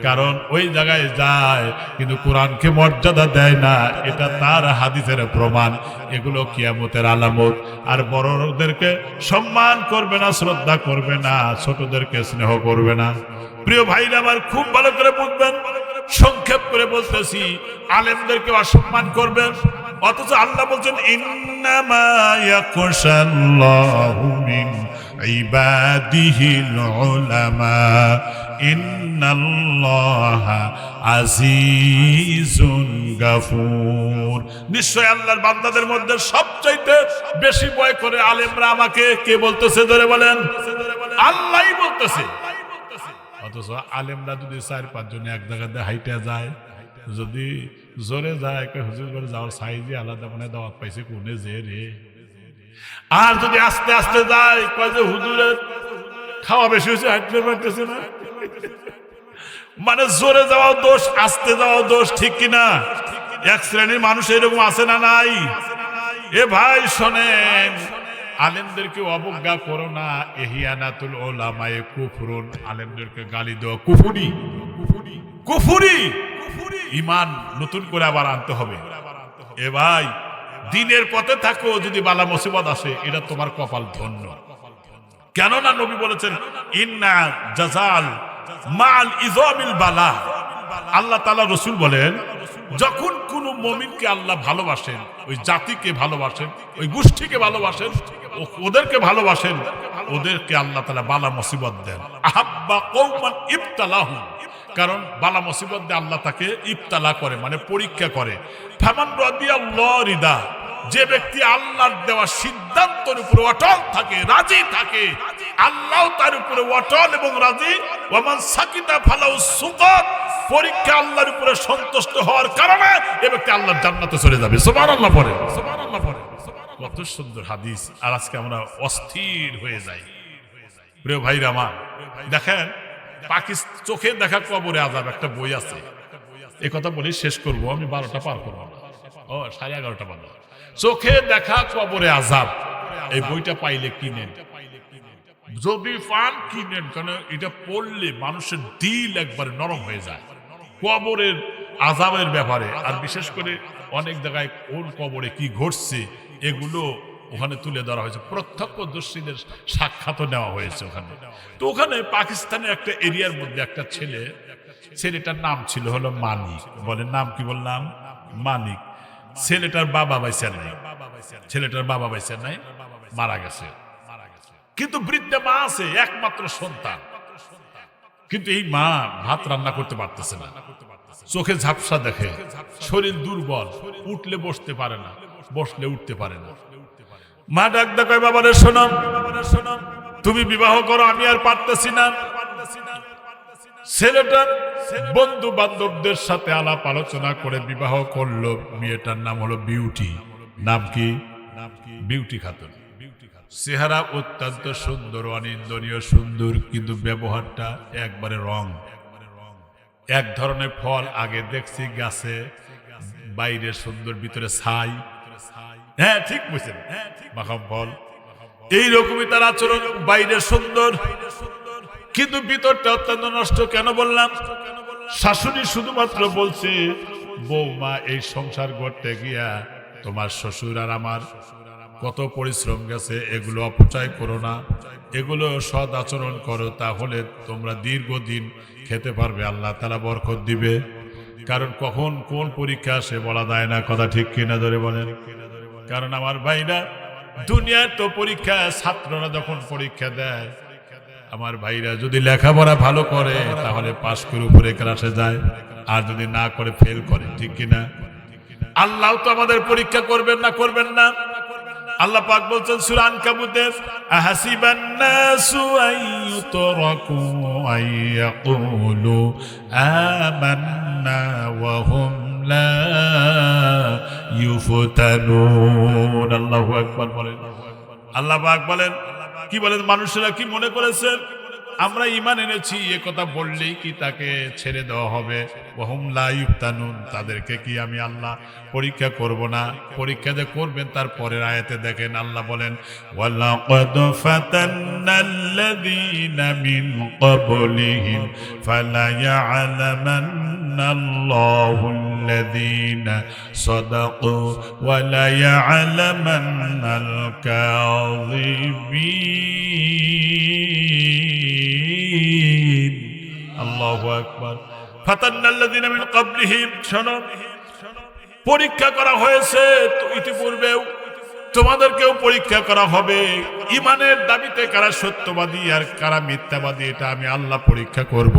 কারণ ওই জায়গায় যায় কিন্তু কোরআনকে মর্যাদা দেয় না, এটা তার হাদিসের প্রমাণ। এগুলো কিয়ামতের আলামত। আর বড়দেরকে সম্মান করবে না, শ্রদ্ধা করবে না, ছোটদেরকে স্নেহ করবে না। প্রিয় ভাইরা আমার, খুব ভালো করে বুঝবেন, সংক্ষেপ করে বলতেছি, আলেমদেরকে অসম্মান করবেন, অথচ আল্লাহ বলছেন ইন্নামা ইয়াখশাল্লাহু মিন ইবাদিহিল উলামা ইন্নাল্লাহা আজিজুন গাফুর। নিশ্চয় আল্লাহর বান্দাদের মধ্যে সবচাইতে বেশি ভয় করে আলেমরা আমাকে। কে বলতেছে ধরে বলেন? আল্লাহই বলতেছে। অথচ আলেমরা যদি 4-5 জন এক জায়গাতে হাইটে যায়, যদি জোরে যায় হুজুর করে যাওয়ার সাইজে আলাদা, মানে দাওয়াত পাইছে কোনে যে রে। আর যদি আস্তে আস্তে যায় কয় যে হুজুরের খাওয়া বেশি হয়েছে, হাঁটতে পারতেছে না। মানে জোরে যাওয়া দোষ, আস্তে যাওয়া দোষ, ঠিক কিনা? এক শ্রেণীর মানুষ এরকম আছে না নাই? এ ভাই শোনেন, আলেমদেরকে অবজ্ঞা করো না। ইহিয়ানাতুল উলামায়ে কুফরুন, আলেমদেরকে গালি দেওয়া কুফরি, কুফরি। ঈমান নতুন করে আবার আনতে হবে। এ ভাই, দ্বীনের পথে থাকো, যদি বালা মুসিবত আসে এটা তোমার কপাল ধন্য। কেননা নবী বলেছেন ইন্না জাযাল মাল ইযামিল বালা। আল্লাহ তাআলা রাসূল বলেন, যখন কোন মুমিনকে আল্লাহ ভালোবাসেন, ওই জাতিকে ভালোবাসেন, ওই গোষ্ঠীকে ভালোবাসেন, ওদেরকে ভালোবাসেন, ওদেরকে আল্লাহ তাআলা বালা মুসিবত দেন। আহাব্বা কওমান ইবতালাহুম, কারণ বালা মুসিবত দিয়ে আল্লাহ তাকে ইবতালা করে, মানে পরীক্ষা করে। ফামান রাদিয়াল্লাহু রিদা, যে ব্যক্তি আল্লাহর দেওয়া সিদ্ধান্তের উপরে অটল থাকে, রাজি থাকে, আল্লাহ তার উপরে অটল এবং রাজি। ওয়ামান সাকিতা ফালাউ সুকাত, পরীক্ষা আল্লাহর উপরে সন্তুষ্ট হওয়ার কারণে এ ব্যক্তি আল্লাহর জান্নাতে চলে যাবে। সুবহানাল্লাহ পড়ে, সুবহানাল্লাহ পড়ে। কত সুন্দর হাদিস। আর আজকে আমরা অস্থির হয়ে যাই। প্রিয় ভাইরা আমার, দেখেন পাকিস্তান চোখে দেখা কবরে আযাব একটা বই আছে। এই কথা বলি শেষ করব, আমি 12টা পার করবো না, 11:30 বাজে। চোখে দেখা কবরে আযাব, এই বইটা পাইলে কিনেন, যদি পান কিনেন, কারণ এটা পড়লে মানুষের দিল একবারে নরম হয়ে যায় কবরের আযাবের ব্যাপারে। আর বিশেষ করে অনেক জায়গায় কোন কবরে কি ঘটছে এগুলো ওখানে তুলে ধরা হয়েছে, প্রত্যক্ষদর্শীদের সাক্ষাৎও নেওয়া হয়েছে ওখানে। তো ওখানে পাকিস্তানের একটা এরিয়ার মধ্যে একটা ছেলেটার নাম ছিল হলো মানিক। বলেন নাম কি বললাম? মানিক। ছেলেটার বাবা বাইসা নাই, ছেলেটার বাবা বাইসা নাই, মারা গেছে। কিন্তু বৃদ্ধা মা আছে, একমাত্র সন্তান। কিন্তু এই মা ভাত রান্না করতে পারতেছে না, চোখে ঝাপসা দেখে, শরীর দুর্বল, উঠলে বসতে পারে না, বসলে উঠতে পারে না। মা ডাক দেখায়, বাবারে শোনো, তুমি বিবাহ করো, আমি আর পারতেছি না। ছেলেটা বন্ধু বান্ধবদের সাথে আলাপ আলোচনা করে বিবাহ করলো। মেয়েটার নাম হলো বিউটি। নাম কি? বিউটি খাতুন। চেহারা অত্যন্ত সুন্দর, অনিন্দনীয় সুন্দর, কিন্তু ব্যবহারটা একবারে রং। এক ধরনের ফল আগে দেখছি গাছে, বাইরে সুন্দর, ভিতরে ছাই। হ্যাঁ ঠিক বুঝছেন, মাখাম ফল। এইরকমই তার আচরণ, বাইরে সুন্দর কিন্তু ভিতরটা অত্যন্ত নষ্ট। কেন বললাম? শাশুড়ি শুধুমাত্র বলছে, বৌমা এই সংসার করতে গিয়া তোমার শ্বশুর আর আমার কত পরিশ্রম গেছে, এগুলো অপচয় করো না, এগুলো সৎ আচরণ করো, তাহলে তোমরা দীর্ঘদিন খেতে পারবে, আল্লাহ তাআলা বরকত দিবে। কারণ কখন কোন পরীক্ষা আসে বলা যায় না, কথা ঠিক কিনা ধরে বলেন। কারণ আমার ভাইরা, দুনিয়ার তো পরীক্ষা, ছাত্ররা যখন পরীক্ষা দেয়, আমার ভাইরা যদি লেখাপড়া ভালো করে তাহলে পাশ করে উপরে ক্লাসে যায়, আর যদি না করে ফেল করে, ঠিক কিনা? আল্লাহ তো আমাদের পরীক্ষা করবেন না, করবেন না। আল্লাহ পাক বলছেন সূরা আনকাবুতে, আহাসিবান নাসু আইয়ুতরাকু আইয়াকুলু আমান্না ওয়া হুম লা ইউফতানুন। আল্লাহু আকবার বলেন। আল্লাহ পাক বলেন, কি বলেন, মানুষেরা কি মনে করেছেন আমরা ঈমান এনেছি, এ কথা বললেই কি তাকে ছেড়ে দেওয়া হবে? ওয়া হুম লা ইউফতানুন, তাদেরকে কি আমি আল্লাহ পরীক্ষা করব না? পরীক্ষা যে করবেন তার পরের আয়াতে দেখেন আল্লাহ বলেন, ওয়ালাকাদ ফাতান্নাল্লাযীনা মিন ক্বাবলিহিম ফালা ইয়ালামান্নাল্লাহুল্লাযীনা সাদাকু ওয়া লা ইয়ালামান্নাল কাযিবিন। আল্লাহু আকবার। ফাতান্নাল্লাযীনা মিন ক্বাবলিহিম, শোনো, পরীক্ষা করা হয়েছে ইতিপূর্বেও, তোমাদেরকেও পরীক্ষা করা হবে। ঈমানের দাবিতে কারা সত্যবাদী আর কারা মিথ্যাবাদী, এটা আমি আল্লাহ পরীক্ষা করব।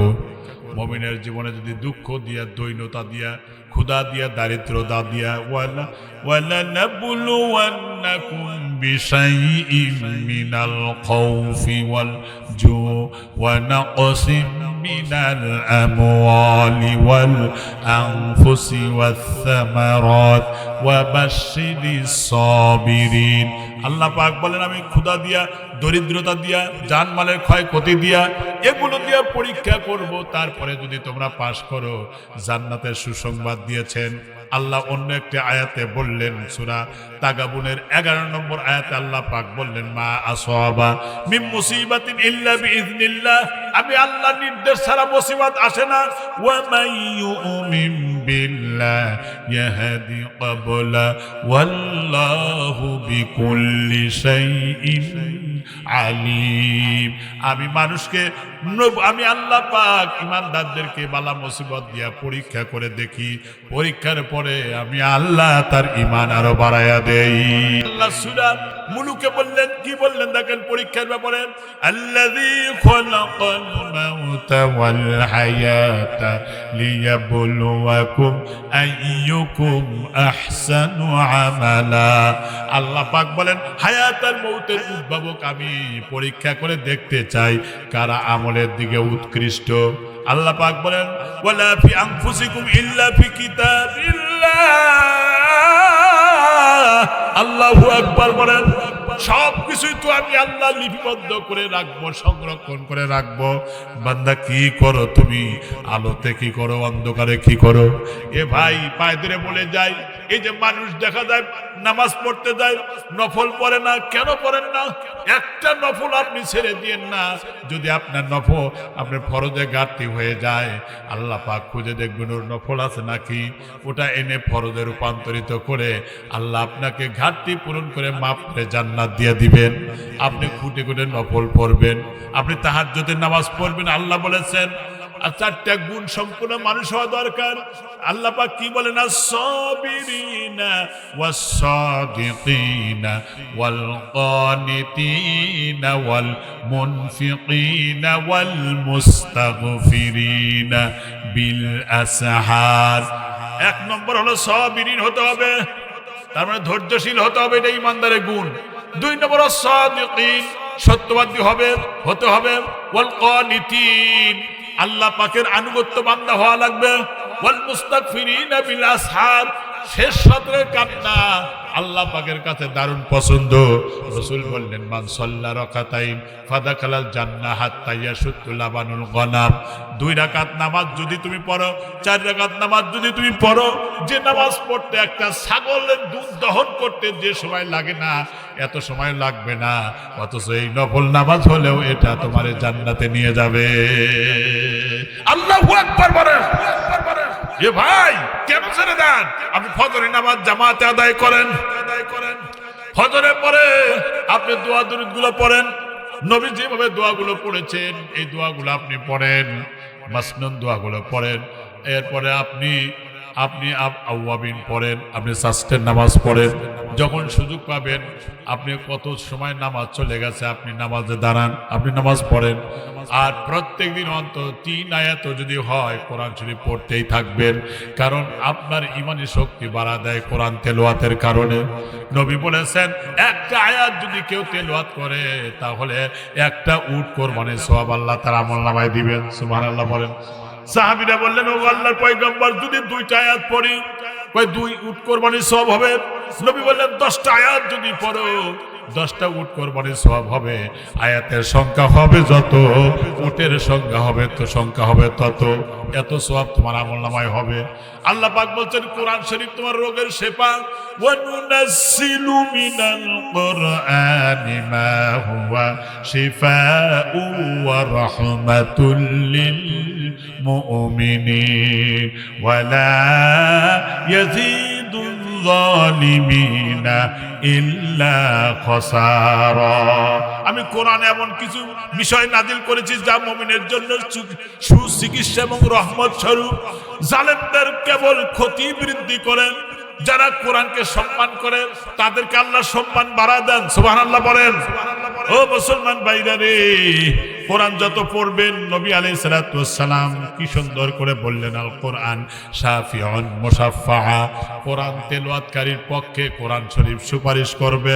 মুমিনের জীবনে যদি দুঃখ দিয়া, দৈন্যতা দিয়া, ক্ষুধা দিয়া, দারিদ্রতা দিয়া, ওয়ালা নাবলুওয়ান্নাকুম বিশাইইম মিনাল খাউফি ওয়াল জু ওয়া নাকসিম মিনাল আমওয়ালি ওয়াল আনফুসি ওয়াস সামারাত ওয়া বাশশিরিস সাবিরিন। আল্লাহ পাক বলেন, আমি ক্ষুধা দিয়া, দরিদ্রতা দিয়া, জানমালের ক্ষয়ক্ষতি দিয়া, এগুলো দিয়া পরীক্ষা করব, তারপরে যদি তোমরা পাশ করো জান্নাতের সুসংবাদ দিয়েছেন। আল্লাহ অন্য একটি আয়াতে বললেন, সূরা তাগাবুনের 11 নম্বর আয়াতে আল্লাহ পাক বললেন, মা আসাবা মিন মুসিবাতিন ইল্লা বিইذنিল্লাহ, আমি আল্লাহর নির্দেশ ছাড়া মুসিবত আসে না। ওয়া মান ইউমিন বিল্লাহ ইয়াহদি ক্বাবলা ওয়াল্লাহু বিকুল্লি শাইইন আলিম। আমি মানুষকে, আমি আল্লাহ পাক ইমানদারদেরকে বালা মুসিবত দিয়া পরীক্ষা করে দেখি, পরীক্ষার পরে আমি আল্লাহ তার ঈমান আরো বাড়ায়া দেই। আল্লাহ সূরা মুলুকে বললেন, কি বললেন দেখেন পরীক্ষার ব্যাপারে, আল্লাযী খালাকাল মাউতা ওয়াল হায়াতা লিয়াবলুয়াকুম আইয়ুকুম আহসানু আমালা। আল্লাহ পাক বলেন, হায়াত আর মউতের উদ্ভাবক আমি পরীক্ষা করে দেখতে চাই কারা আমলের দিকে উৎকৃষ্ট। আল্লাহ পাক বলেন, ওয়ালা ফি আনফুসিকুম ইল্লা ফি কিতাবিল্লাহ। আল্লাহু আকবার বলেন, সব কিছুই তো আমি আল্লাহ লিপিবদ্ধ করে রাখবো, সংরক্ষণ করে রাখবো। বান্দা কি করো তুমি, আলোতে কি করো, অন্ধকারে কি করো? এ ভাই পায়ে ধরে বলে যাই, এই যে মানুষ দেখা যায় নামাজ পড়তে যায়, নফল পড়ে না, কেন পড়েন না? একটা নফল আপনি ছেড়ে দিয়েন না। যদি আপনার নফল আপনার ফরজে ঘাটতি হয়ে যায়, আল্লাহ পাক খুঁজে দেখবেন ওর নফল আছে নাকি, ওটা এনে ফরজে রূপান্তরিত করে আল্লাহ আপনাকে ঘাটতি পূরণ করে মাফ করে জান্নাত দিয়ে দিবেন। আপনি খুঁটে খুঁটে নফল পড়বেন, আপনি তাহাজ্জুদের নামাজ পড়বেন। আল্লাহ বলেছেন আর 4টা গুণ সম্পূর্ণ মানুষ হওয়া দরকার। আল্লাহ পাক কি বলেন, আস-সাবিরিনা ওয়াস-সাদিকিনা ওয়াল কানিতিনা ওয়াল মুনফিকিনা ওয়াল মুস্তাগফিরিনা বিল আসহার। 1 নম্বর হলো সাবিরিন হতে হবে, তার মানে ধৈর্যশীল হতে হবে, এটা ইমানদারের গুণ। 2 নম্বর সাদিকিন, সত্যবাদী হতে হবে। ওয়াল কানিতিন, আল্লাহ পাকের আনুগত্য বান্দা হওয়া লাগবে। ওয়াল মুস্তাগফিরিনা বিল আসহার, শেষ রাতের কান্না আল্লাহ পাকের কাছে দারুণ পছন্দ। রাসূল বললেন, মান সাল্লা রাকাতাইন ফাদাখালাল জান্নাহ হাত্তা ইয়াশুত্তু লাবানুল গনাম। 2 রাকাত নামাজ যদি তুমি পড়ো, 4 রাকাত নামাজ যদি তুমি পড়ো, যে নামাজ পড়তে একটা ছাগলের দুধ দহন করতে যে সময় লাগে না, এত সময় লাগবে না, অথচ এই নফল নামাজ হলেও এটা তোমার জান্নাতে নিয়ে যাবে। আল্লাহু আকবার বলেন। এ ভাই কেন ছেড়ে দেন? আপনি ফজরের নামাজ জামাতে আদায় করেন, ফজরের পরে আপনি দোয়া দরুদ গুলো পড়েন, নবী যেভাবে দোয়াগুলো পড়েছেন এই দোয়াগুলো আপনি পড়েন, মাসনুন দোয়াগুলো পড়েন। এরপরে আপনি আওয়াবিন পড়েন, আপনি সাস্টের নামাজ পড়েন। যখন সুযোগ পাবেন, আপনি কত সময় নামাজ চলে গেছে, আপনি নামাজে দাঁড়ান, আপনি নামাজ পড়েন। আর প্রত্যেক দিন অন্তত 3 আয়াত যদি হয় কোরআন শরীফ পড়তেই থাকবেন, কারণ আপনার ঈমানি শক্তি বাড়া দেয় কোরআন তেলাওয়াতের কারণে। নবী বলেছেন, একটা আয়াত যদি কেউ তেলাওয়াত করে তাহলে একটা উট কোরবানির সওয়াব আল্লাহ তার আমলনামায় দিবেন। সুবহানাল্লাহ বলেন। সাহাবীরা বললেন, ও আল্লাহর পয়গম্বর, যদি 2টা আয়াত পড়ি, কয় 2 উট কোরবানির সওয়াব হবে। নবী বললেন, 10টা আয়াত যদি পড়ো 10টা উট কোরবানির সওয়াব হবে। আয়াতের সংখ্যা হবে যত, উটের সংখ্যা হবে তত, এত সওয়াব তোমার আমলনামায় হবে। আল্লাহ পাক বলছেন, কোরআন শরীফ তোমার রোগের শেফা। ওয়া নুনাজ্জিলু মিনাল কুরআনি মা হুয়া শিফাউ ওয়া রাহমাতুল লিল মুমিনিন ওয়া লা ইয়াজিদু যালিমিনা ইল্লা খাসারা। আমি কোরআনে এমন কিছু বিষয় নাজিল করেছি যা মুমিনের জন্য সুচিকিৎসা এবং রহমত স্বরূপ। জালেমদের কেবল ক্ষতি বৃদ্ধি করেন। যারা কোরআনকে সম্মান করে তাদেরকে আল্লাহ সম্মান বাড়া দেন। সুবহানাল্লাহ বলেন। ও মুসলমান ভাইরা রে, কোরআন যত পড়বেন, নবী আলাইহিস সালাতু ওয়াস সালাম কি সুন্দর করে বললেন, আল কোরআন শাফিউন মুশাফফা, কোরআন তেলাওয়াতকারীর পক্ষে কোরআন শরীফ সুপারিশ করবে।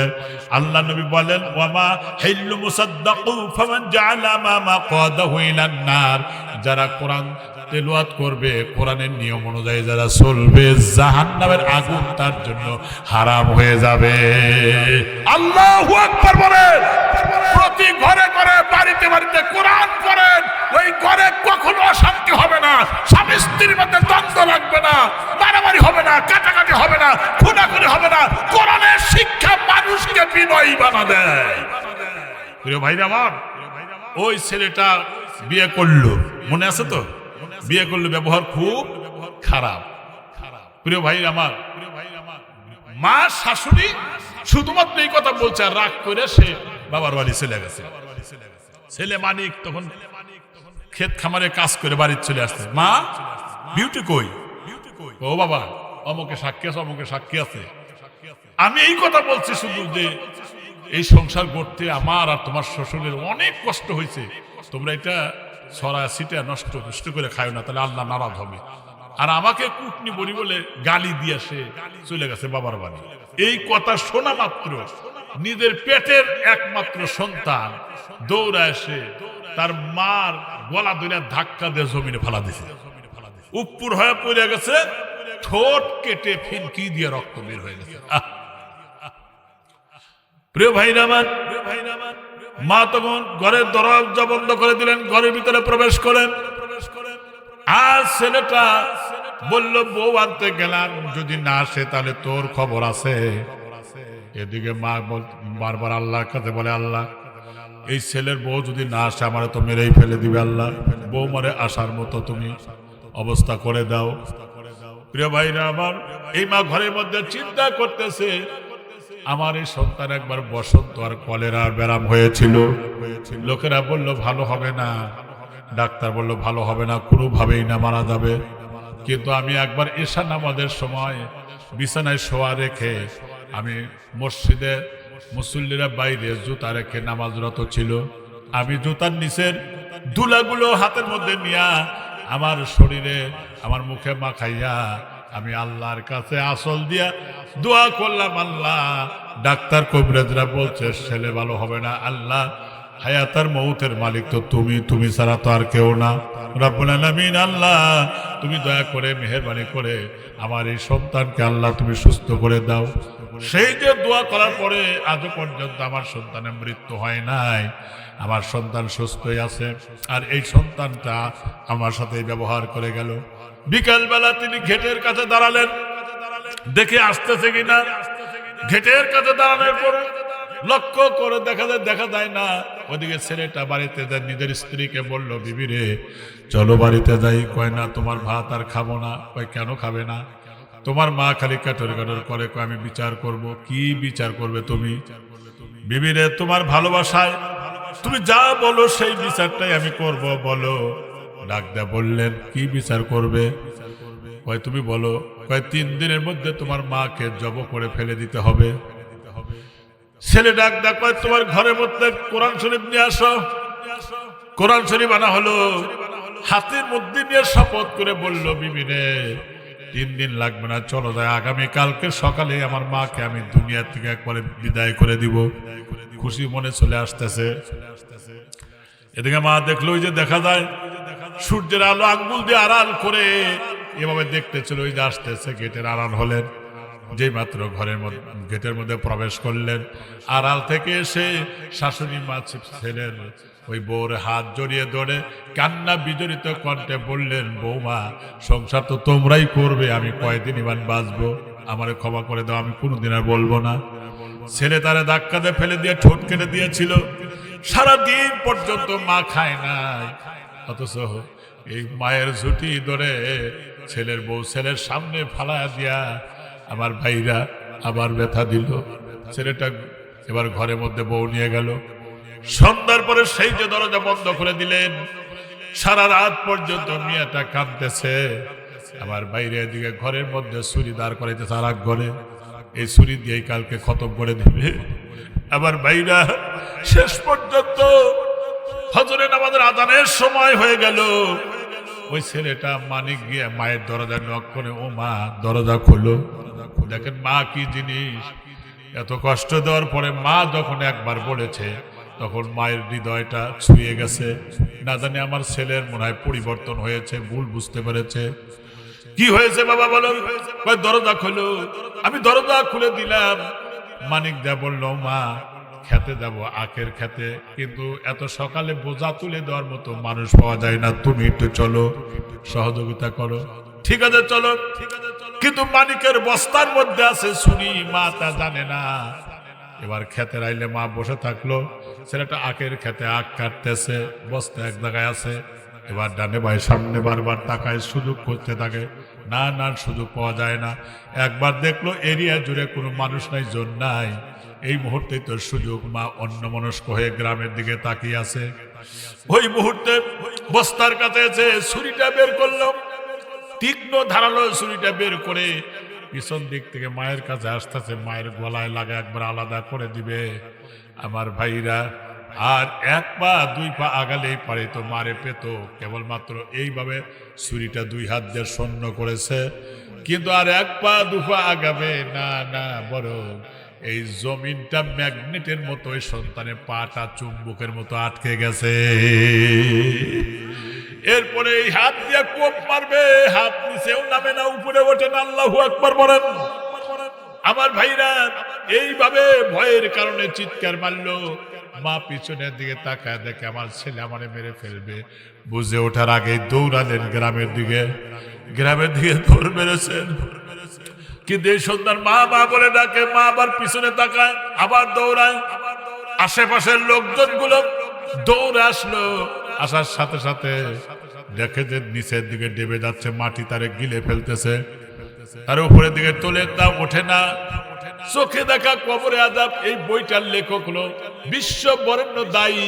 আল্লাহ নবী বলেন, ওয়ামা হিল্লু মুসাদ্দাকু ফামান জাআলা মা মাকাদাহু ইলান নার, যারা কোরআন তেলাওয়াত করবে, কোরআনের নিয়ম অনুযায়ী যারা চলবে, জাহান্নামের আগুন তার জন্য হারাম হয়ে যাবে। আল্লাহু আকবার বলেন। প্রতি ঘরে ঘরে, বাড়িতে বাড়িতে কোরআন পড়েন, ওই ঘরে কখনো অশান্তি হবে না, স্বামী স্ত্রীর মধ্যে দ্বন্দ্ব লাগবে না, মারামারি হবে না, কাটাকাটি হবে না, খুনাখুনি হবে না। কোরআনের শিক্ষা মানুষকে বিনয়ী বানা দেয়। প্রিয় ভাইরা আমার, ওই ছেলেটা বিয়ে করলো, মনে আছে তো? বিয়ে করলো, ব্যবহার খুব খারাপ। প্রিয় ভাই আমার, মা শাশুড়ি শুধুমাত্র এই কথা বলছে, আর রাগ করে সে বাবার বাড়ি চলে গেছে। ছেলে মানিক তখন ক্ষেত খামারে কাজ করে বাড়ি চলে আসছে। মা, বিউটি কই? ও বাবা, অমুকে সাক্ষী আছে, অমুকে সাক্ষী আছে। আমি এই কথা বলছি শুধু যে এই সংসার করতে আমার আর তোমার শ্বশুরের অনেক কষ্ট হয়েছে, তোমরা এটা ছড়া ছিটা নষ্ট করে খায় না, তাহলে আল্লাহ নারাজ হবে। আর আমাকে কুটনি বলি বলে গালি দিয়ে সে চলে গেছে বাবার বাড়ি। এই কথা শোনা মাত্র নিজের পেটের একমাত্র সন্তান দৌড়া এসে তার মার গলা ধরে ধাক্কা দিয়ে জমিনে ফেলা দিছে। উপর হয়ে পড়ে গেছে, ঠোঁট কেটে ফিনকি দিয়ে রক্ত বের হয়ে গেছে। প্রিয় ভাইরা আমার, মা তখন ঘরের দরজা বন্ধ করে দিলেন, ঘরের ভিতরে প্রবেশ করেন। আর ছেলেটা বলল, বউ আনতে গেলাম, যদি না আসে তাহলে তোর খবর আছে। এদিকে মা বারবার আল্লাহর কাছে বলে, আল্লাহ, এই ছেলের বউ যদি না আসে আমার তো মেরেই ফেলে দিবে, আল্লাহ বউ মারে আসার মতো তুমি অবস্থা করে দাও। প্রিয় ভাইরা আমার, এই মা ঘরের মধ্যে চিন্তা করতেছে, আমার এই সন্তান একবার বসন্ত আর কলেরার ব্যারাম হয়েছিল, লোকেরা বলল ভালো হবে না, ডাক্তার বলল ভালো হবে না, কোনোভাবেই না, মারা যাবে। কিন্তু আমি একবার এশা নামাজের সময় বিছানায় শোয়া রেখে, আমি মসজিদে মুসল্লিরা বাইরে জুতা রেখে নামাজরত ছিল, আমি জুতার নিচের ধুলাগুলো হাতের মধ্যে নিয়া আমার শরীরে আমার মুখে মাখাইয়া আমি আল্লাহর কাছে আসল দিয়া দোয়া করলাম, আল্লাহ, ডাক্তার কবিরাজরা বলছে ছেলে ভালো হবে না, আল্লাহ হায়াতার মৌতের মালিক তো তুমি ছাড়া তো আর কেউ না, রব্বুল আলামিন, আল্লাহ তুমি দয়া করে মেহেরবানি করে আমার এই সন্তানকে আল্লাহ তুমি সুস্থ করে দাও। সেই যে দোয়া করার পরে আজও পর্যন্ত আমার সন্তানের মৃত্যু হয় নাই, আমার সন্তান সুস্থই আছে। আর এই সন্তানটা আমার সাথে ব্যবহার করে গেল। বিকালবেলা তিনি গেটের কাছে দাঁড়ালেন, দেখে আসতেছে কিনা। গেটের কাছে দাঁড়ানোর পরে লক্ষ্য করে দেখা যায় না। ওদিকে ছেলেটা বাড়িতে যায়, নিজের স্ত্রীকে বলল, বিবি রে চলো বাড়িতে যাই। কয় না, তোমার ভাত আর খাবো না। কয় কেন খাবে না? তোমার মা খালি কাটর করে, কয় আমি বিচার করব। কি বিচার করবে তুমি? বিবি রে তোমার ভালোবাসায় তুমি যা বলো সেই বিচারটাই আমি করব, বলো। ডাক দেয়া বললেন, কি বিচার করবে? কয় তুমি বলো। কয় 3 দিনের মধ্যে তোমার মাকে জব করে ফেলে দিতে হবে। ছেলে ডাক দেয়া কয়, তোমার ঘরের মধ্যে কোরআন শরীফ নিয়ে আসো। কোরআন শরীফ আনা হলো, হাতের মধ্যে নিয়ে শপথ করে বলল, বিবি রে 3 দিন লাগবে না, চলো যায়, আগামী কালকে সকালে আমার মাকে আমি দুনিয়া থেকে একবারে বিদায় করে দিব। খুশি মনে চলে আসতেছে। এদিকে মা দেখলো, যে দেখা যায় সূর্যের আলো আঙ্গুল দিয়ে আড়াল করে এভাবে দেখতেছিল, ওই যে আসতেছে, গেটের আড়াল হলেন। যেই মাত্র ঘরের মধ্যে গেটের মধ্যে প্রবেশ করলেন, আড়াল থেকে এসে শাশুড়ি মা ছেলের ওই বউর হাত জড়িয়ে ধরে কান্না বিজড়িত কণ্ঠে বললেন, বৌমা, সংসার তো তোমরাই করবে, আমি কয়দিন ইমান বাঁচবো, আমারে ক্ষমা করে দাও, আমি কোনোদিন আর বলবো না। ছেলে তারা ধাক্কা দিয়ে ফেলে দিয়ে ঠোঁট কেটে দিয়েছিল। সারাদিন পর্যন্ত মা খায় নাই, অথচ এই মায়ের ঝুঁটি ধরে ছেলের বউ ছেলের সামনে ফালায়া দিয়া আমার ভাইরা আবার ব্যথা দিল। ছেলেটা এবার ঘরের মধ্যে বউ নিয়ে গেল। সন্ধ্যার পরে সেই যে দরজা বন্ধ করে দিলেন, সারা রাত পর্যন্ত মেয়েটা কাঁদতেছে। আমার বাইরে এদিকে ঘরের মধ্যে ছুরি দাঁড় করাইতেছে আর এক ঘরে, এই ছুরি দিয়ে কালকে খতম করে দিবে। আবার বাইরা শেষ পর্যন্ত ফজরের নামাজের আজানের সময় হয়ে গেল। ওই ছেলেটা মানিক গিয়ে মায়ের দরজা নক করে, ও মা দরজা খোলো। দেখেন মা কি জিনিস, এত কষ্ট দেওয়ার পরে মা যখন একবার বলেছে তখন মায়ের হৃদয়টা ছুঁয়ে গেছে। না জানি আমার ছেলের মনে হয় পরিবর্তন হয়েছে, ভুল বুঝতে পেরেছে। কি হয়েছে বাবা বলো? দরজা খোলো। আমি দরজা খুলে দিলাম। মানিক দা বলল, মা খেতে যাব, আখের খেতে, কিন্তু এত সকালে বোঝা তুলে দেওয়ার মতো মানুষ পাওয়া যায় না, তুমি একটু চলো, সহযোগিতা করো। ঠিক আছে চলো। কিন্তু মানিকের বস্তার মধ্যে আছে ছুরি, মা তা জানে না। এবার খেতে আইলে মা বসে থাকলো, ছেলেটা আখের খেতে আখ কাটতেছে, বস্তা এক জায়গায় আছে। এবার ডানে ভাই সামনে বারবার তাকায়, সুযোগ করতে থাকে, না না সুযোগ পাওয়া যায় না। একবার দেখলো এরিয়া জুড়ে কোনো মানুষ নাই, জন নাই। এই মুহূর্তে তোর সুযোগ। মা অন্যমনস্ক হয়ে গ্রামের দিকে তাকিয়ে আছে। ওই মুহূর্তে বস্তার কাছে এসে ছুরিটা বের করলো, তীক্ষ্ণ ধারালো ছুরিটা বের করে পিছন দিক থেকে মায়ের কাছে আসতেছে, মায়ের গলায় লাগা একবার আলাদা করে দিবে। আমার ভাইরা, আর এক পা দুই পা আগালেই পারে তো মারে পেত। কেবলমাত্র এইভাবে ছুরিটা দুই হাত দিয়ে শূন্য করেছে, কিন্তু আর এক পা দু পা আগাবে না, না, বরং এই জমিনটা ম্যাগনেটের মতো ওই সন্তানের পাটা চুম্বকের মতো আটকে গেছে। এরপরে এই হাত দিয়ে কোপ মারবে, হাত নিচেও নামে না, উপরে ওঠে না। আল্লাহু আকবার বলেন। আমার ভাইরা এইভাবে ভয়ের কারণে চিৎকার মারলো। মা পিছনের দিকে তাকায়, দেখে আমার ছেলে আমারে মেরে ফেলবে। বুঝে ওঠার আগে দৌড়ালেন গ্রামের দিকে, গ্রামের দিকে দৌড় মেরেছেন। কিন্তু এই সন্তান মা মা বলে ডাকে, মা আবার পিছনে তাকায়, আবার দৌড়ায়। আশেপাশের লোকজন গুলো দৌড়ে আসলো। আসার সাথে সাথে দেখে যে নিচের দিকে ডেবে যাচ্ছে, মাটি তারে গিলে ফেলতেছে। আর উপরের দিকে তোলে তা ওঠে না। চোখে দেখা কবরে আযাব, এই বইটার লেখক হলো বিশ্ব বরেণ্য দায়ী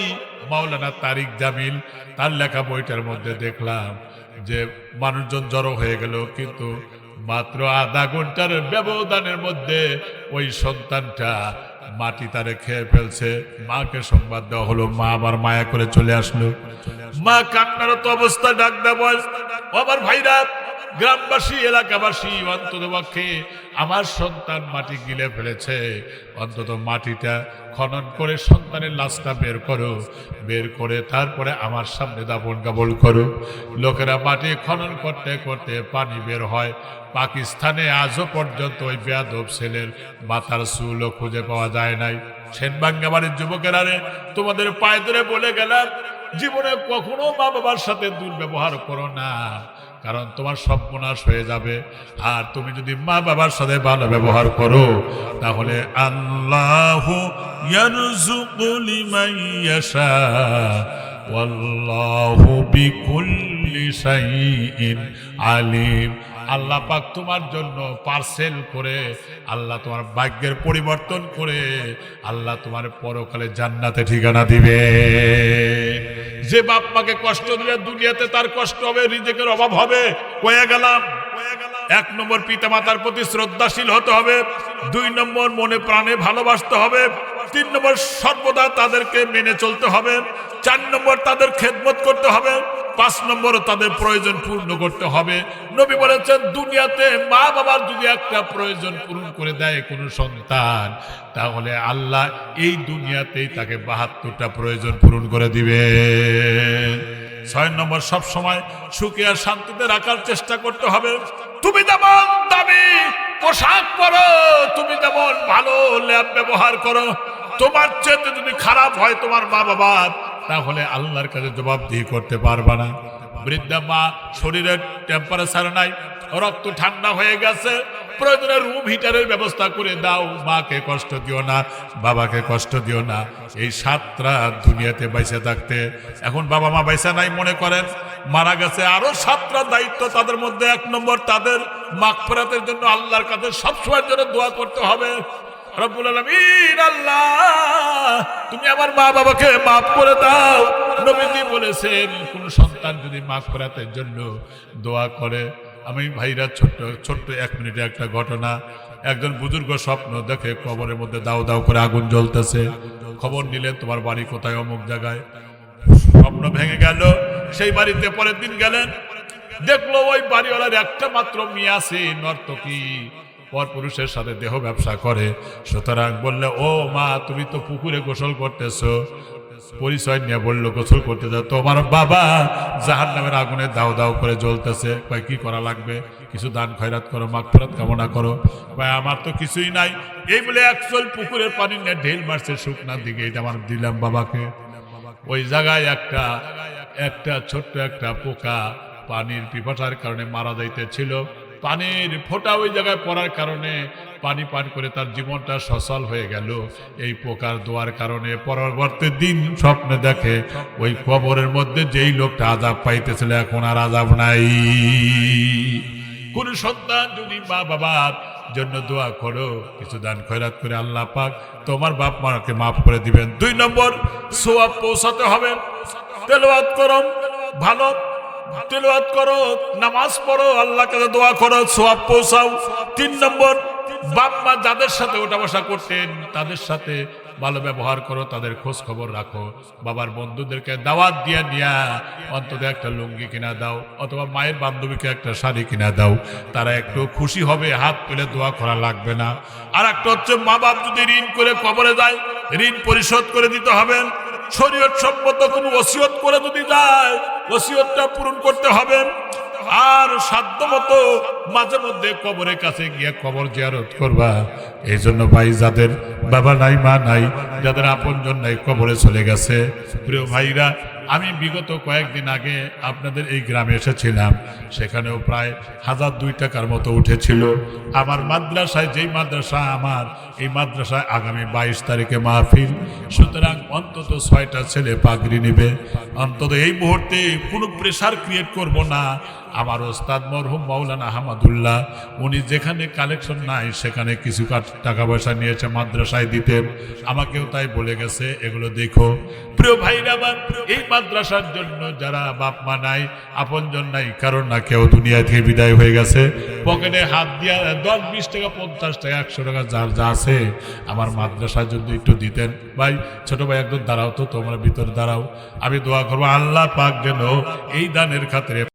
মাওলানা তারিক জামিল। তার লেখা বইটার মধ্যে দেখলাম যে মানুষজন জড়ো হয়ে গেল, কিন্তু মাত্র আধা ঘন্টার ব্যবধানের মধ্যে ওই সন্তানটা মাটি তারে খেয়ে ফেলছে। মাকে সংবাদ দেওয়া হলো, মা আবার মায়া করে চলে আসলো। মা কান্নারত অবস্থায় ডাক দেওয়া, আমার ভাইরা, গ্রামবাসী, এলাকাবাসী, অন্তত পক্ষে আমার সন্তান মাটি গিলে ফেলেছে, অন্তত মাটিটা খনন করে সন্তানের লাশটা বের করো, বের করে তারপরে আমার সামনে দাফন কাফন করো। লোকেরা মাটি খনন করতে করতে পানি বের হয়। পাকিস্তানে আজও পর্যন্ত ওই বেয়াদব ছেলের মাথার চুলও খুঁজে পাওয়া যায় নাই। সেনবাঙ্গাবাড়ির যুবকেরা রে, তোমাদের পায়ে ধরে বলে গেলাম, জীবনে কখনো মা বাবার সাথে দুর্ব্যবহার করো না, কারণ তোমার সর্বনাশ হয়ে যাবে। আর তুমি যদি মা বাবার সাথে ভালো ব্যবহার করো, তাহলে আল্লাহু ইয়ারযুকু লিমান ইয়াশা ওয়াল্লাহু বিকুল্লি শাইইন আলিম। আল্লাহ পাক তোমার জন্য পার্সেল করে, আল্লাহ তোমার ভাগ্যের পরিবর্তন করে, আল্লাহ তোমার পরকালে জান্নাতে ঠিকানা দিবে। যে বাপ মাকে কষ্ট দিলে দুনিয়াতে তার কষ্ট হবে, রিজিকের অভাব হবে। কয়ে গেলাম, এক নম্বর পিতা মাতার প্রতি শ্রদ্ধাশীল হতে হবে, দুই নম্বর মনে প্রাণে ভালোবাসতে হবে, তিন নম্বর সর্বদা তাদেরকে মেনে চলতে হবে, চার নম্বর তাদের খেদমত করতে হবে, পাঁচ নম্বর তাদের প্রয়োজন পূর্ণ করতে হবে। নবী বলেছেন, দুনিয়াতে মা বাবার যদি একটা প্রয়োজন পূরণ করে দেয় কোনো সন্তান, তাহলে আল্লাহ এই দুনিয়াতেই তাকে 72টা প্রয়োজন পূরণ করে দিবে। 6 নম্বর, সব সময় সুখে আর শান্তিতে রাখার চেষ্টা করতে হবে। তুমি যেমন দামি পোশাক পরো, তুমি যেমন ভালো ল্যাব ব্যবহার করো, তোমার চেয়ে যদি খারাপ হয় তোমার মা বাবার, তাহলে আল্লাহর কাছে জবাবদিহি করতে পারবা না। বৃদ্ধা মা, শরীরের টেম্পারেচার নাই, রক্ত ঠান্ডা হয়ে গেছে, প্রয়োজনে রুম হিটারের ব্যবস্থা করে দাও। মাকে কষ্ট দিও না, বাবাকে কষ্ট দিও না। এই 7টা দুনিয়াতে বাইসে থাকতে, এখন বাবা মা বাইসা নাই মনে করেন, মারা গেছে, আরো 7টা দায়িত্ব তাদের মধ্যে। 1 নম্বর, তাদের মাগফিরাতের জন্য আল্লাহর কাছে সবসময়ের জন্য দোয়া করতে হবে। রব্বুল আলামিন, আল্লাহ তুমি আমার মা বাবাকে মাফ করে দাও। নবীজি বলেছেন, কোন সন্তান যদি মাগফিরাতের জন্য দোয়া করে, আমি ভাইরা ছোট্ট 1 মিনিটে একটা ঘটনা। একজন বুজুর্গ স্বপ্ন দেখে কবরের মধ্যে দাও দাও করে আগুন জ্বলতেছে। খবর নিলেন, তোমার বাড়ি কোথায়? অমুক জায়গায়। স্বপ্ন ভেঙে গেল। সেই বাড়িতে পরের দিন গেলেন, দেখলো ওই বাড়িওয়ালার একটা মাত্র মেয়ে আছে, নর্তকী, পরপুরুষের সাথে দেহ ব্যবসা করে। সুতরাং বললে, ও মা, তুমি তো পুকুরে গোসল করতেছো। পরিচয় নিয়ে বললো, গোসল করতে যাও, তোমার বাবা জাহান্নামের আগুনে দাও দাও করে জ্বলতেছে। ভাই কি করা লাগবে? কিছু দান খয়রাত করো, মাগফিরাত কামনা করো। ভাই আমার তো কিছুই নাই। এই বলে একচল পুকুরের পানি নিয়ে ঢেল মারছে শুকনার দিকে, এটা আমার দিলাম বাবাকে। ওই জায়গায় একটা ছোট্ট একটা পোকা পানির পিপাসার কারণে মারা যাইতেছিল। পানির ফোঁটা ওই জায়গায় পড়ার কারণে পানি পান করে তার জীবনটা সচল হয়ে গেল। এই পোকার দোয়ার কারণে পরবর্তী দিন স্বপ্নে দেখে ওই কবরের মধ্যে যেই লোকটা আযাব পাইতেছিল, এখন আর আযাব নাই। কোন সন্তান যদি মা বাবার জন্য দোয়া করো, কিছু দান খয়রাত করে, আল্লাহ পাক তোমার বাপ মাকে মাফ করে দিবেন। 2 নম্বর, সওয়াব পৌঁছাতে হবে। তেলাওয়াত করো, ভালো তেলাওয়াত করো, নামাজ পড়ো, আল্লাহর কাছে দোয়া করো, সওয়াব পৌঁছাও। 3 নম্বর, বাপ মা যাদের সাথে ওঠা বসা করতেন তাদের সাথে ভালো ব্যবহার করো, তাদের খোঁজ খবর রাখো। বাবার বন্ধুদেরকে দাওয়াত দিয়া নিয়া অন্তত একটা লুঙ্গি কিনা দাও, অথবা মায়ের বান্ধবীকে একটা শাড়ি কিনা দাও, তারা একটু খুশি হবে। হাত তুলে দোয়া করা লাগবে না। আর একটা হচ্ছে, মা বাপ যদি ঋণ করে কবরে যায়, ঋণ পরিশোধ করে দিতে হবে। শরীয়ত সম্মত কোনো ওসিয়ত করে যদি যায়, ওসিয়তটা পূরণ করতে হবে। আর সাধ্যমতো মাঝে মধ্যে কবরের কাছে গিয়ে কবর জিয়ারত করবা। এই জন্য ভাই, যাদের বাবা নাই, মা নাই, যাদের আপনজন নাই, কবরে চলে গেছে, প্রিয় ভাইরা, আমি বিগত কয়েকদিন আগে আপনাদের এই গ্রামে এসেছিলাম। সেখানেও প্রায় 1002 টাকার মতো উঠেছিল। আমার মাদ্রাসায়, যেই মাদ্রাসা আমার, এই মাদ্রাসায় আগামী 22 তারিখে মাহফিল। সুতরাং অন্তত 6টা ছেলে পাগড়ি নেবে। অন্তত এই মুহূর্তে কোনো প্রেশার ক্রিয়েট করব না। আমার ওস্তাদ মরহুম মাওলানা আহমদুল্লাহ, উনি যেখানে কালেকশন নাই সেখানে কিছু টাকা পয়সা নিয়েছে মাদ্রাসায় দিতে। আমাকেও তাই বলে গেছে, এগুলো দেখো। প্রিয় ভাইরা আমার, এই মাদ্রাসার জন্য যারা বাপ মা নাই, আপনজন নাই, কারণ না কেউ দুনিয়া থেকে বিদায় হয়ে গেছে, পকেটে হাত দিয়া 10, 20 টাকা, 50 টাকা, 100 টাকা যার যা আছে, আমার মাদ্রাসার জন্য একটু দিতেন। ভাই, ছোট ভাই একদম দাঁড়াও তো, তোমরা ভিতরে দাঁড়াও। আমি দোয়া করবো আল্লাহ পাক যেন এই দানের খাতিরে